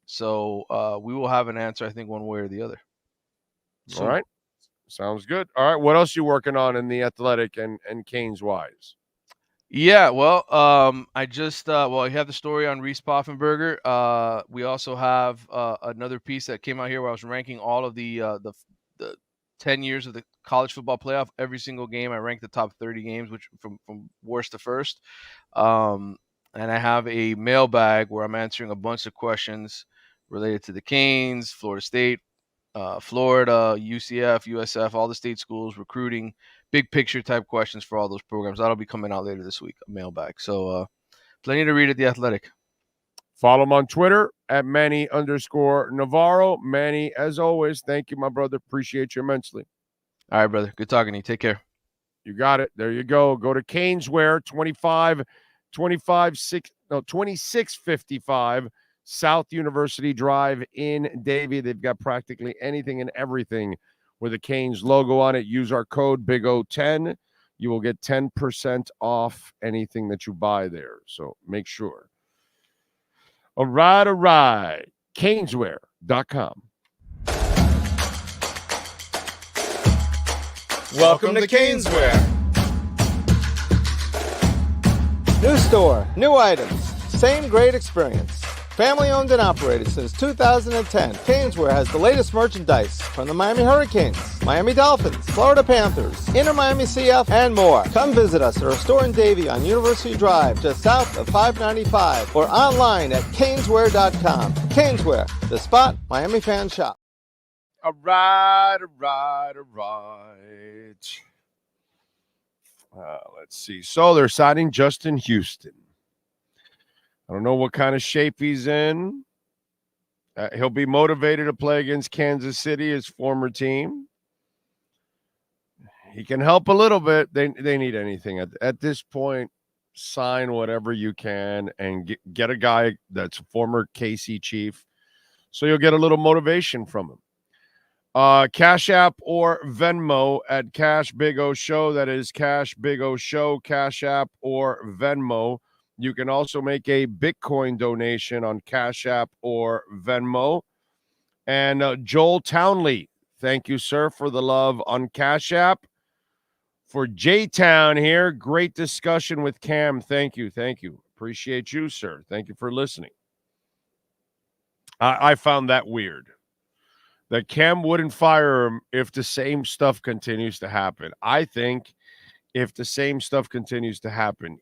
Speaker 13: So we will have an answer, I think, one way or the other.
Speaker 2: All right. Sounds good. All right. What else are you working on in the Athletic and Canes wise?
Speaker 13: Yeah, well, I just you have the story on Reese Poffenberger. We also have another piece that came out here where I was ranking all of the 10 years of the college football playoff. Every single game, I ranked the top 30 games, which from worst to first. And I have a mailbag where I'm answering a bunch of questions related to the Canes, Florida State, Florida, UCF, USF, all the state schools, recruiting, big picture type questions for all those programs. That'll be coming out later this week, a mailbag. So plenty to read at The Athletic.
Speaker 2: Follow him on Twitter at Manny_Navarro. Manny, as always, thank you, my brother. Appreciate you immensely.
Speaker 13: All right, brother. Good talking to you. Take care.
Speaker 2: You got it. There you go. Go to Caneswear, 2655 South University Drive in Davie. They've got practically anything and everything with a Canes logo on it. Use our code BIGO10. You will get 10% off anything that you buy there. So make sure. All right. Caneswear.com.
Speaker 8: Welcome to Caneswear. New store, new items, same great experience. Family owned and operated since 2010, Caneswear has the latest merchandise from the Miami Hurricanes, Miami Dolphins, Florida Panthers, Inter Miami CF, and more. Come visit us at our store in Davie on University Drive, just south of 595, or online at Caneswear.com. Caneswear, the spot Miami fans shop.
Speaker 2: All right. Let's see. So they're signing Justin Houston. I don't know what kind of shape he's in. He'll be motivated to play against Kansas City, his former team. He can help a little bit. They need anything. At this point, sign whatever you can and get a guy that's a former KC Chief, so you'll get a little motivation from him. Cash App or Venmo at Cash Big O Show. That is Cash Big O Show, Cash App or Venmo. You can also make a Bitcoin donation on Cash App or Venmo. And Joel Townley, thank you, sir, for the love on Cash App. For J-Town here, great discussion with Cam. Thank you. Appreciate you, sir. Thank you for listening. I found that weird, that Cam wouldn't fire him if the same stuff continues to happen. I think if the same stuff continues to happen,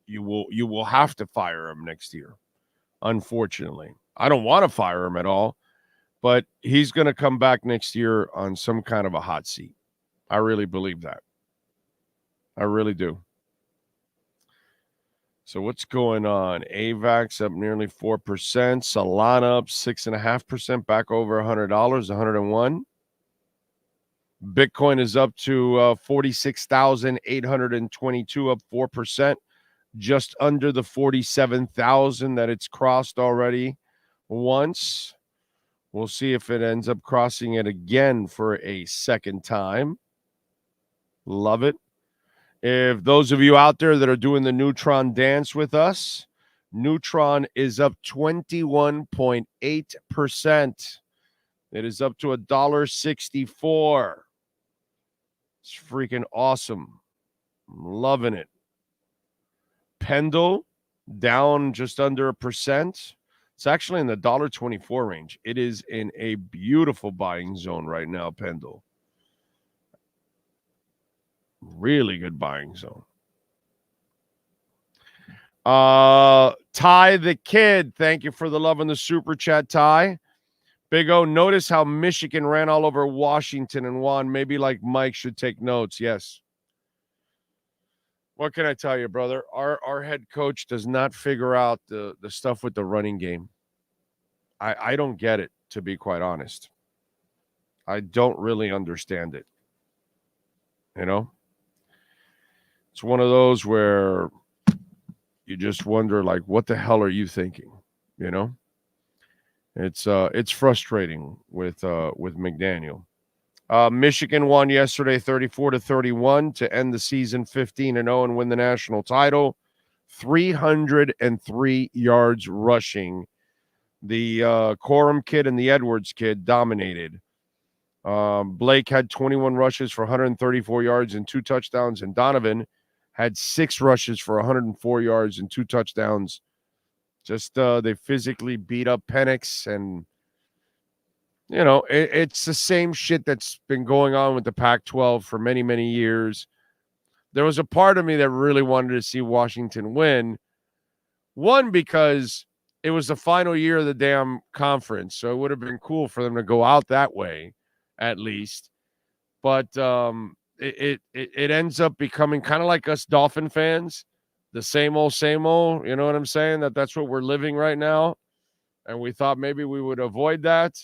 Speaker 2: you will have to fire him next year, unfortunately. I don't want to fire him at all, but he's going to come back next year on some kind of a hot seat. I really believe that. I really do. So what's going on? AVAX up nearly 4%. Solana up 6.5%, back over $100, 101. Bitcoin is up to 46,822, up 4%, just under the 47,000 that it's crossed already once. We'll see if it ends up crossing it again for a second time. Love it. If those of you out there that are doing the Neutron dance with us, Neutron is up 21.8%. It is up to $1.64. It's freaking awesome. I'm loving it. Pendle down just under 1%. It's actually in the $1.24 range. It is in a beautiful buying zone right now, Pendle. Really good buying zone. Ty the Kid, thank you for the love in the super chat, Ty. Big O, notice how Michigan ran all over Washington and won. Maybe like Mike should take notes. Yes. What can I tell you, brother? Our head coach does not figure out the stuff with the running game. I don't get it, to be quite honest. I don't really understand it. You know? It's one of those where you just wonder, like, what the hell are you thinking? You know? It's frustrating with McDaniel. Michigan won yesterday 34-31 to end the season 15-0 and win the national title. 303 yards rushing. The Corum kid and the Edwards kid dominated. Blake had 21 rushes for 134 yards and 2 touchdowns, and Donovan had 6 rushes for 104 yards and 2 touchdowns. Just they physically beat up Penix, and you know, it's the same shit that's been going on with the Pac-12 for many, many years. There was a part of me that really wanted to see Washington win. One, because it was the final year of the damn conference, so it would have been cool for them to go out that way, at least. But it ends up becoming kind of like us Dolphin fans, the same old, you know what I'm saying? That's what we're living right now. And we thought maybe we would avoid that.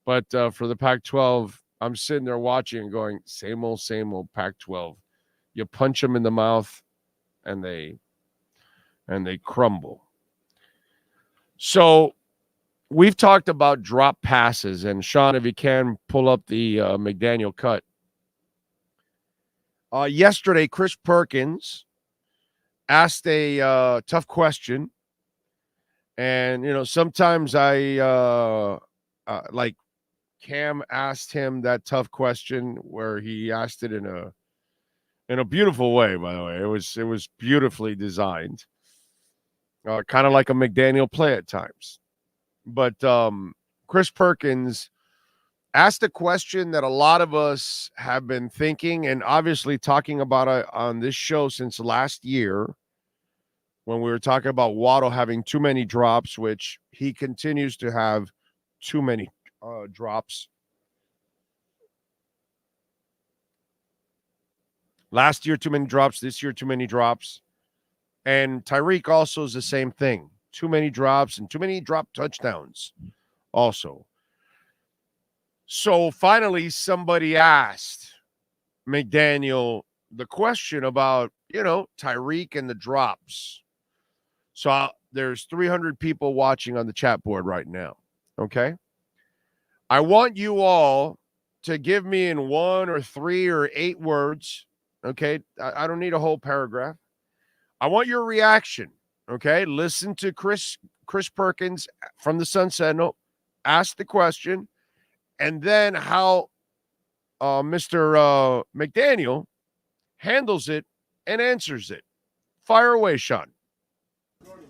Speaker 2: But for the Pac-12, I'm sitting there watching and going, same old Pac-12. You punch them in the mouth and they crumble. So we've talked about drop passes, and Sean, if you can pull up the McDaniel cut. Yesterday, Chris Perkins asked a tough question, and sometimes I like Cam asked him that tough question where he asked it in a beautiful way. By the way, it was beautifully designed, kind of like a McDaniel play at times. But Chris Perkins asked a question that a lot of us have been thinking and obviously talking about on this show since last year when we were talking about Waddle having too many drops, which he continues to have too many drops. Last year, too many drops. This year, too many drops. And Tyreek also is the same thing. Too many drops and too many drop touchdowns also. So finally, somebody asked McDaniel the question about, Tyreek and the drops. So there's 300 people watching on the chat board right now, okay? I want you all to give me in 1 or 3 or 8 words, okay? I don't need a whole paragraph. I want your reaction, okay? Listen to Chris Perkins from the Sun Sentinel ask the question, and then how Mr. McDaniel handles it and answers it. Fire away, Sean.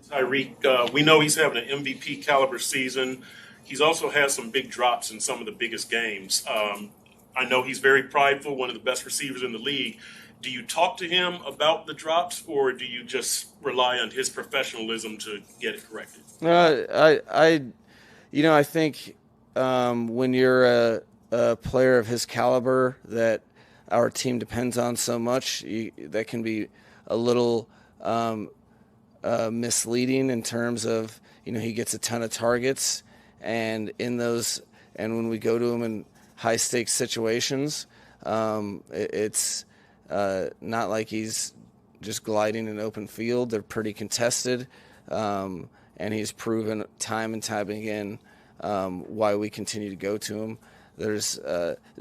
Speaker 14: Tyreek, we know he's having an MVP caliber season. He's also had some big drops in some of the biggest games. I know he's very prideful, one of the best receivers in the league. Do you talk to him about the drops, or do you just rely on his professionalism to get it corrected?
Speaker 15: I think when you're a player of his caliber that our team depends on so much, that can be a little misleading in terms of, he gets a ton of targets, and when we go to him in high stakes situations, it's not like he's just gliding in open field. They're pretty contested, and he's proven time and time again why we continue to go to him. There's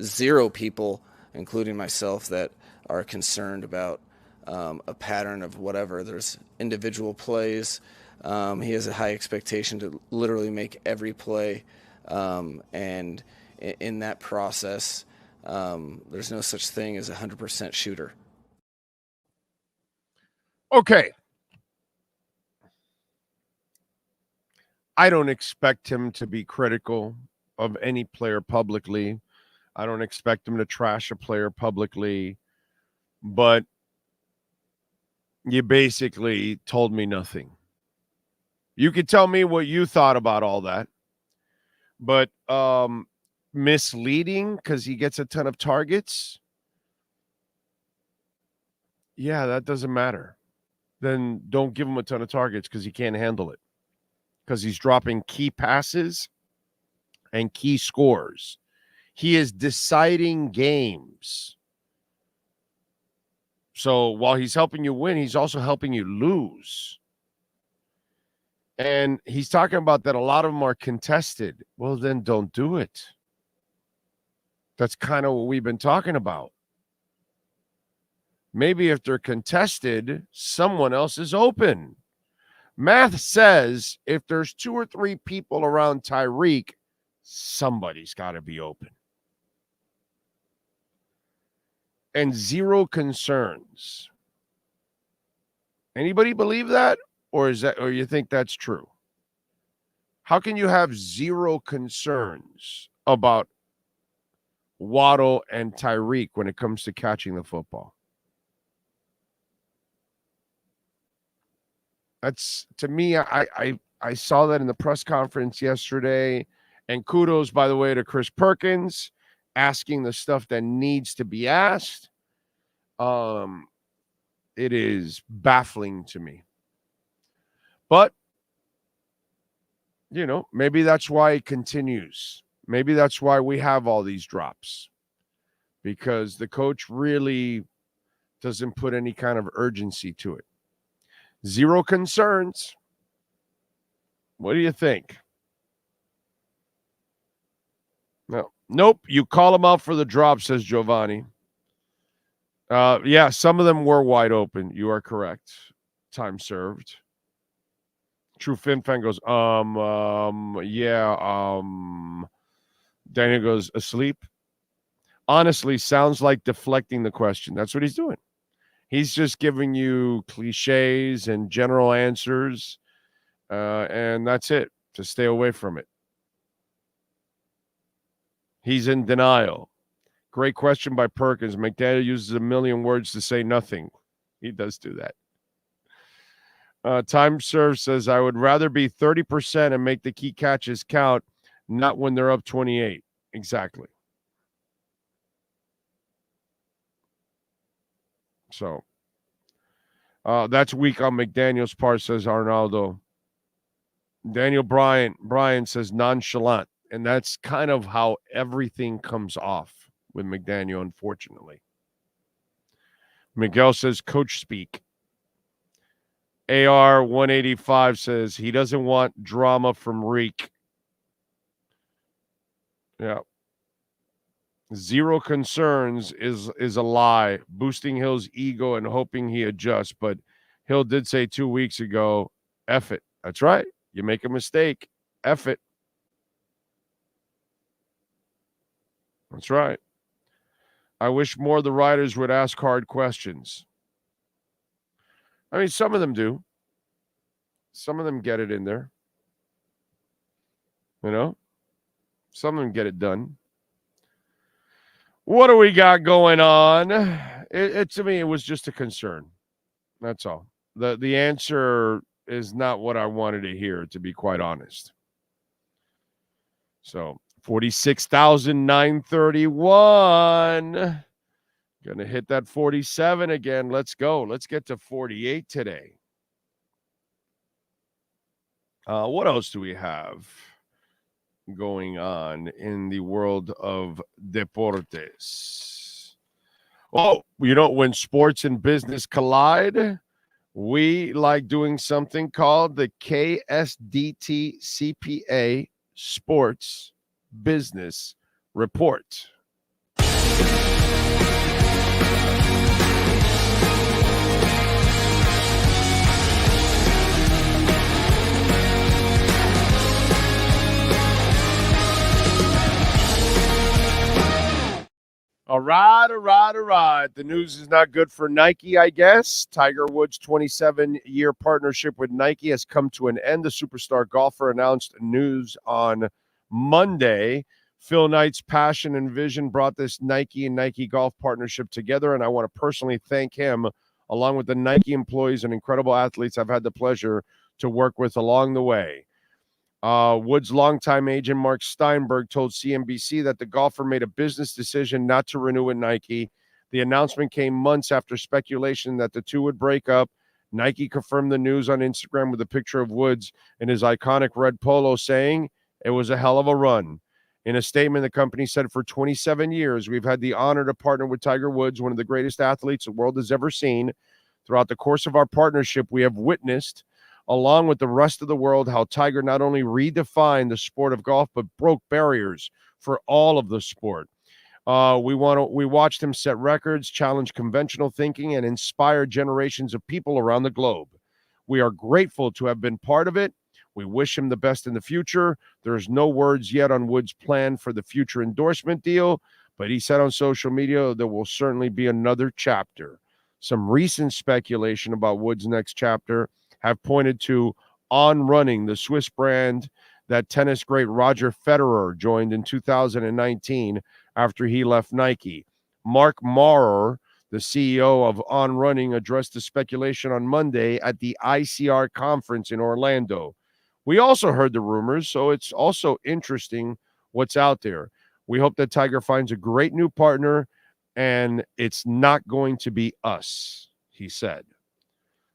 Speaker 15: 0 people, including myself, that are concerned about a pattern of whatever. There's individual plays. He has a high expectation to literally make every play, and in that process, there's no such thing as a 100% shooter.
Speaker 2: Okay. I don't expect him to be critical of any player publicly. I don't expect him to trash a player publicly, but you basically told me nothing. You could tell me what you thought about all that, but misleading because he gets a ton of targets, yeah, that doesn't matter. Then don't give him a ton of targets because he can't handle it, because he's dropping key passes and key scores. He is deciding games. So while he's helping you win, he's also helping you lose. And he's talking about that a lot of them are contested. Well, then don't do it. That's kind of what we've been talking about. Maybe if they're contested, someone else is open. Math says if there's 2 or 3 people around Tyreek, somebody's got to be open. And 0 concerns. Anybody believe that? Or you think that's true? How can you have 0 concerns about Waddle and Tyreek when it comes to catching the football? That's, to me, I saw that in the press conference yesterday. And kudos, by the way, to Chris Perkins asking the stuff that needs to be asked. It is baffling to me. But, maybe that's why it continues. Maybe that's why we have all these drops. because the coach really doesn't put any kind of urgency to it. Zero concerns. What do you think? No. Nope. You call them out for the drop, says Giovanni. Yeah, some of them were wide open. You are correct. Time served. True Fin Fan goes, Daniel goes, asleep. Honestly, sounds like deflecting the question. That's what he's doing. He's just giving you cliches and general answers, and that's it, to stay away from it. He's in denial. Great question by Perkins. McDaniel uses a million words to say nothing. He does do that. Time served says, I would rather be 30% and make the key catches count, not when they're up 28. Exactly. So that's weak on McDaniel's part, says Arnaldo. Daniel Bryan says nonchalant. And that's kind of how everything comes off with McDaniel, unfortunately. Miguel says coach speak. AR 185 says he doesn't want drama from Reek. Yeah. Zero concerns is a lie, boosting Hill's ego and hoping he adjusts. But Hill did say 2 weeks ago, F it. That's right. You make a mistake, F it. That's right. I wish more of the writers would ask hard questions. I mean, some of them do. Some of them get it in there. You know? Some of them get it done. What do we got going on? To me, it was just a concern. That's all. The answer is not what I wanted to hear, to be quite honest. So, 46,931. Going to hit that 47 again. Let's go. Let's get to 48 today. What else do we have going on in the world of deportes? Oh, when sports and business collide, we like doing something called the KSDT CPA Sports Business Report. All right. The news is not good for Nike, I guess. Tiger Woods' 27-year partnership with Nike has come to an end. The superstar golfer announced news on Monday. Phil Knight's passion and vision brought this Nike and Nike Golf partnership together, and I want to personally thank him, along with the Nike employees and incredible athletes I've had the pleasure to work with along the way. Woods' longtime agent Mark Steinberg told CNBC that the golfer made a business decision not to renew with Nike. The announcement came months after speculation that the two would break up. Nike confirmed the news on Instagram with a picture of Woods in his iconic red polo, saying, "It was a hell of a run." In a statement, the company said, "For 27 years, we've had the honor to partner with Tiger Woods, one of the greatest athletes the world has ever seen. Throughout the course of our partnership, we have witnessed, along with the rest of the world, how Tiger not only redefined the sport of golf, but broke barriers for all of the sport. We watched him set records, challenge conventional thinking, and inspire generations of people around the globe. We are grateful to have been part of it. We wish him the best in the future. There's no words yet on Woods' plan for the future endorsement deal, but he said on social media there will certainly be another chapter." Some recent speculation about Woods' next chapter have pointed to On Running, the Swiss brand that tennis great Roger Federer joined in 2019 after he left Nike. Mark Maurer, the CEO of On Running, addressed the speculation on Monday at the ICR conference in Orlando. "We also heard the rumors, so it's also interesting what's out there. We hope that Tiger finds a great new partner, and it's not going to be us," he said.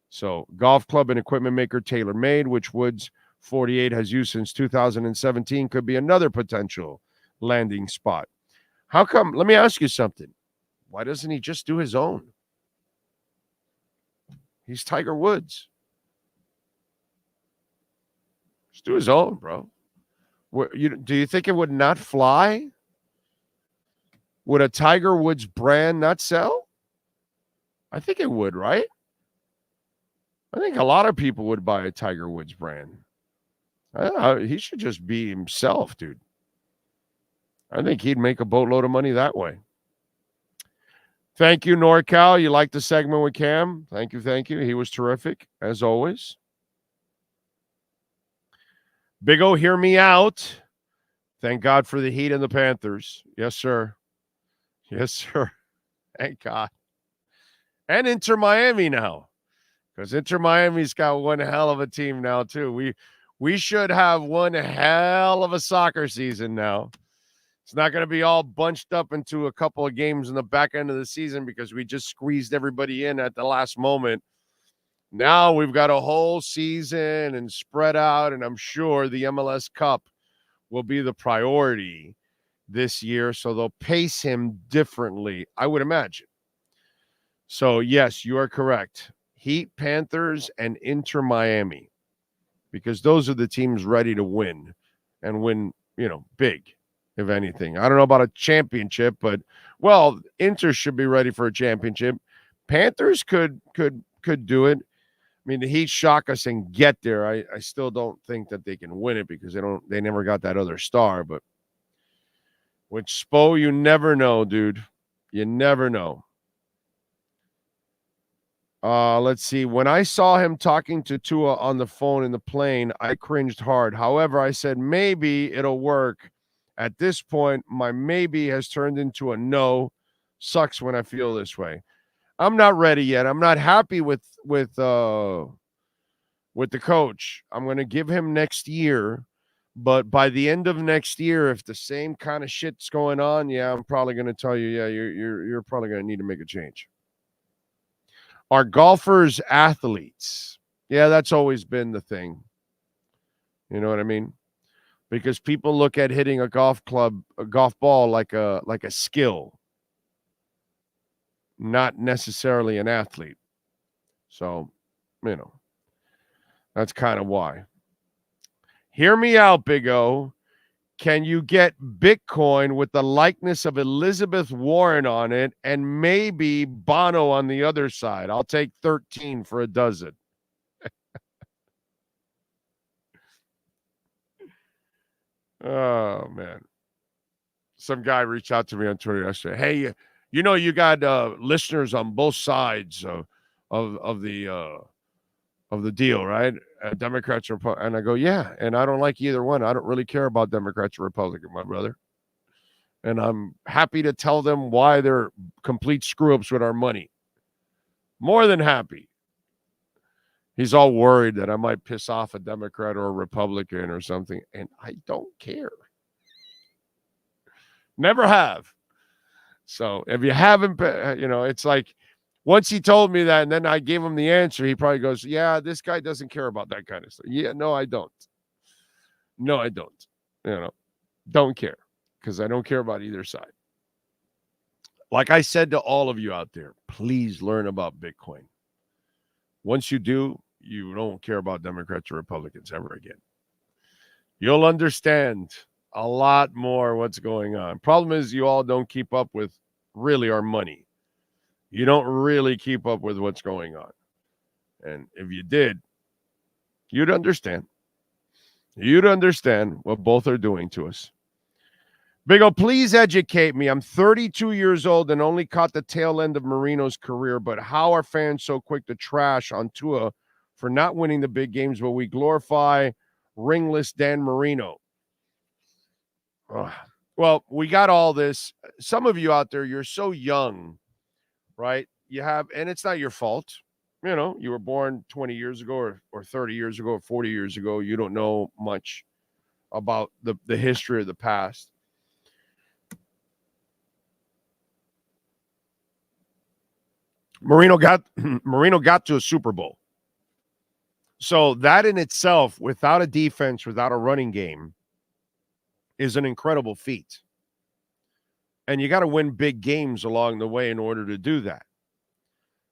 Speaker 2: So, golf club and equipment maker TaylorMade, which Woods 48 has used since 2017, could be another potential landing spot. How come? Let me ask you something. Why doesn't he just do his own? He's Tiger Woods. Just do his own, bro. Do you think it would not fly? Would a Tiger Woods brand not sell? I think it would, right? I think a lot of people would buy a Tiger Woods brand. He should just be himself, dude. I think he'd make a boatload of money that way. Thank you, NorCal. You liked the segment with Cam? Thank you. He was terrific, as always. Big O, hear me out. Thank God for the Heat and the Panthers. Yes, sir. Yes, sir. Thank God. And Inter Miami now. Because Inter Miami's got one hell of a team now, too. We should have one hell of a soccer season now. It's not going to be all bunched up into a couple of games in the back end of the season because we just squeezed everybody in at the last moment. Now we've got a whole season and spread out, and I'm sure the MLS Cup will be the priority this year, so they'll pace him differently, I would imagine. So, yes, you are correct. Heat, Panthers, and Inter Miami, because those are the teams ready to win and win, big, if anything. I don't know about a championship, but, Inter should be ready for a championship. Panthers could do it. I mean, the Heat shock us and get there. I still don't think that they can win it because they never got that other star. But with Spo, you never know, dude. You never know. Let's see. When I saw him talking to Tua on the phone in the plane, I cringed hard. However, I said, maybe it'll work. At this point, my maybe has turned into a no. Sucks when I feel this way. I'm not ready yet. I'm not happy with the coach. I'm going to give him next year, but by the end of next year, if the same kind of shit's going on, I'm probably going to tell you, you're probably going to need to make a change. Are golfers athletes? Yeah, that's always been the thing. You know what I mean? Because people look at hitting a golf ball like a skill, not necessarily an athlete. So, that's kind of why. Hear me out, Big O. Can you get Bitcoin with the likeness of Elizabeth Warren on it and maybe Bono on the other side? I'll take 13 for a dozen. Oh, man. Some guy reached out to me on Twitter yesterday. Hey, you got listeners on both sides of the deal, right? Democrats or Republicans. And I go, yeah, and I don't like either one. I don't really care about Democrats or Republicans, my brother. And I'm happy to tell them why they're complete screw-ups with our money. More than happy. He's all worried that I might piss off a Democrat or a Republican or something, and I don't care. Never have. So if you haven't, it's like once he told me that and then I gave him the answer, he probably goes, yeah, this guy doesn't care about that kind of stuff. Yeah, no, I don't. No, I don't. Don't care because I don't care about either side. Like I said to all of you out there, please learn about Bitcoin. Once you do, you don't care about Democrats or Republicans ever again. You'll understand a lot more what's going on. Problem is you all don't keep up with really our money. You don't really keep up with what's going on. And if you did, you'd understand. You'd understand what both are doing to us. Big O, please educate me. I'm 32 years old and only caught the tail end of Marino's career, but how are fans so quick to trash on Tua for not winning the big games, but we glorify ringless Dan Marino? Well, we got all this. Some of you out there, you're so young, right? And it's not your fault. You were born 20 years ago or 30 years ago or 40 years ago. You don't know much about the history of the past. Marino got to a Super Bowl. So that in itself, without a defense, without a running game, is an incredible feat.
Speaker 3: And you got to win big games along the way in order to do that.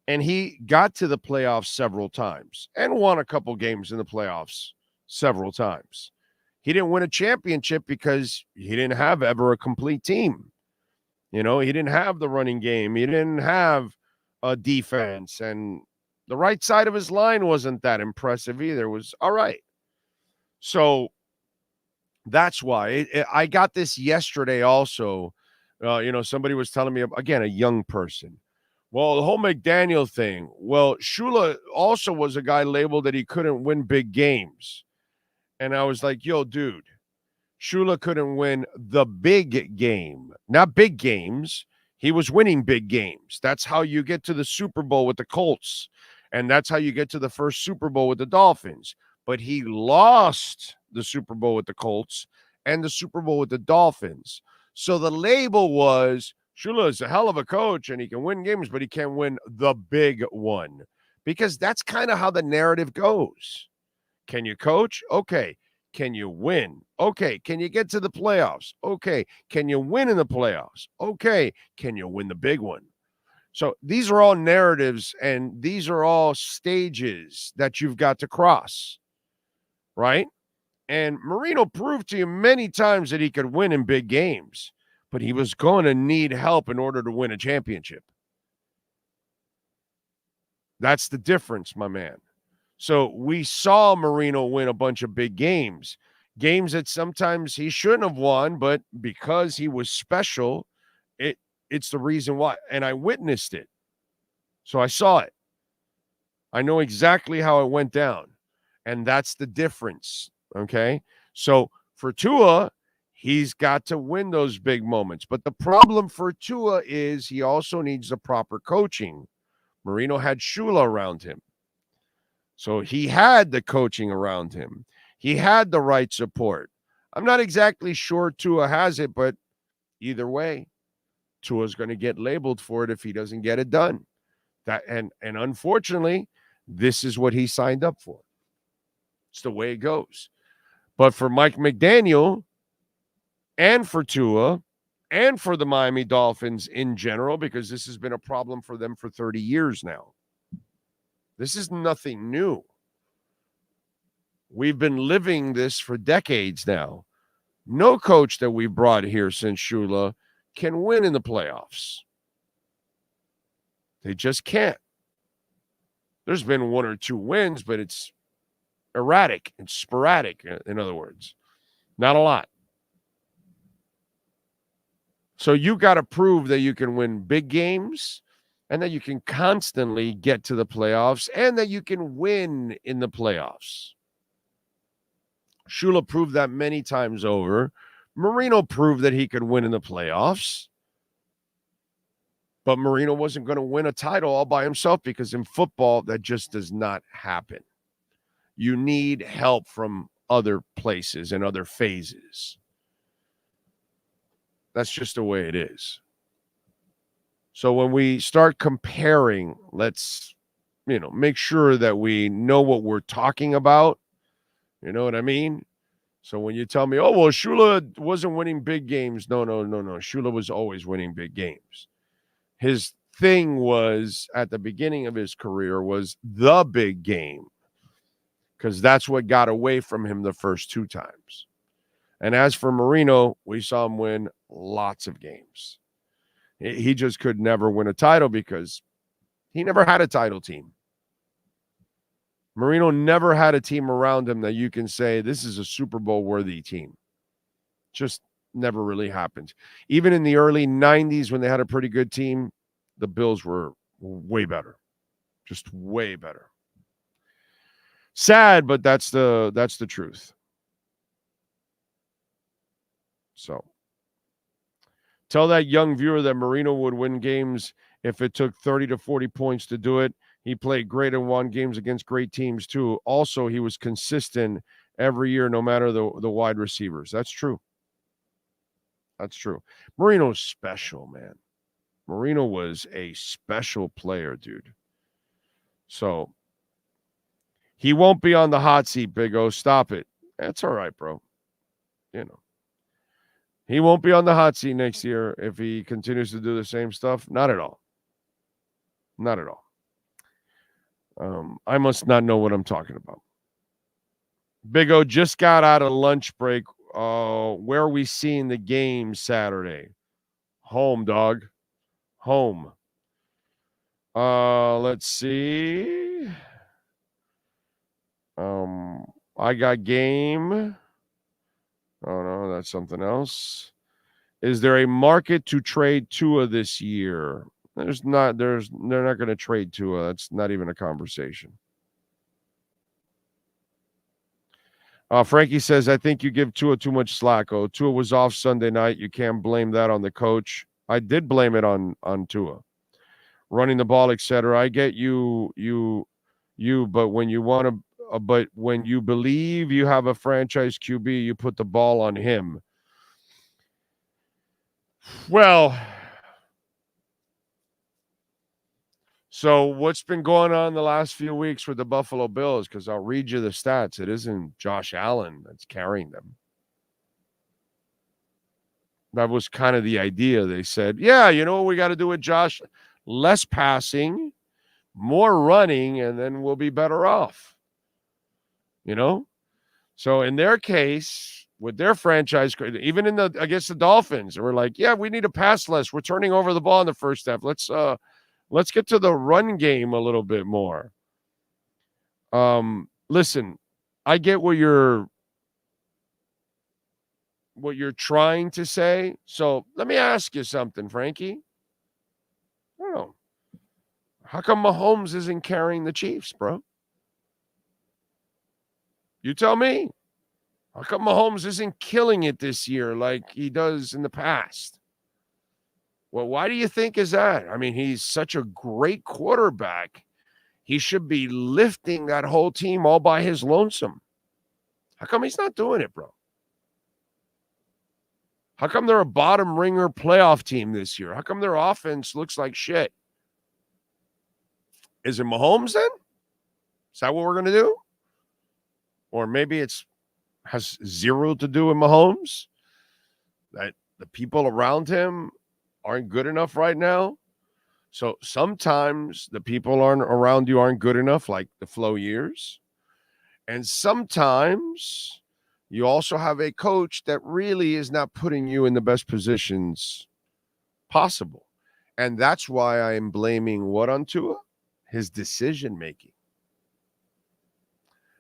Speaker 3: And he got to the playoffs several times and won a couple games in the playoffs several times. He didn't win a championship because he didn't have ever a complete team. He didn't have the running game. He didn't have a defense. And the right side of his line wasn't that impressive either. It was all right. So that's why. I got this yesterday also. Somebody was telling me, again, a young person. Well, the whole McDaniel thing. Well, Shula also was a guy labeled that he couldn't win big games. And I was like, yo, dude, Shula couldn't win the big game. Not big games. He was winning big games. That's how you get to the Super Bowl with the Colts. And that's how you get to the first Super Bowl with the Dolphins. But he lost the Super Bowl with the Colts and the Super Bowl with the Dolphins. So the label was, Shula is a hell of a coach and he can win games, but he can't win the big one. Because that's kind of how the narrative goes. Can you coach? Okay. Can you win? Okay. Can you get to the playoffs? Okay. Can you win in the playoffs? Okay. Can you win the big one? So these are all narratives and these are all stages that you've got to cross, right? And Marino proved to you many times that he could win in big games, but he was going to need help in order to win a championship. That's the difference, my man. So we saw Marino win a bunch of big games that sometimes he shouldn't have won, but because he was special, it's the reason why. And I witnessed it. So I saw it. I know exactly how it went down. And that's the difference. Okay. So for Tua, he's got to win those big moments. But the problem for Tua is he also needs the proper coaching. Marino had Shula around him. So he had the coaching around him. He had the right support. I'm not exactly sure Tua has it, but either way, Tua's going to get labeled for it if he doesn't get it done. And unfortunately, this is what he signed up for. It's the way it goes. But for Mike McDaniel and for Tua and for the Miami Dolphins in general, because this has been a problem for them for 30 years now. This is nothing new. We've been living this for decades now. No coach that we've brought here since Shula can win in the playoffs. They just can't. There's been one or two wins, but it's erratic and sporadic, in other words. Not a lot. So you got to prove that you can win big games and that you can constantly get to the playoffs and that you can win in the playoffs. Shula proved that many times over. Marino proved that he could win in the playoffs. But Marino wasn't going to win a title all by himself because in football, that just does not happen. You need help from other places and other phases. That's just the way it is. So when we start comparing, let's, make sure that we know what we're talking about. You know what I mean? So when you tell me, oh, well, Shula wasn't winning big games. No. Shula was always winning big games. His thing was, at the beginning of his career, was the big game. Because that's what got away from him the first two times. And as for Marino, we saw him win lots of games. He just could never win a title because he never had a title team. Marino never had a team around him that you can say, this is a Super Bowl worthy team. Just never really happened. Even in the early 90s when they had a pretty good team, the Bills were way better. Just way better. Sad, but that's the truth. So tell that young viewer that Marino would win games if it took 30 to 40 points to do it. He played great and won games against great teams too. Also, he was consistent every year, no matter the wide receivers. That's true. That's true. Marino's special, man. Marino was a special player, dude. So he won't be on the hot seat, Big O. Stop it. That's all right, bro.
Speaker 2: He won't be on the hot seat next year if he continues to do the same stuff. Not at all. Not at all. I must not know what I'm talking about. Big O just got out of lunch break. Where are we seeing the game Saturday? Home, dog. Home. Let's see. I got game. Oh no, that's something else. Is there a market to trade Tua this year? They're not going to trade Tua. That's not even a conversation. Frankie says, I think you give Tua too much slack. Oh, Tua was off Sunday night. You can't blame that on the coach. I did blame it on Tua. Running the ball, etc. I get you, but when you want to, but when you believe you have a franchise QB, you put the ball on him. Well, so what's been going on the last few weeks with the Buffalo Bills? Because I'll read you the stats. It isn't Josh Allen that's carrying them. That was kind of the idea. They said, yeah, you know what we got to do with Josh? Less passing, more running, and then we'll be better off. You know? So in their case, with their franchise, even against the Dolphins, we're like, yeah, we need to pass less. We're turning over the ball in the first half. Let's get to the run game a little bit more. Listen, I get what you're trying to say. So let me ask you something, Frankie. I don't know. How come Mahomes isn't carrying the Chiefs, bro? You tell me. How come Mahomes isn't killing it this year like he does in the past? Well, why do you think is that? I mean, he's such a great quarterback. He should be lifting that whole team all by his lonesome. How come he's not doing it, bro? How come they're a bottom ringer playoff team this year? How come their offense looks like shit? Is it Mahomes then? Is that what we're going to do? Or maybe it's has zero to do with Mahomes? That the people around him aren't good enough right now? So sometimes the people around you aren't good enough, like the Flo years. And sometimes you also have a coach that really is not putting you in the best positions possible. And that's why I am blaming what on Tua? His decision-making.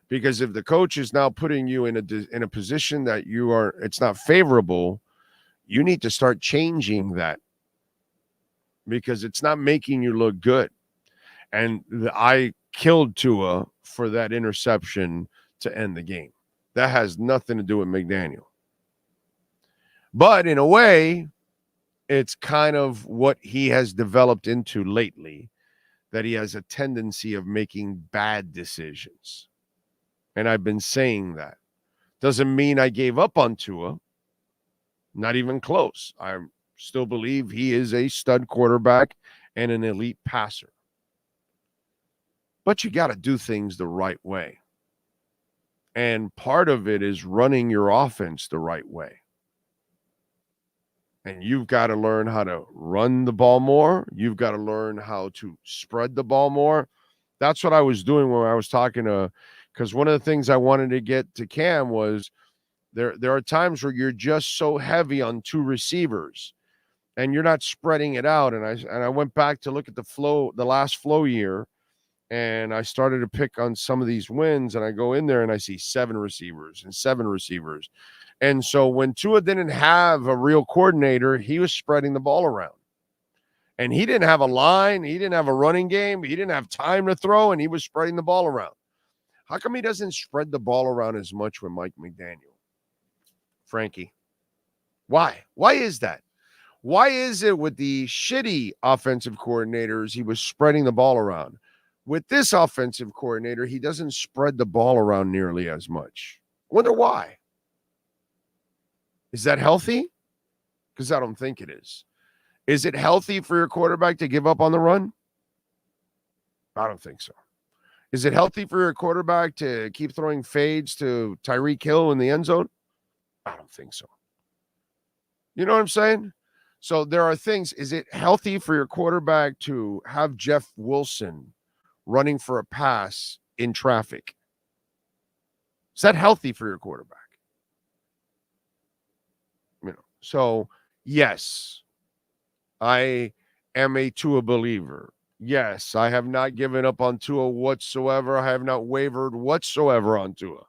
Speaker 2: Because if the coach is now putting you in a position that it's not favorable, you need to start changing that because it's not making you look good. And I killed Tua for that interception to end the game. That has nothing to do with McDaniel. But in a way, it's kind of what he has developed into lately, that he has a tendency of making bad decisions. And I've been saying that. Doesn't mean I gave up on Tua. Not even close. I still believe he is a stud quarterback and an elite passer. But you got to do things the right way. And part of it is running your offense the right way. And you've got to learn how to run the ball more. You've got to learn how to spread the ball more. That's what I was doing when I was talking to, because one of the things I wanted to get to Cam was there are times where you're just so heavy on two receivers and you're not spreading it out. And I went back to look at the last Flo year, and I started to pick on some of these wins, and I go in there and I see 7 receivers. And so when Tua didn't have a real coordinator, he was spreading the ball around. And he didn't have a line. He didn't have a running game. He didn't have time to throw, and he was spreading the ball around. How come he doesn't spread the ball around as much with Mike McDaniel? Frankie, why? Why is that? Why is it with the shitty offensive coordinators, he was spreading the ball around? With this offensive coordinator, he doesn't spread the ball around nearly as much. I wonder why. Is that healthy? Because I don't think it is. Is it healthy for your quarterback to give up on the run? I don't think so. Is it healthy for your quarterback to keep throwing fades to Tyreek Hill in the end zone? I don't think so.
Speaker 3: You know what I'm saying? So there are things. Is it healthy for your quarterback to have Jeff Wilson running for a pass in traffic? Is that healthy for your quarterback? So yes, I am a Tua believer. Yes, I have not given up on Tua whatsoever. I have not wavered whatsoever on Tua.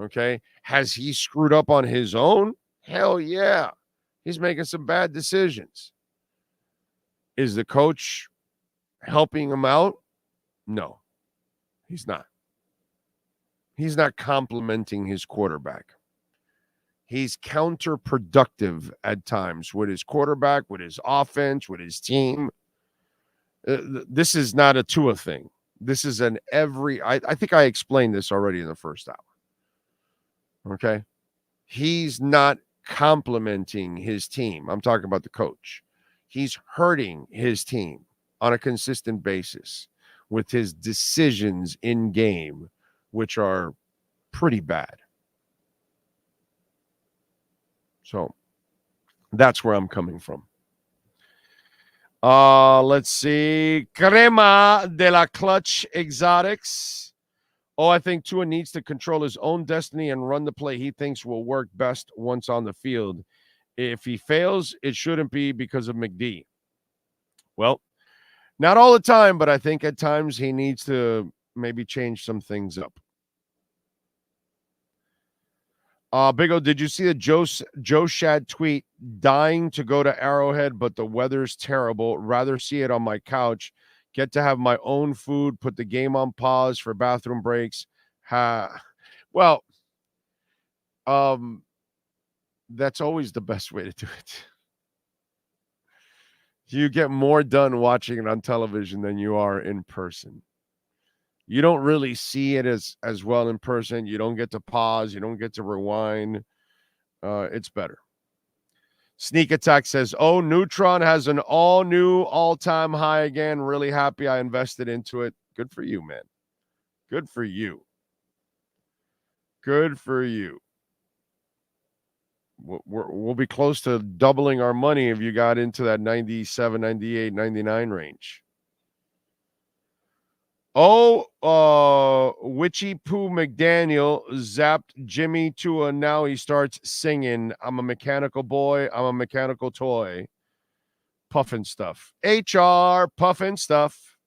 Speaker 3: Okay. Has he screwed up on his own? Hell yeah. He's making some bad decisions. Is the coach helping him out? No, he's not. He's not complimenting his quarterback. He's counterproductive at times with his quarterback, with his offense, with his team. This is not a Tua thing. This is an I think I explained this already in the first hour. Okay. He's not complimenting his team. I'm talking about the coach. He's hurting his team on a consistent basis with his decisions in game, which are pretty bad. So that's where I'm coming from. Let's see. Crema de la Clutch Exotics. Oh, I think Tua needs to control his own destiny and run the play he thinks will work best once on the field. If he fails, it shouldn't be because of McD. Well, not all the time, but I think at times he needs to maybe change some things up. Big O, did you see the Joe Shad tweet? Dying to go to Arrowhead, but the weather's terrible. Rather see it on my couch. Get to have my own food. Put the game on pause for bathroom breaks. Well, that's always the best way to do it. You get more done watching it on television than you are in person. You don't really see it as well in person. You don't get to pause. You don't get to rewind. It's better. Sneak Attack says, oh, Neutron has an all-new, all-time high again. Really happy I invested into it. Good for you, man. Good for you. Good for you. We'll be close to doubling our money if you got into that 97, 98, 99 range. Witchy Poo McDaniel zapped Jimmy Tua. Now he starts singing, I'm a mechanical boy, I'm a mechanical toy. Puffin stuff. HR, puffin stuff.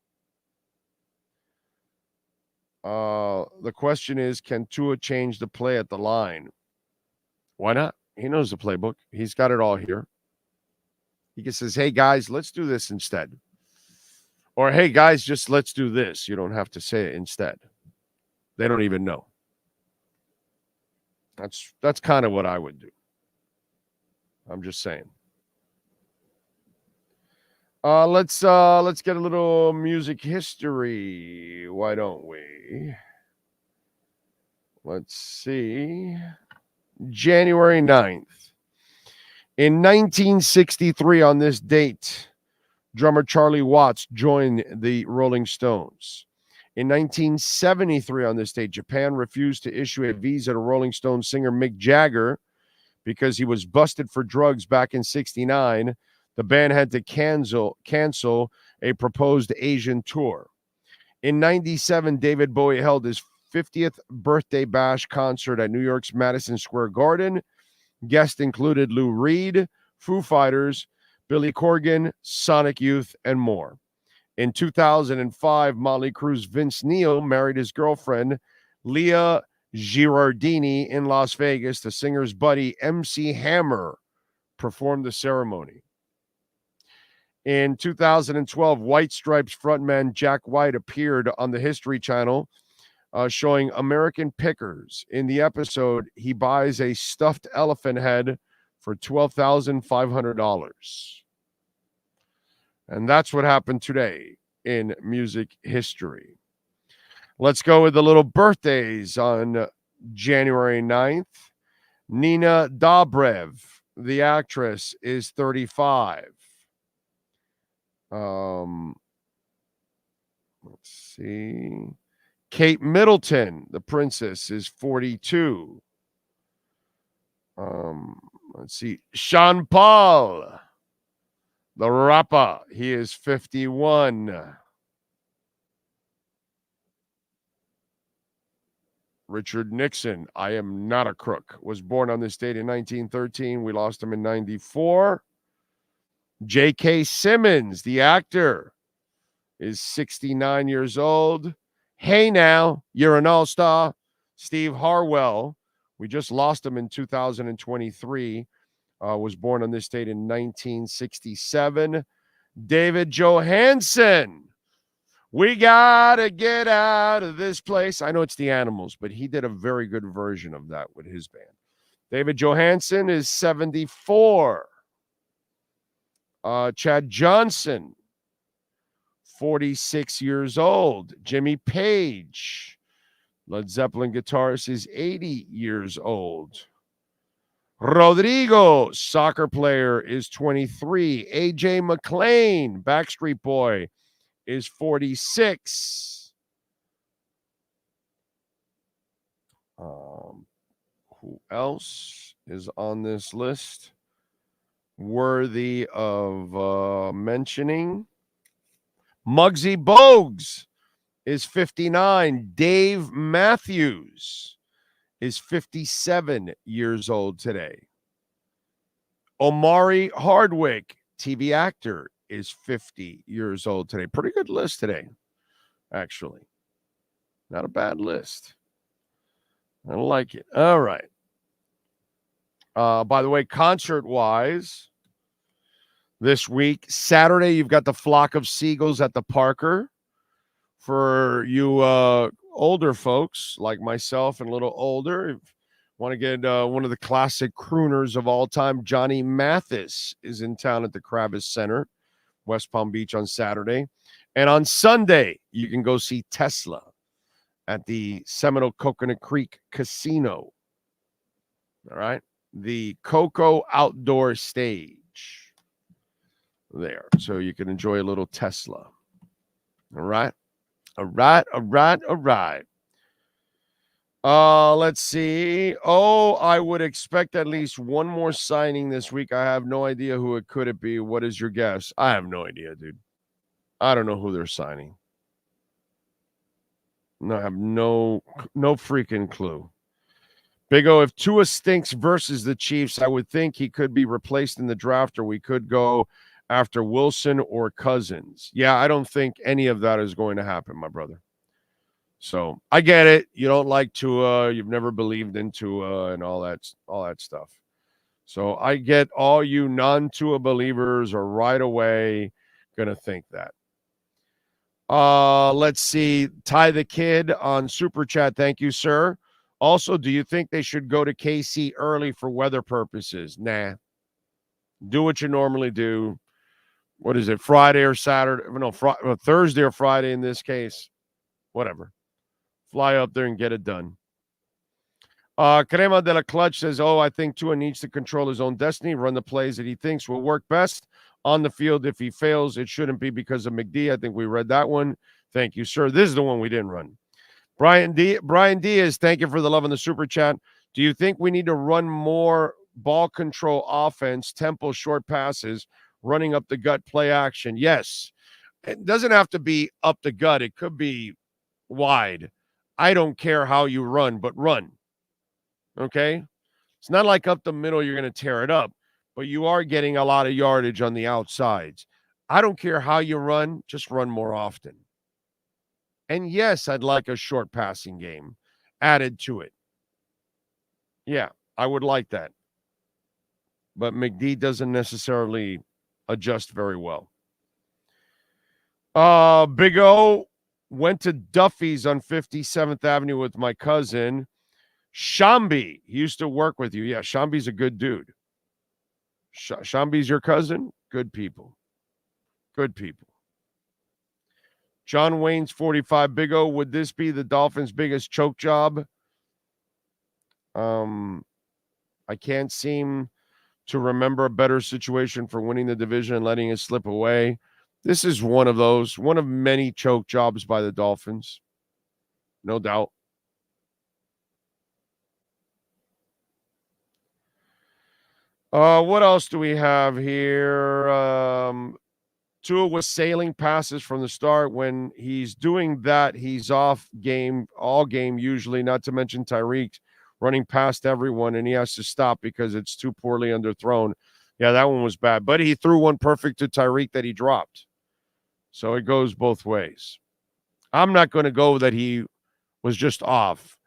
Speaker 3: The question is, can Tua change the play at the line? Why not? He knows the playbook. He's got it all here. He says, hey, guys, let's do this instead. Or, hey, guys, just let's do this. You don't have to say it instead. They don't even know. That's kind of what I would do. I'm just saying. Let's get a little music history. Why don't we? Let's see. January 9th. In 1963, on this date, drummer Charlie Watts joined the Rolling Stones. In 1973, on this date, Japan refused to issue a visa to Rolling Stones singer Mick Jagger because he was busted for drugs back in 1969. The band had to cancel a proposed Asian tour. In 1997, David Bowie held his 50th birthday bash concert at New York's Madison Square Garden. Guests included Lou Reed, Foo Fighters, Billy Corgan, Sonic Youth, and more. In 2005, Motley Crue's Vince Neil married his girlfriend, Leah Girardini, in Las Vegas. The singer's buddy, MC Hammer, performed the ceremony. In 2012, White Stripes frontman Jack White appeared on the History Channel, showing American Pickers. In the episode, he buys a stuffed elephant head for $12,500. And that's what happened today in music history. Let's go with the little birthdays on January 9th. Nina Dobrev, the actress, is 35. Let's see. Kate Middleton, the princess, is 42.
Speaker 2: Let's see. Sean Paul, the rapper. He is 51. Richard Nixon, I am not a crook, was born on this date in 1913. We lost him in 94. J.K. Simmons, the actor, is 69 years old. Hey now, you're an all-star. Steve Harwell, we just lost him in 2023, was born on this date in 1967. David Johansen, we gotta get out of this place. I know it's the Animals, but he did a very good version of that with his band. David Johansen is 74. Chad Johnson, 46 years old. Jimmy Page, Led Zeppelin guitarist, is 80 years old. Rodrigo, soccer player, is 23. AJ McLean, Backstreet Boy, is 46. Who else is on this list worthy of mentioning? Muggsy Bogues is 59. Dave Matthews is 57 years old today. Omari Hardwick, TV actor, is 50 years old today. Pretty good list today, actually. Not a bad list. I like it. All right. By the way, concert-wise, this week, Saturday, you've got the Flock of Seagulls at the Parker. For you older folks like myself and a little older, if you want to get one of the classic crooners of all time, Johnny Mathis, is in town at the Kravis Center, West Palm Beach, on Saturday. And on Sunday, you can go see Tesla at the Seminole Coconut Creek Casino. All right. The Coco Outdoor Stage there. So you can enjoy a little Tesla. All right. All right. Let's see. I would expect at least one more signing this week. I have no idea who it could be. What is your guess? I have no idea, dude. I don't know who they're signing. No, I have no freaking clue. Big O, if Tua stinks versus the Chiefs, I would think he could be replaced in the draft, or we could go after Wilson or Cousins. Yeah, I don't think any of that is going to happen, my brother. So I get it. You don't like Tua. You've never believed in Tua and all that stuff. So I get all you non-Tua believers are right away going to think that. Let's see. Ty the Kid on Super Chat. Thank you, sir. Also, do you think they should go to KC early for weather purposes? Nah. Do what you normally do. What is it, Friday or Saturday? No, Thursday or Friday in this case. Whatever. Fly up there and get it done. Crema de la Clutch says, I think Tua needs to control his own destiny, run the plays that he thinks will work best on the field. If he fails, it shouldn't be because of McD. I think we read that one. Thank you, sir. This is the one we didn't run. Brian Diaz, thank you for the love in the Super Chat. Do you think we need to run more ball control offense, tempo, short passes, running up the gut, play action? Yes. It doesn't have to be up the gut. It could be wide. I don't care how you run, but run. Okay? It's not like up the middle you're going to tear it up, but you are getting a lot of yardage on the outsides. I don't care how you run, just run more often. And yes, I'd like a short passing game added to it. Yeah, I would like that. But McD doesn't necessarily adjust very well. Big O went to Duffy's on 57th Avenue with my cousin. Shambi, he used to work with you. Yeah, Shambi's a good dude. Shambi's your cousin? Good people. Good people. John Wayne's 45. Big O, would this be the Dolphins' biggest choke job? I can't seem to remember a better situation for winning the division and letting it slip away. This is one of those, one of many choke jobs by the Dolphins. No doubt.
Speaker 3: What else do we have here? Tua was sailing passes from the start. When he's doing that, he's off game, all game usually, not to mention Tyreek running past everyone, and he has to stop because it's too poorly underthrown. Yeah, that one was bad. But he threw one perfect to Tyreek that he dropped. So it goes both ways. I'm not going to go that he was just off.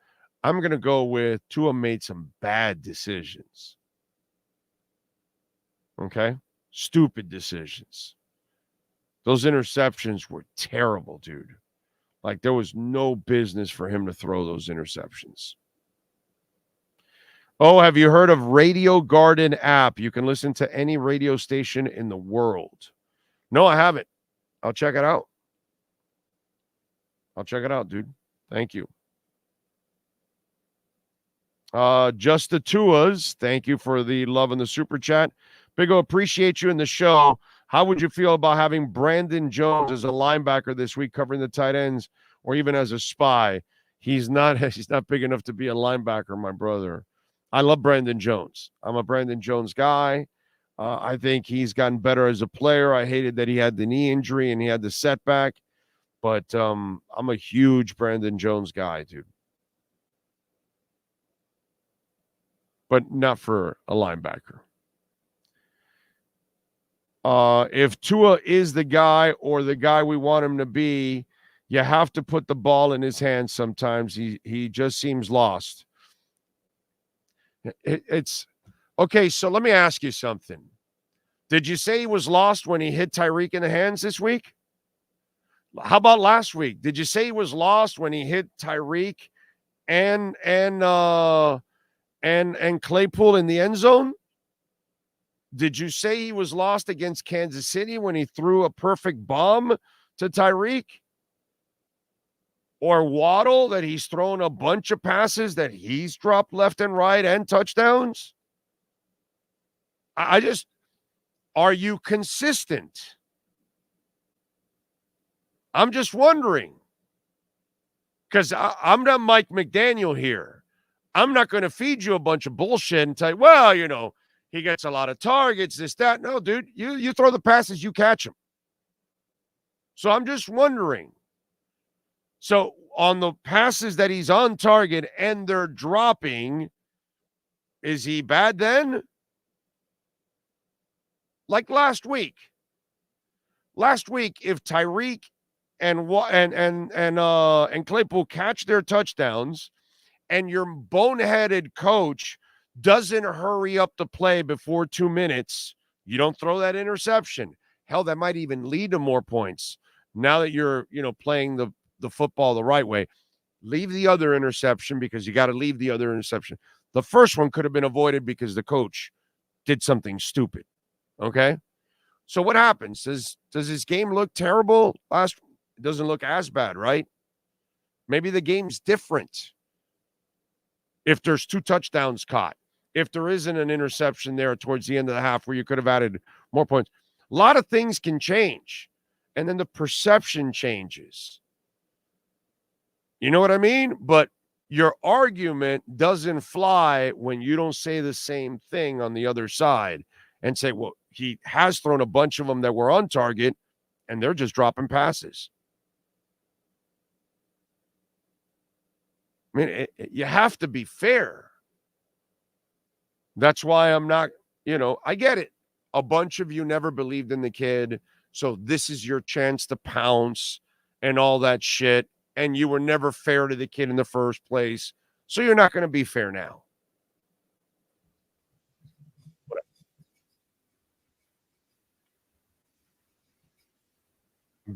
Speaker 3: I'm going to go with Tua made some bad decisions. Okay? Stupid decisions. Those interceptions were terrible, dude. Like, there was no business for him to throw those interceptions. Oh, have you heard of Radio Garden app? You can listen to any radio station in the world. No, I haven't. I'll check it out. Dude. Thank you. Just the Tuas. Thank you for the love and the super chat. Big O, appreciate you in the show. How would you feel about having Brandon Jones as a linebacker this week covering the tight ends or even as a spy? He's not big enough to be a linebacker, my brother. I love Brandon Jones. I'm a Brandon Jones guy. I think he's gotten better as a player. I hated that he had the knee injury and he had the setback. But I'm a huge Brandon Jones guy, dude. But not for a linebacker. If Tua is the guy or the guy we want him to be, you have to put the ball in his hands sometimes. He just seems lost. It's okay, so let me ask you something. Did you say he was lost when he hit Tyreek in the hands this week? How about last week? Did you say he was lost when he hit Tyreek and Claypool in the end zone? Did you say he was lost against Kansas City when he threw a perfect bomb to Tyreek? Or Waddle, that he's thrown a bunch of passes that he's dropped left and right and touchdowns? Are you consistent? I'm just wondering. Because I'm not Mike McDaniel here. I'm not going to feed you a bunch of bullshit and tell you, well, he gets a lot of targets, this, that. No, dude, you throw the passes, you catch them. So I'm just wondering. So on the passes that he's on target and they're dropping, is he bad then? Like last week. Last week, if Tyreek and Claypool catch their touchdowns and your boneheaded coach doesn't hurry up the play before 2 minutes, you don't throw that interception. Hell, that might even lead to more points. Now that you're, playing the football the right way, leave the other interception because you got to leave the other interception. The first one could have been avoided because the coach did something stupid. Okay? So what happens? Does his game look terrible? It doesn't look as bad, right? Maybe the game's different. If there's 2 touchdowns caught, if there isn't an interception there towards the end of the half where you could have added more points. A lot of things can change, and then the perception changes. You know what I mean? But your argument doesn't fly when you don't say the same thing on the other side and say, well, he has thrown a bunch of them that were on target, and they're just dropping passes. I mean, you have to be fair. That's why I'm not, I get it. A bunch of you never believed in the kid, so this is your chance to pounce and all that shit, and you were never fair to the kid in the first place, so you're not going to be fair now.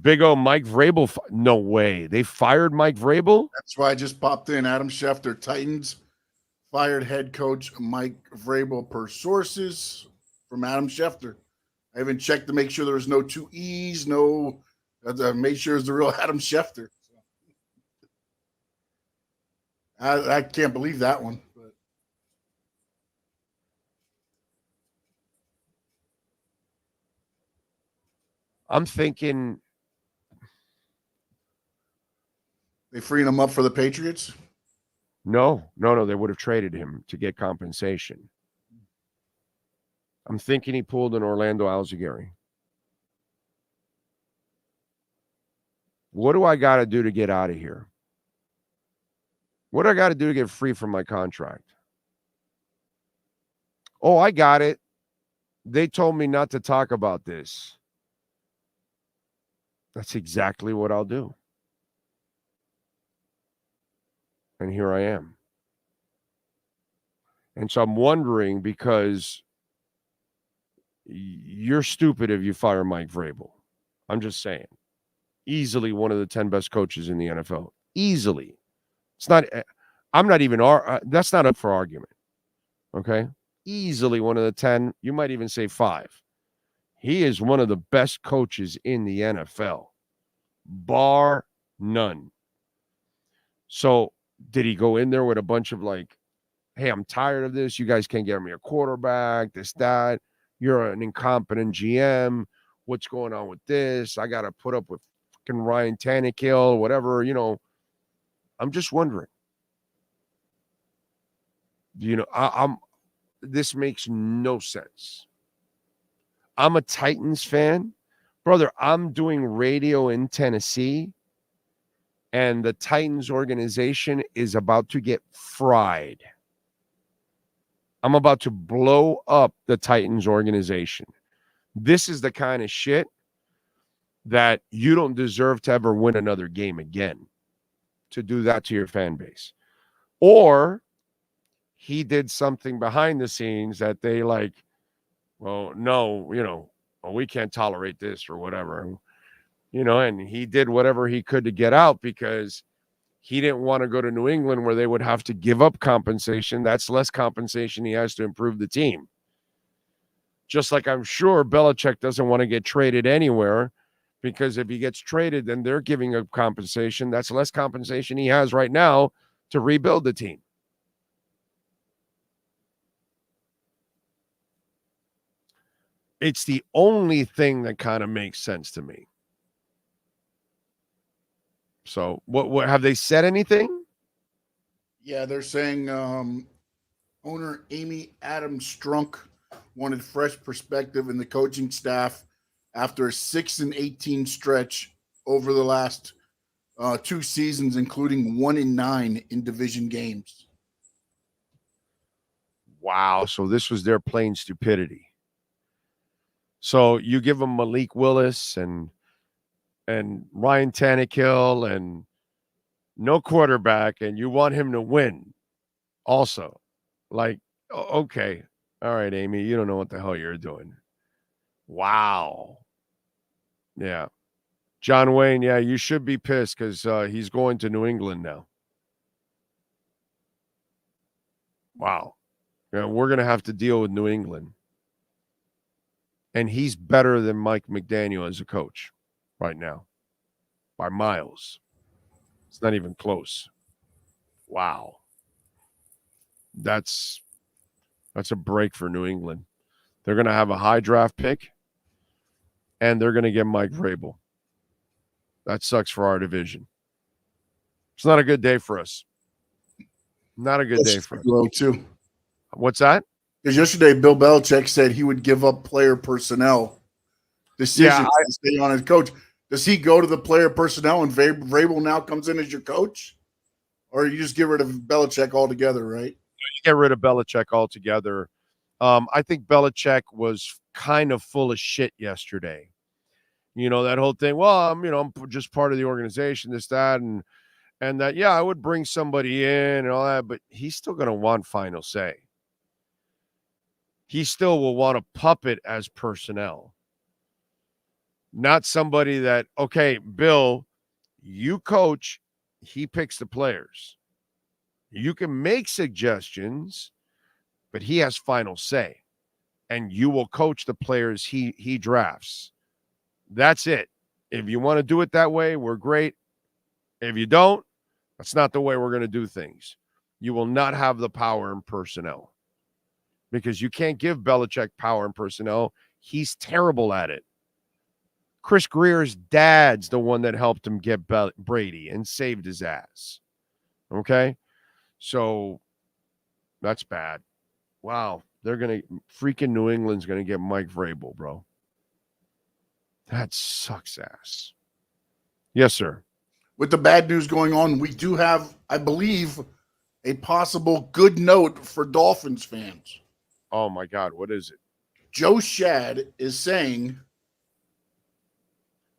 Speaker 3: Big O, Mike Vrabel. No way. They fired Mike Vrabel?
Speaker 16: That's why I just popped in. Adam Schefter, Titans fired head coach Mike Vrabel per sources from Adam Schefter. I even checked to make sure there was no 2 E's, made sure it's the real Adam Schefter. I can't believe that one. But.
Speaker 3: I'm thinking
Speaker 16: they freeing him up for the Patriots?
Speaker 3: No. They would have traded him to get compensation.
Speaker 2: I'm thinking he pulled an Orlando Alzagari. What do I got to do to get out of here? What do I got to do to get free from my contract? Oh, I got it. They told me not to talk about this. That's exactly what I'll do. And here I am. And so I'm wondering, because you're stupid if you fire Mike Vrabel. I'm just saying. Easily one of the 10 best coaches in the NFL. Easily. It's not, I'm not even, that's not up for argument. Okay? Easily one of the 10. You might even say 5. He is one of the best coaches in the NFL. Bar none. So did he go in there with a bunch of like, hey, I'm tired of this. You guys can't get me a quarterback, this, that. You're an incompetent GM. What's going on with this? I got to put up with fucking Ryan Tannehill, whatever, I'm just wondering. This makes no sense. I'm a Titans fan. Brother, I'm doing radio in Tennessee, and the Titans organization is about to get fried. I'm about to blow up the Titans organization. This is the kind of shit that you don't deserve to ever win another game again, to do that to your fan base. Or he did something behind the scenes that they like, well, no, we can't tolerate this or whatever, and he did whatever he could to get out because he didn't want to go to New England where they would have to give up compensation. That's less compensation he has to improve the team. Just like I'm sure Belichick doesn't want to get traded anywhere, because if he gets traded, then they're giving up compensation. That's less compensation he has right now to rebuild the team. It's the only thing that kind of makes sense to me. So what have they said anything?
Speaker 16: Yeah, they're saying owner Amy Adams Strunk wanted fresh perspective in the coaching staff after a 6-18 stretch over the last 2 seasons, including 1-9 in division games.
Speaker 2: Wow. So this was their plain stupidity. So you give them Malik Willis and Ryan Tannehill and no quarterback, and you want him to win also. Like, okay. All right, Amy, you don't know what the hell you're doing. Wow. Yeah. John Wayne, yeah, you should be pissed because he's going to New England now. Wow. Yeah, we're going to have to deal with New England. And he's better than Mike McDaniel as a coach right now by miles. It's not even close. Wow. That's a break for New England. They're going to have a high draft pick, and they're going to get Mike Vrabel. That sucks for our division. It's not a good day for us. Not a good day for us.
Speaker 16: Low too.
Speaker 2: What's that?
Speaker 16: Because yesterday, Bill Belichick said he would give up player personnel decisions to stay on as coach. Does he go to the player personnel and Vrabel now comes in as your coach? Or you just get rid of Belichick altogether, right?
Speaker 2: You get rid of Belichick altogether. I think Belichick was kind of full of shit yesterday. That whole thing, well, I'm just part of the organization, this, that, and that, yeah, I would bring somebody in and all that, but he's still going to want final say. He still will want a puppet as personnel. Not somebody that, okay, Bill, you coach, he picks the players. You can make suggestions, but he has final say. And you will coach the players he drafts. That's it. If you want to do it that way, we're great. If you don't, that's not the way we're going to do things. You will not have the power in personnel. Because you can't give Belichick power in personnel. He's terrible at it. Chris Greer's dad's the one that helped him get Brady and saved his ass. Okay? So that's bad. Wow. freaking New England's going to get Mike Vrabel, bro. That sucks ass. Yes, sir.
Speaker 16: With the bad news going on, we do have, I believe, a possible good note for Dolphins fans.
Speaker 2: Oh, my God. What is it?
Speaker 16: Joe Shad is saying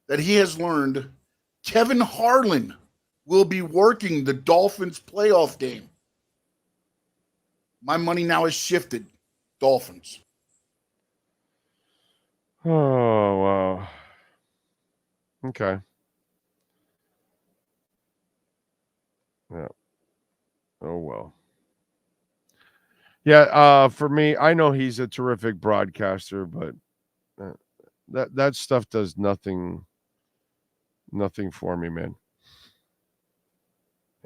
Speaker 16: that he has learned Kevin Harlan will be working the Dolphins playoff game. My money now is shifted. Dolphins.
Speaker 2: Oh, wow. Okay. Yeah. Oh, well. Yeah, for me, I know he's a terrific broadcaster, but that stuff does nothing for me, man.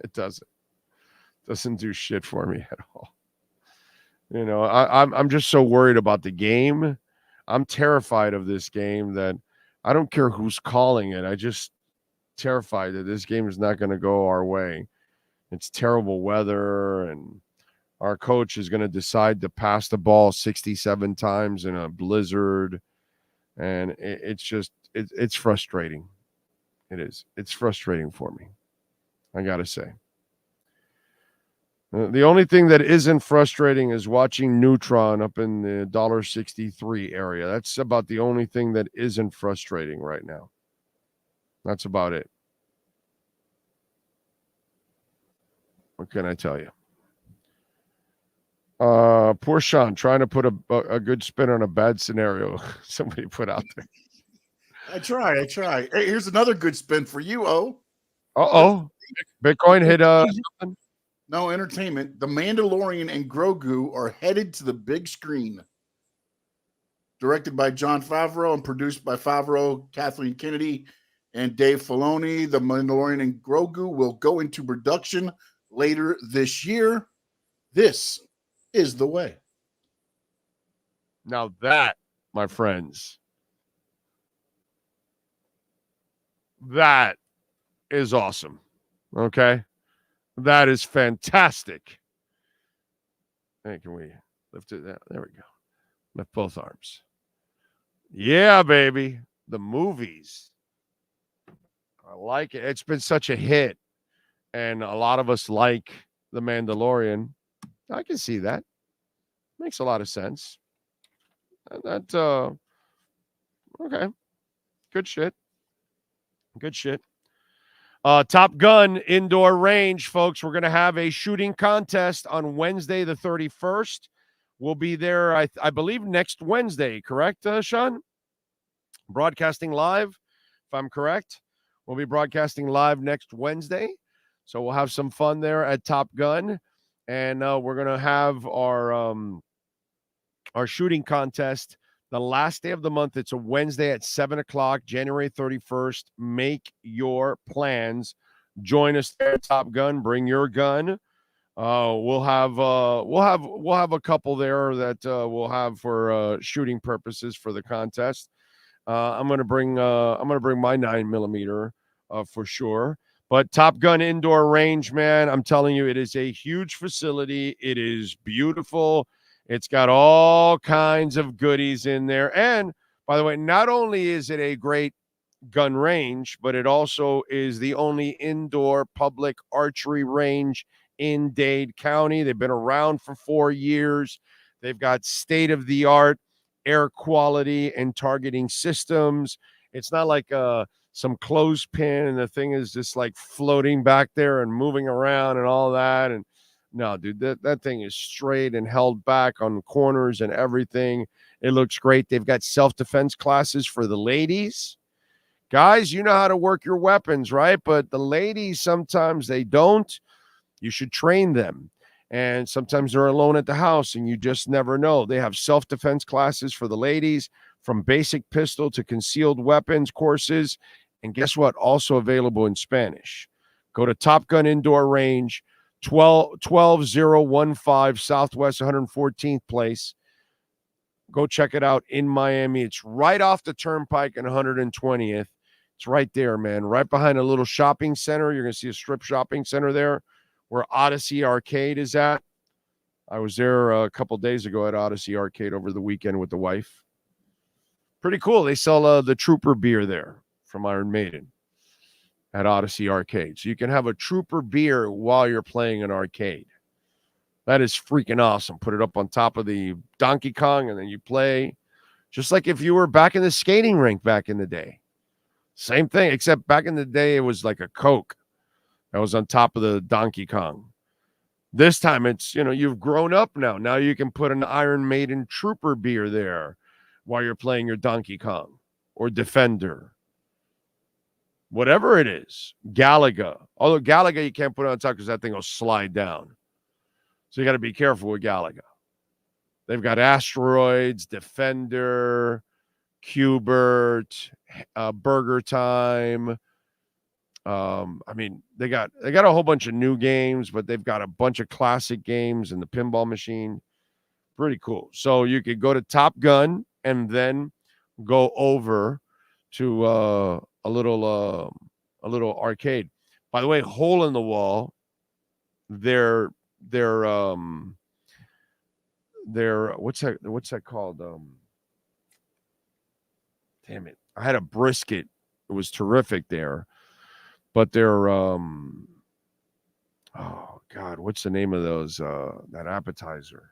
Speaker 2: It doesn't do shit for me at all. You know, I'm just so worried about the game. I'm terrified of this game that I don't care who's calling it. I just terrified that this game is not going to go our way. It's terrible weather, and our coach is going to decide to pass the ball 67 times in a blizzard, and it's frustrating. It is. It's frustrating for me, I got to say. The only thing that isn't frustrating is watching Neutron up in the $1.63 area. That's about the only thing that isn't frustrating right now. That's about it. What can I tell you? Poor Sean trying to put a good spin on a bad scenario somebody put out there.
Speaker 16: I try. Hey, here's another good spin for you, O.
Speaker 2: Uh-oh. Bitcoin hit something?
Speaker 16: No, entertainment. The Mandalorian and Grogu are headed to the big screen. Directed by Jon Favreau and produced by Favreau, Kathleen Kennedy, and Dave Filoni. The Mandalorian and Grogu will go into production later this year. This is the way.
Speaker 2: Now that, my friends, that is awesome. Okay? That is fantastic. Hey, can we lift it? There we go. Lift both arms. Yeah, baby. The movies. I like it. It's been such a hit. And a lot of us like The Mandalorian. I can see that. Makes a lot of sense. Okay. Good shit. Top Gun indoor range, folks. We're going to have a shooting contest on Wednesday, the 31st. We'll be there, I believe, next Wednesday, correct, Sean? Broadcasting live, if I'm correct. We'll be broadcasting live next Wednesday. So we'll have some fun there at Top Gun. And we're going to have our shooting contest the last day of the month. It's a Wednesday at 7 o'clock, January 31st. Make your plans. Join us there at Top Gun. Bring your gun. We'll have a couple there that we'll have for shooting purposes for the contest. I'm gonna bring my 9mm for sure. But Top Gun indoor range, man, I'm telling you, it is a huge facility. It is beautiful. It's got all kinds of goodies in there. And by the way, not only is it a great gun range, but it also is the only indoor public archery range in Dade County. They've been around for 4 years. They've got state-of-the-art air quality and targeting systems. It's not like some clothespin and the thing is just like floating back there and moving around and all that. And no, dude, that thing is straight and held back on corners and everything. It looks great. They've got self-defense classes for the ladies. Guys, you know how to work your weapons, right? But the ladies, sometimes they don't. You should train them. And sometimes they're alone at the house and you just never know. They have self-defense classes for the ladies, from basic pistol to concealed weapons courses. And guess what? Also available in Spanish. Go to Top Gun Indoor Range, 12015 Southwest 114th Place. Go check it out in Miami. It's right off the Turnpike and 120th. It's right there, man. Right behind a little shopping center. You're going to see a strip shopping center there where Odyssey Arcade is at. I was there a couple days ago at Odyssey Arcade over the weekend with the wife. Pretty cool. They sell the Trooper beer there from Iron Maiden at Odyssey Arcade. So you can have a Trooper beer while you're playing an arcade. That is freaking awesome. Put it up on top of the Donkey Kong, and then you play just like if you were back in the skating rink back in the day. Same thing, except back in the day, it was like a Coke that was on top of the Donkey Kong. This time it's, you've grown up now. Now you can put an Iron Maiden Trooper beer there while you're playing your Donkey Kong or Defender. Whatever it is. Galaga. Although Galaga you can't put it on top because that thing will slide down. So you got to be careful with Galaga. They've got Asteroids, Defender, Cubert, Burger Time. They got a whole bunch of new games, but they've got a bunch of classic games in the pinball machine. Pretty cool. So you could go to Top Gun and then go over to a little arcade. By the way, Hole in the Wall. They're what's that called? Damn it. I had a brisket. It was terrific there. But they're oh God, what's the name of those that appetizer?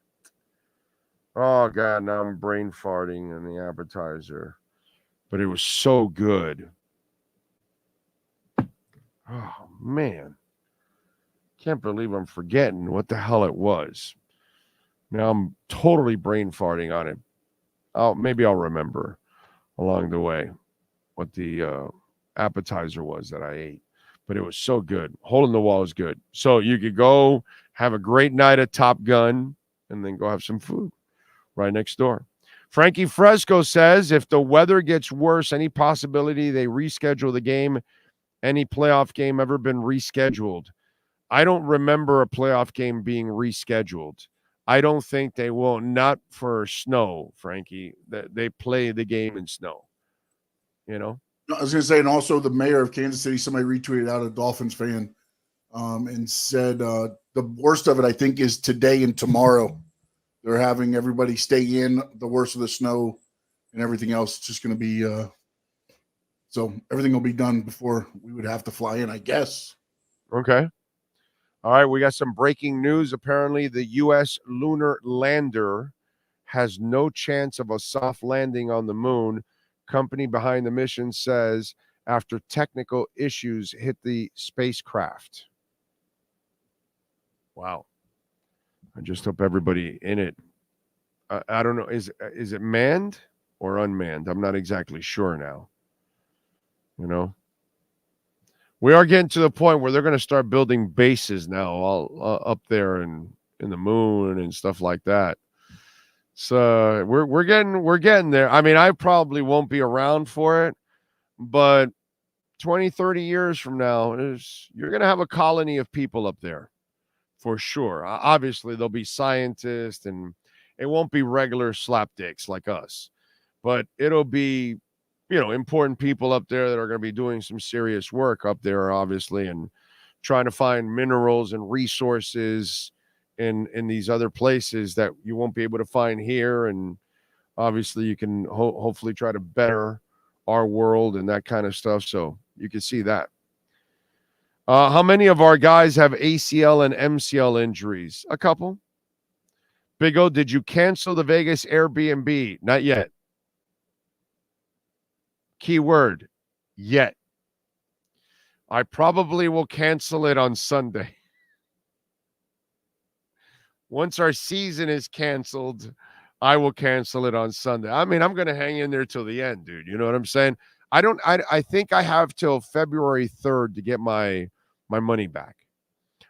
Speaker 2: Oh God, now I'm brain farting in the appetizer. But it was so good. Oh man. Can't believe I'm forgetting what the hell it was. Now I'm totally brain farting on it. Maybe I'll remember along the way what the appetizer was that I ate. But it was so good. Hole in the Wall is good. So you could go have a great night at Top Gun and then go have some food right next door. Frankie Fresco says, if the weather gets worse, any possibility they reschedule the game? Any playoff game ever been rescheduled? I don't remember a playoff game being rescheduled. I don't think they will. Not for snow, Frankie. They play the game in snow. I
Speaker 16: was going to say, and also the mayor of Kansas City, somebody retweeted out a Dolphins fan and said the worst of it, I think, is today and tomorrow. They're having everybody stay in. The worst of the snow and everything else. It's just going to be so everything will be done before we would have to fly in, I guess.
Speaker 2: Okay. All right, we got some breaking news. Apparently, the U.S. lunar lander has no chance of a soft landing on the moon. Company behind the mission says after technical issues hit the spacecraft. Wow. I just hope everybody in it. I don't know. Is it manned or unmanned? I'm not exactly sure now. We are getting to the point where they're going to start building bases now all up there in the moon and stuff like that. So we're getting there. I mean, I probably won't be around for it, but 20, 30 years from now, you're going to have a colony of people up there for sure. Obviously, there'll be scientists, and it won't be regular slapdicks like us, but it'll be, important people up there that are going to be doing some serious work up there, obviously, and trying to find minerals and resources in these other places that you won't be able to find here. And obviously you can hopefully try to better our world and that kind of stuff. So you can see that. How many of our guys have ACL and MCL injuries? A couple. Big O, did you cancel the Vegas Airbnb? Not yet. Keyword, yet. I probably will cancel it on Sunday. Once our season is canceled, I will cancel it on Sunday. I mean, I'm going to hang in there till the end, dude. You know what I'm saying? I think I have till February 3rd to get my money back.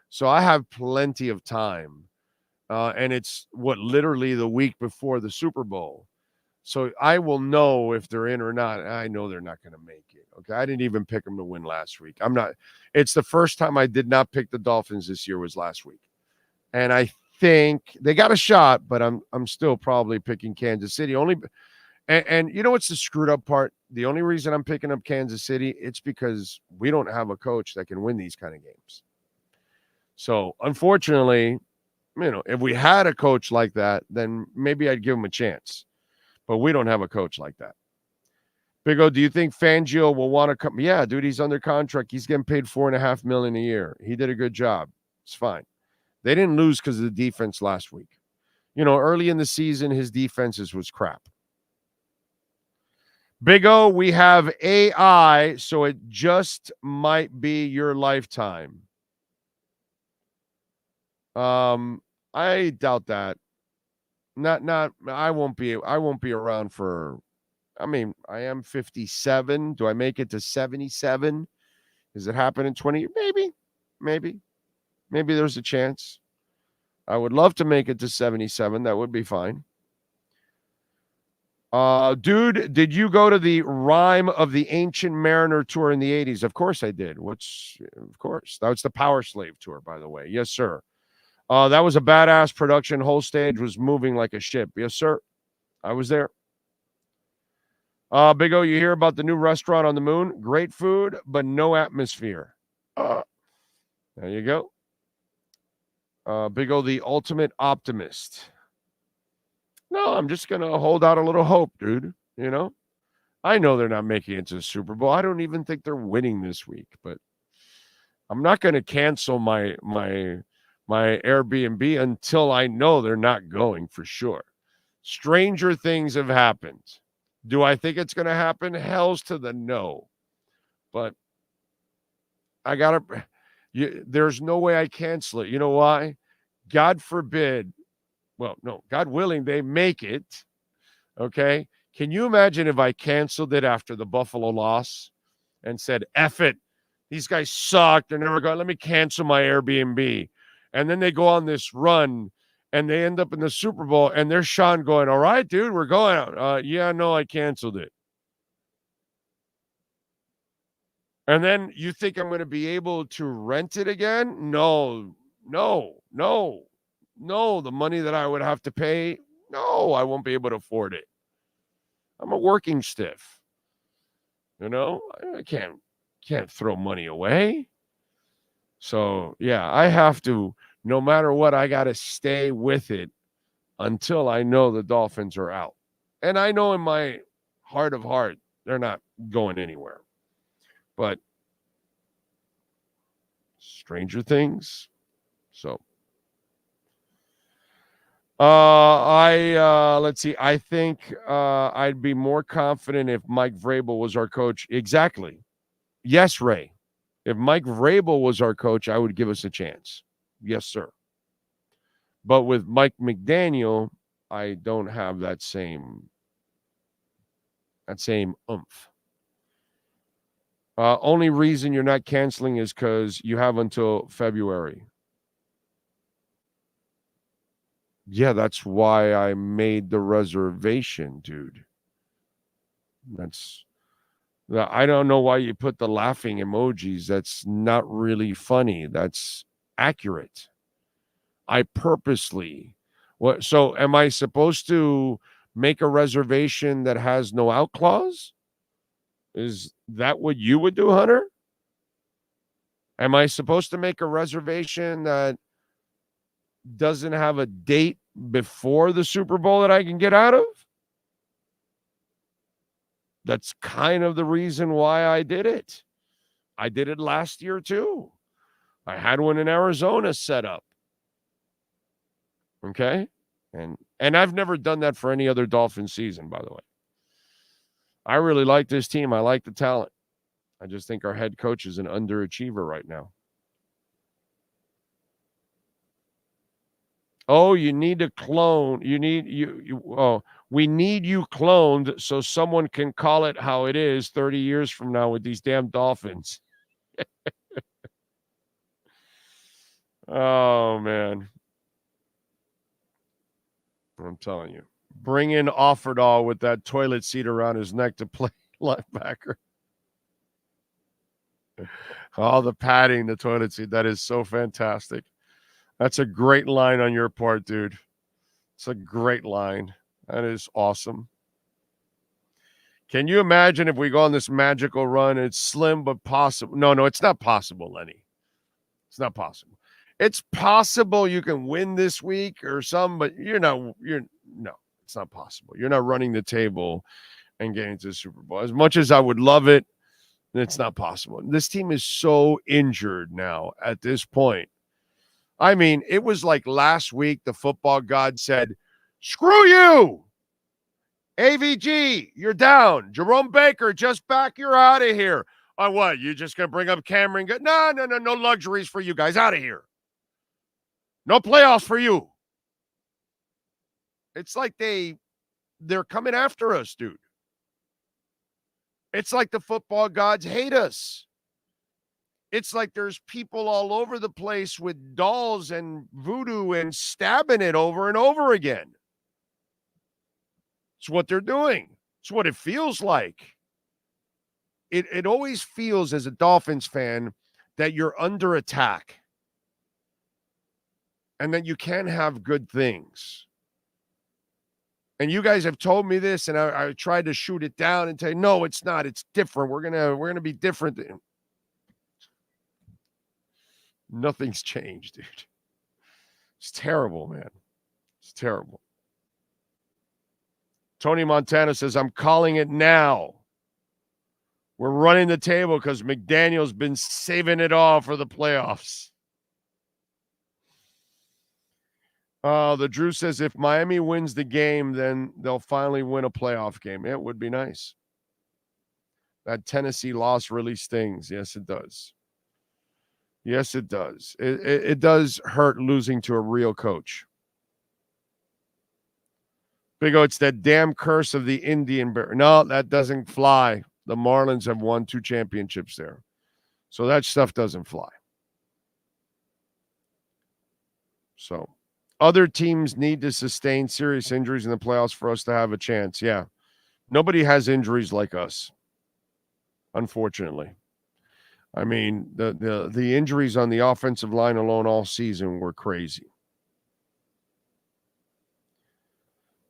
Speaker 2: So I have plenty of time. And it's literally the week before the Super Bowl. So I will know if they're in or not. I know they're not going to make it. Okay. I didn't even pick them to win last week. It's the first time I did not pick the Dolphins this year was last week. And I think they got a shot, but I'm still probably picking Kansas City only. And you know what's the screwed up part? The only reason I'm picking up Kansas City, it's because we don't have a coach that can win these kind of games. So unfortunately, if we had a coach like that, then maybe I'd give him a chance. But we don't have a coach like that. Big O, do you think Fangio will want to come? Yeah, dude, he's under contract. He's getting paid $4.5 million a year. He did a good job. It's fine. They didn't lose because of the defense last week. Early in the season, his defenses was crap. Big O, we have AI, so it just might be your lifetime. I doubt that. I won't be around for, I am 57. Do I make it to 77? Does it happen in 20? Maybe there's a chance. I would love to make it to 77. That would be fine. Dude, did you go to the Rime of the Ancient Mariner tour in the 80s? Of course I did. Of course. That was the Power Slave tour, by the way. Yes, sir. That was a badass production. Whole stage was moving like a ship. Yes, sir. I was there. Big O, you hear about the new restaurant on the moon? Great food, but no atmosphere. There you go. Big O, the ultimate optimist. No, I'm just going to hold out a little hope, dude. I know they're not making it to the Super Bowl. I don't even think they're winning this week, but I'm not going to cancel my Airbnb until I know they're not going for sure. Stranger things have happened. Do I think it's going to happen? Hell's to the no. But there's no way I cancel it. You know why? God forbid. Well, no, God willing, they make it. Okay. Can you imagine if I canceled it after the Buffalo loss and said, F it. These guys suck. They're never going. Let me cancel my Airbnb. And then they go on this run and they end up in the Super Bowl and there's Sean going, all right, dude, we're going out. Yeah, no, I canceled it. And then you think I'm going to be able to rent it again? No. The money that I would have to pay, no, I won't be able to afford it. I'm a working stiff. I can't throw money away. So, yeah, I have to, no matter what, I got to stay with it until I know the Dolphins are out. And I know in my heart of heart, they're not going anywhere. But stranger things. So. Let's see. I think I'd be more confident if Mike Vrabel was our coach. Exactly. Yes, Ray. If Mike Vrabel was our coach, I would give us a chance. Yes, sir. But with Mike McDaniel, I don't have that same oomph. Only reason you're not canceling is because you have until February. Yeah, that's why I made the reservation, dude. I don't know why you put the laughing emojis. That's not really funny. That's accurate. I purposely. So am I supposed to make a reservation that has no out clause? Is that what you would do, Hunter? Am I supposed to make a reservation that doesn't have a date before the Super Bowl that I can get out of? That's kind of the reason why I did it. I did it last year too. I had one in Arizona set up. Okay? And I've never done that for any other Dolphins season, by the way. I really like this team. I like the talent. I just think our head coach is an underachiever right now. Oh, you need to clone. We need you cloned so someone can call it how it is 30 years from now with these damn Dolphins. Oh, man. I'm telling you. Bring in Offerdahl with that toilet seat around his neck to play linebacker. Oh, the padding, the toilet seat. That is so fantastic. That's a great line on your part, dude. It's a great line. That is awesome. Can you imagine if we go on this magical run? It's slim but possible. No, it's not possible, Lenny. It's not possible.
Speaker 3: It's possible you can win this week or some, but no, it's not possible. You're not running the table and getting to the Super Bowl. As much as I would love it, it's not possible. This team is so injured now at this point. I mean, it was like last week the football god said, screw you. AVG, you're down. Jerome Baker, just back. You're out of here. On what? You just going to bring up Cameron? No luxuries for you guys. Out of here. No playoffs for you. It's like they're coming after us, dude. It's like the football gods hate us. It's like there's people all over the place with dolls and voodoo and stabbing it over and over again. It's what they're doing. It's what it feels like. It always feels as a Dolphins fan that you're under attack and that you can't have good things. And you guys have told me this, and I tried to shoot it down and say, no, it's not. It's different. We're gonna be different. Nothing's changed, dude. It's terrible, man. It's terrible. Tony Montana says, I'm calling it now. We're running the table because McDaniel's been saving it all for the playoffs. The Drew says, if Miami wins the game, then they'll finally win a playoff game. It would be nice. That Tennessee loss really stings. Yes, it does. Yes, it does. It does hurt losing to a real coach. Big O, it's that damn curse of the Indian Bear. No, that doesn't fly. The Marlins have won 2 championships there. So that stuff doesn't fly. So other teams need to sustain serious injuries in the playoffs for us to have a chance. Yeah. Nobody has injuries like us, unfortunately. I mean, the injuries on the offensive line alone all season were crazy.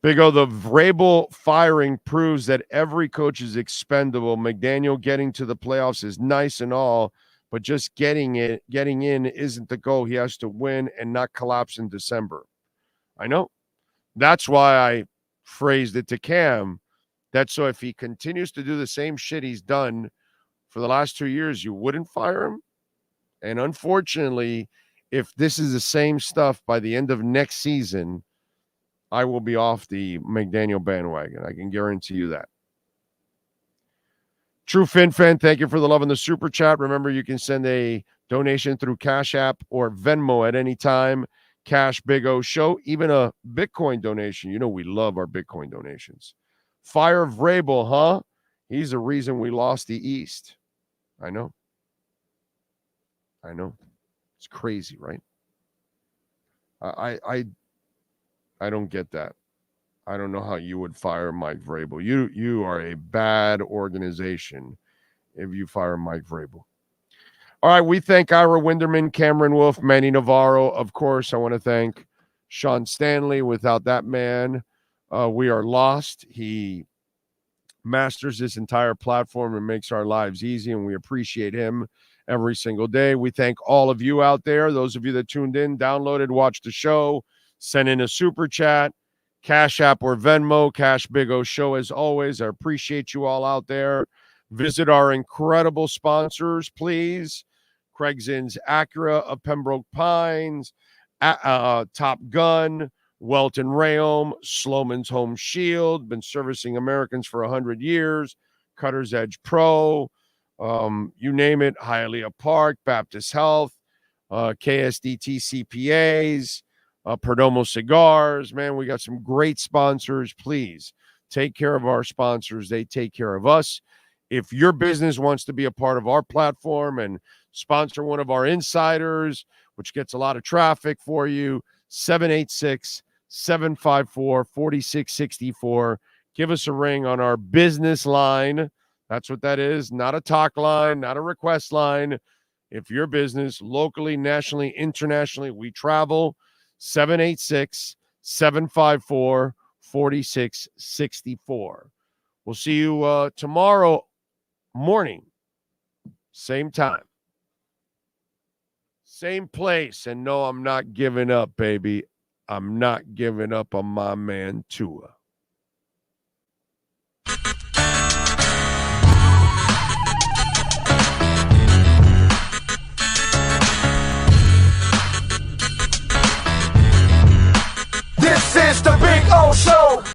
Speaker 3: Big O, the Vrabel firing proves that every coach is expendable. McDaniel getting to the playoffs is nice and all, but just getting in isn't the goal. He has to win and not collapse in December. I know. That's why I phrased it to Cam. That's so if he continues to do the same shit he's done for the last 2 years, you wouldn't fire him. And unfortunately, if this is the same stuff by the end of next season, I will be off the McDaniel bandwagon. I can guarantee you that. True Fin Fan, thank you for the love in the super chat. Remember, you can send a donation through Cash App or Venmo at any time. Cash Big O Show, even a Bitcoin donation. You know we love our Bitcoin donations. Fire Vrabel, huh? He's the reason we lost the East. I know. It's crazy, right? I don't get that. I don't know how you would fire Mike Vrabel. You are a bad organization if you fire Mike Vrabel. All right, we thank Ira Winderman, Cameron Wolfe, Manny Navarro. Of course, I want to thank Sean Stanley. Without that man, we are lost. He masters this entire platform and makes our lives easy, and we appreciate him every single day. We thank all of you out there, those of you that tuned in, downloaded, watched the show, send in a super chat, Cash App or Venmo, Cash Big O Show as always. I appreciate you all out there. Visit our incredible sponsors, please. Craig Zinn's Acura of Pembroke Pines, Top Gun, Welton Rayom, Sloman's Home Shield, been servicing Americans for 100 years, Cutter's Edge Pro, you name it, Hialeah Park, Baptist Health, KSDT CPAs, Perdomo Cigars. Man, we got some great sponsors. Please take care of our sponsors. They take care of us. If your business wants to be a part of our platform and sponsor one of our insiders, which gets a lot of traffic for you, 786-754-4664. Give us a ring on our business line. That's what that is. Not a talk line, not a request line. If your business locally, nationally, internationally, we travel, 786-754-4664. We'll see you tomorrow morning, same time, Same place. And no, I'm not giving up, baby. I'm not giving up on my man Tue.
Speaker 1: This is the Big O Show.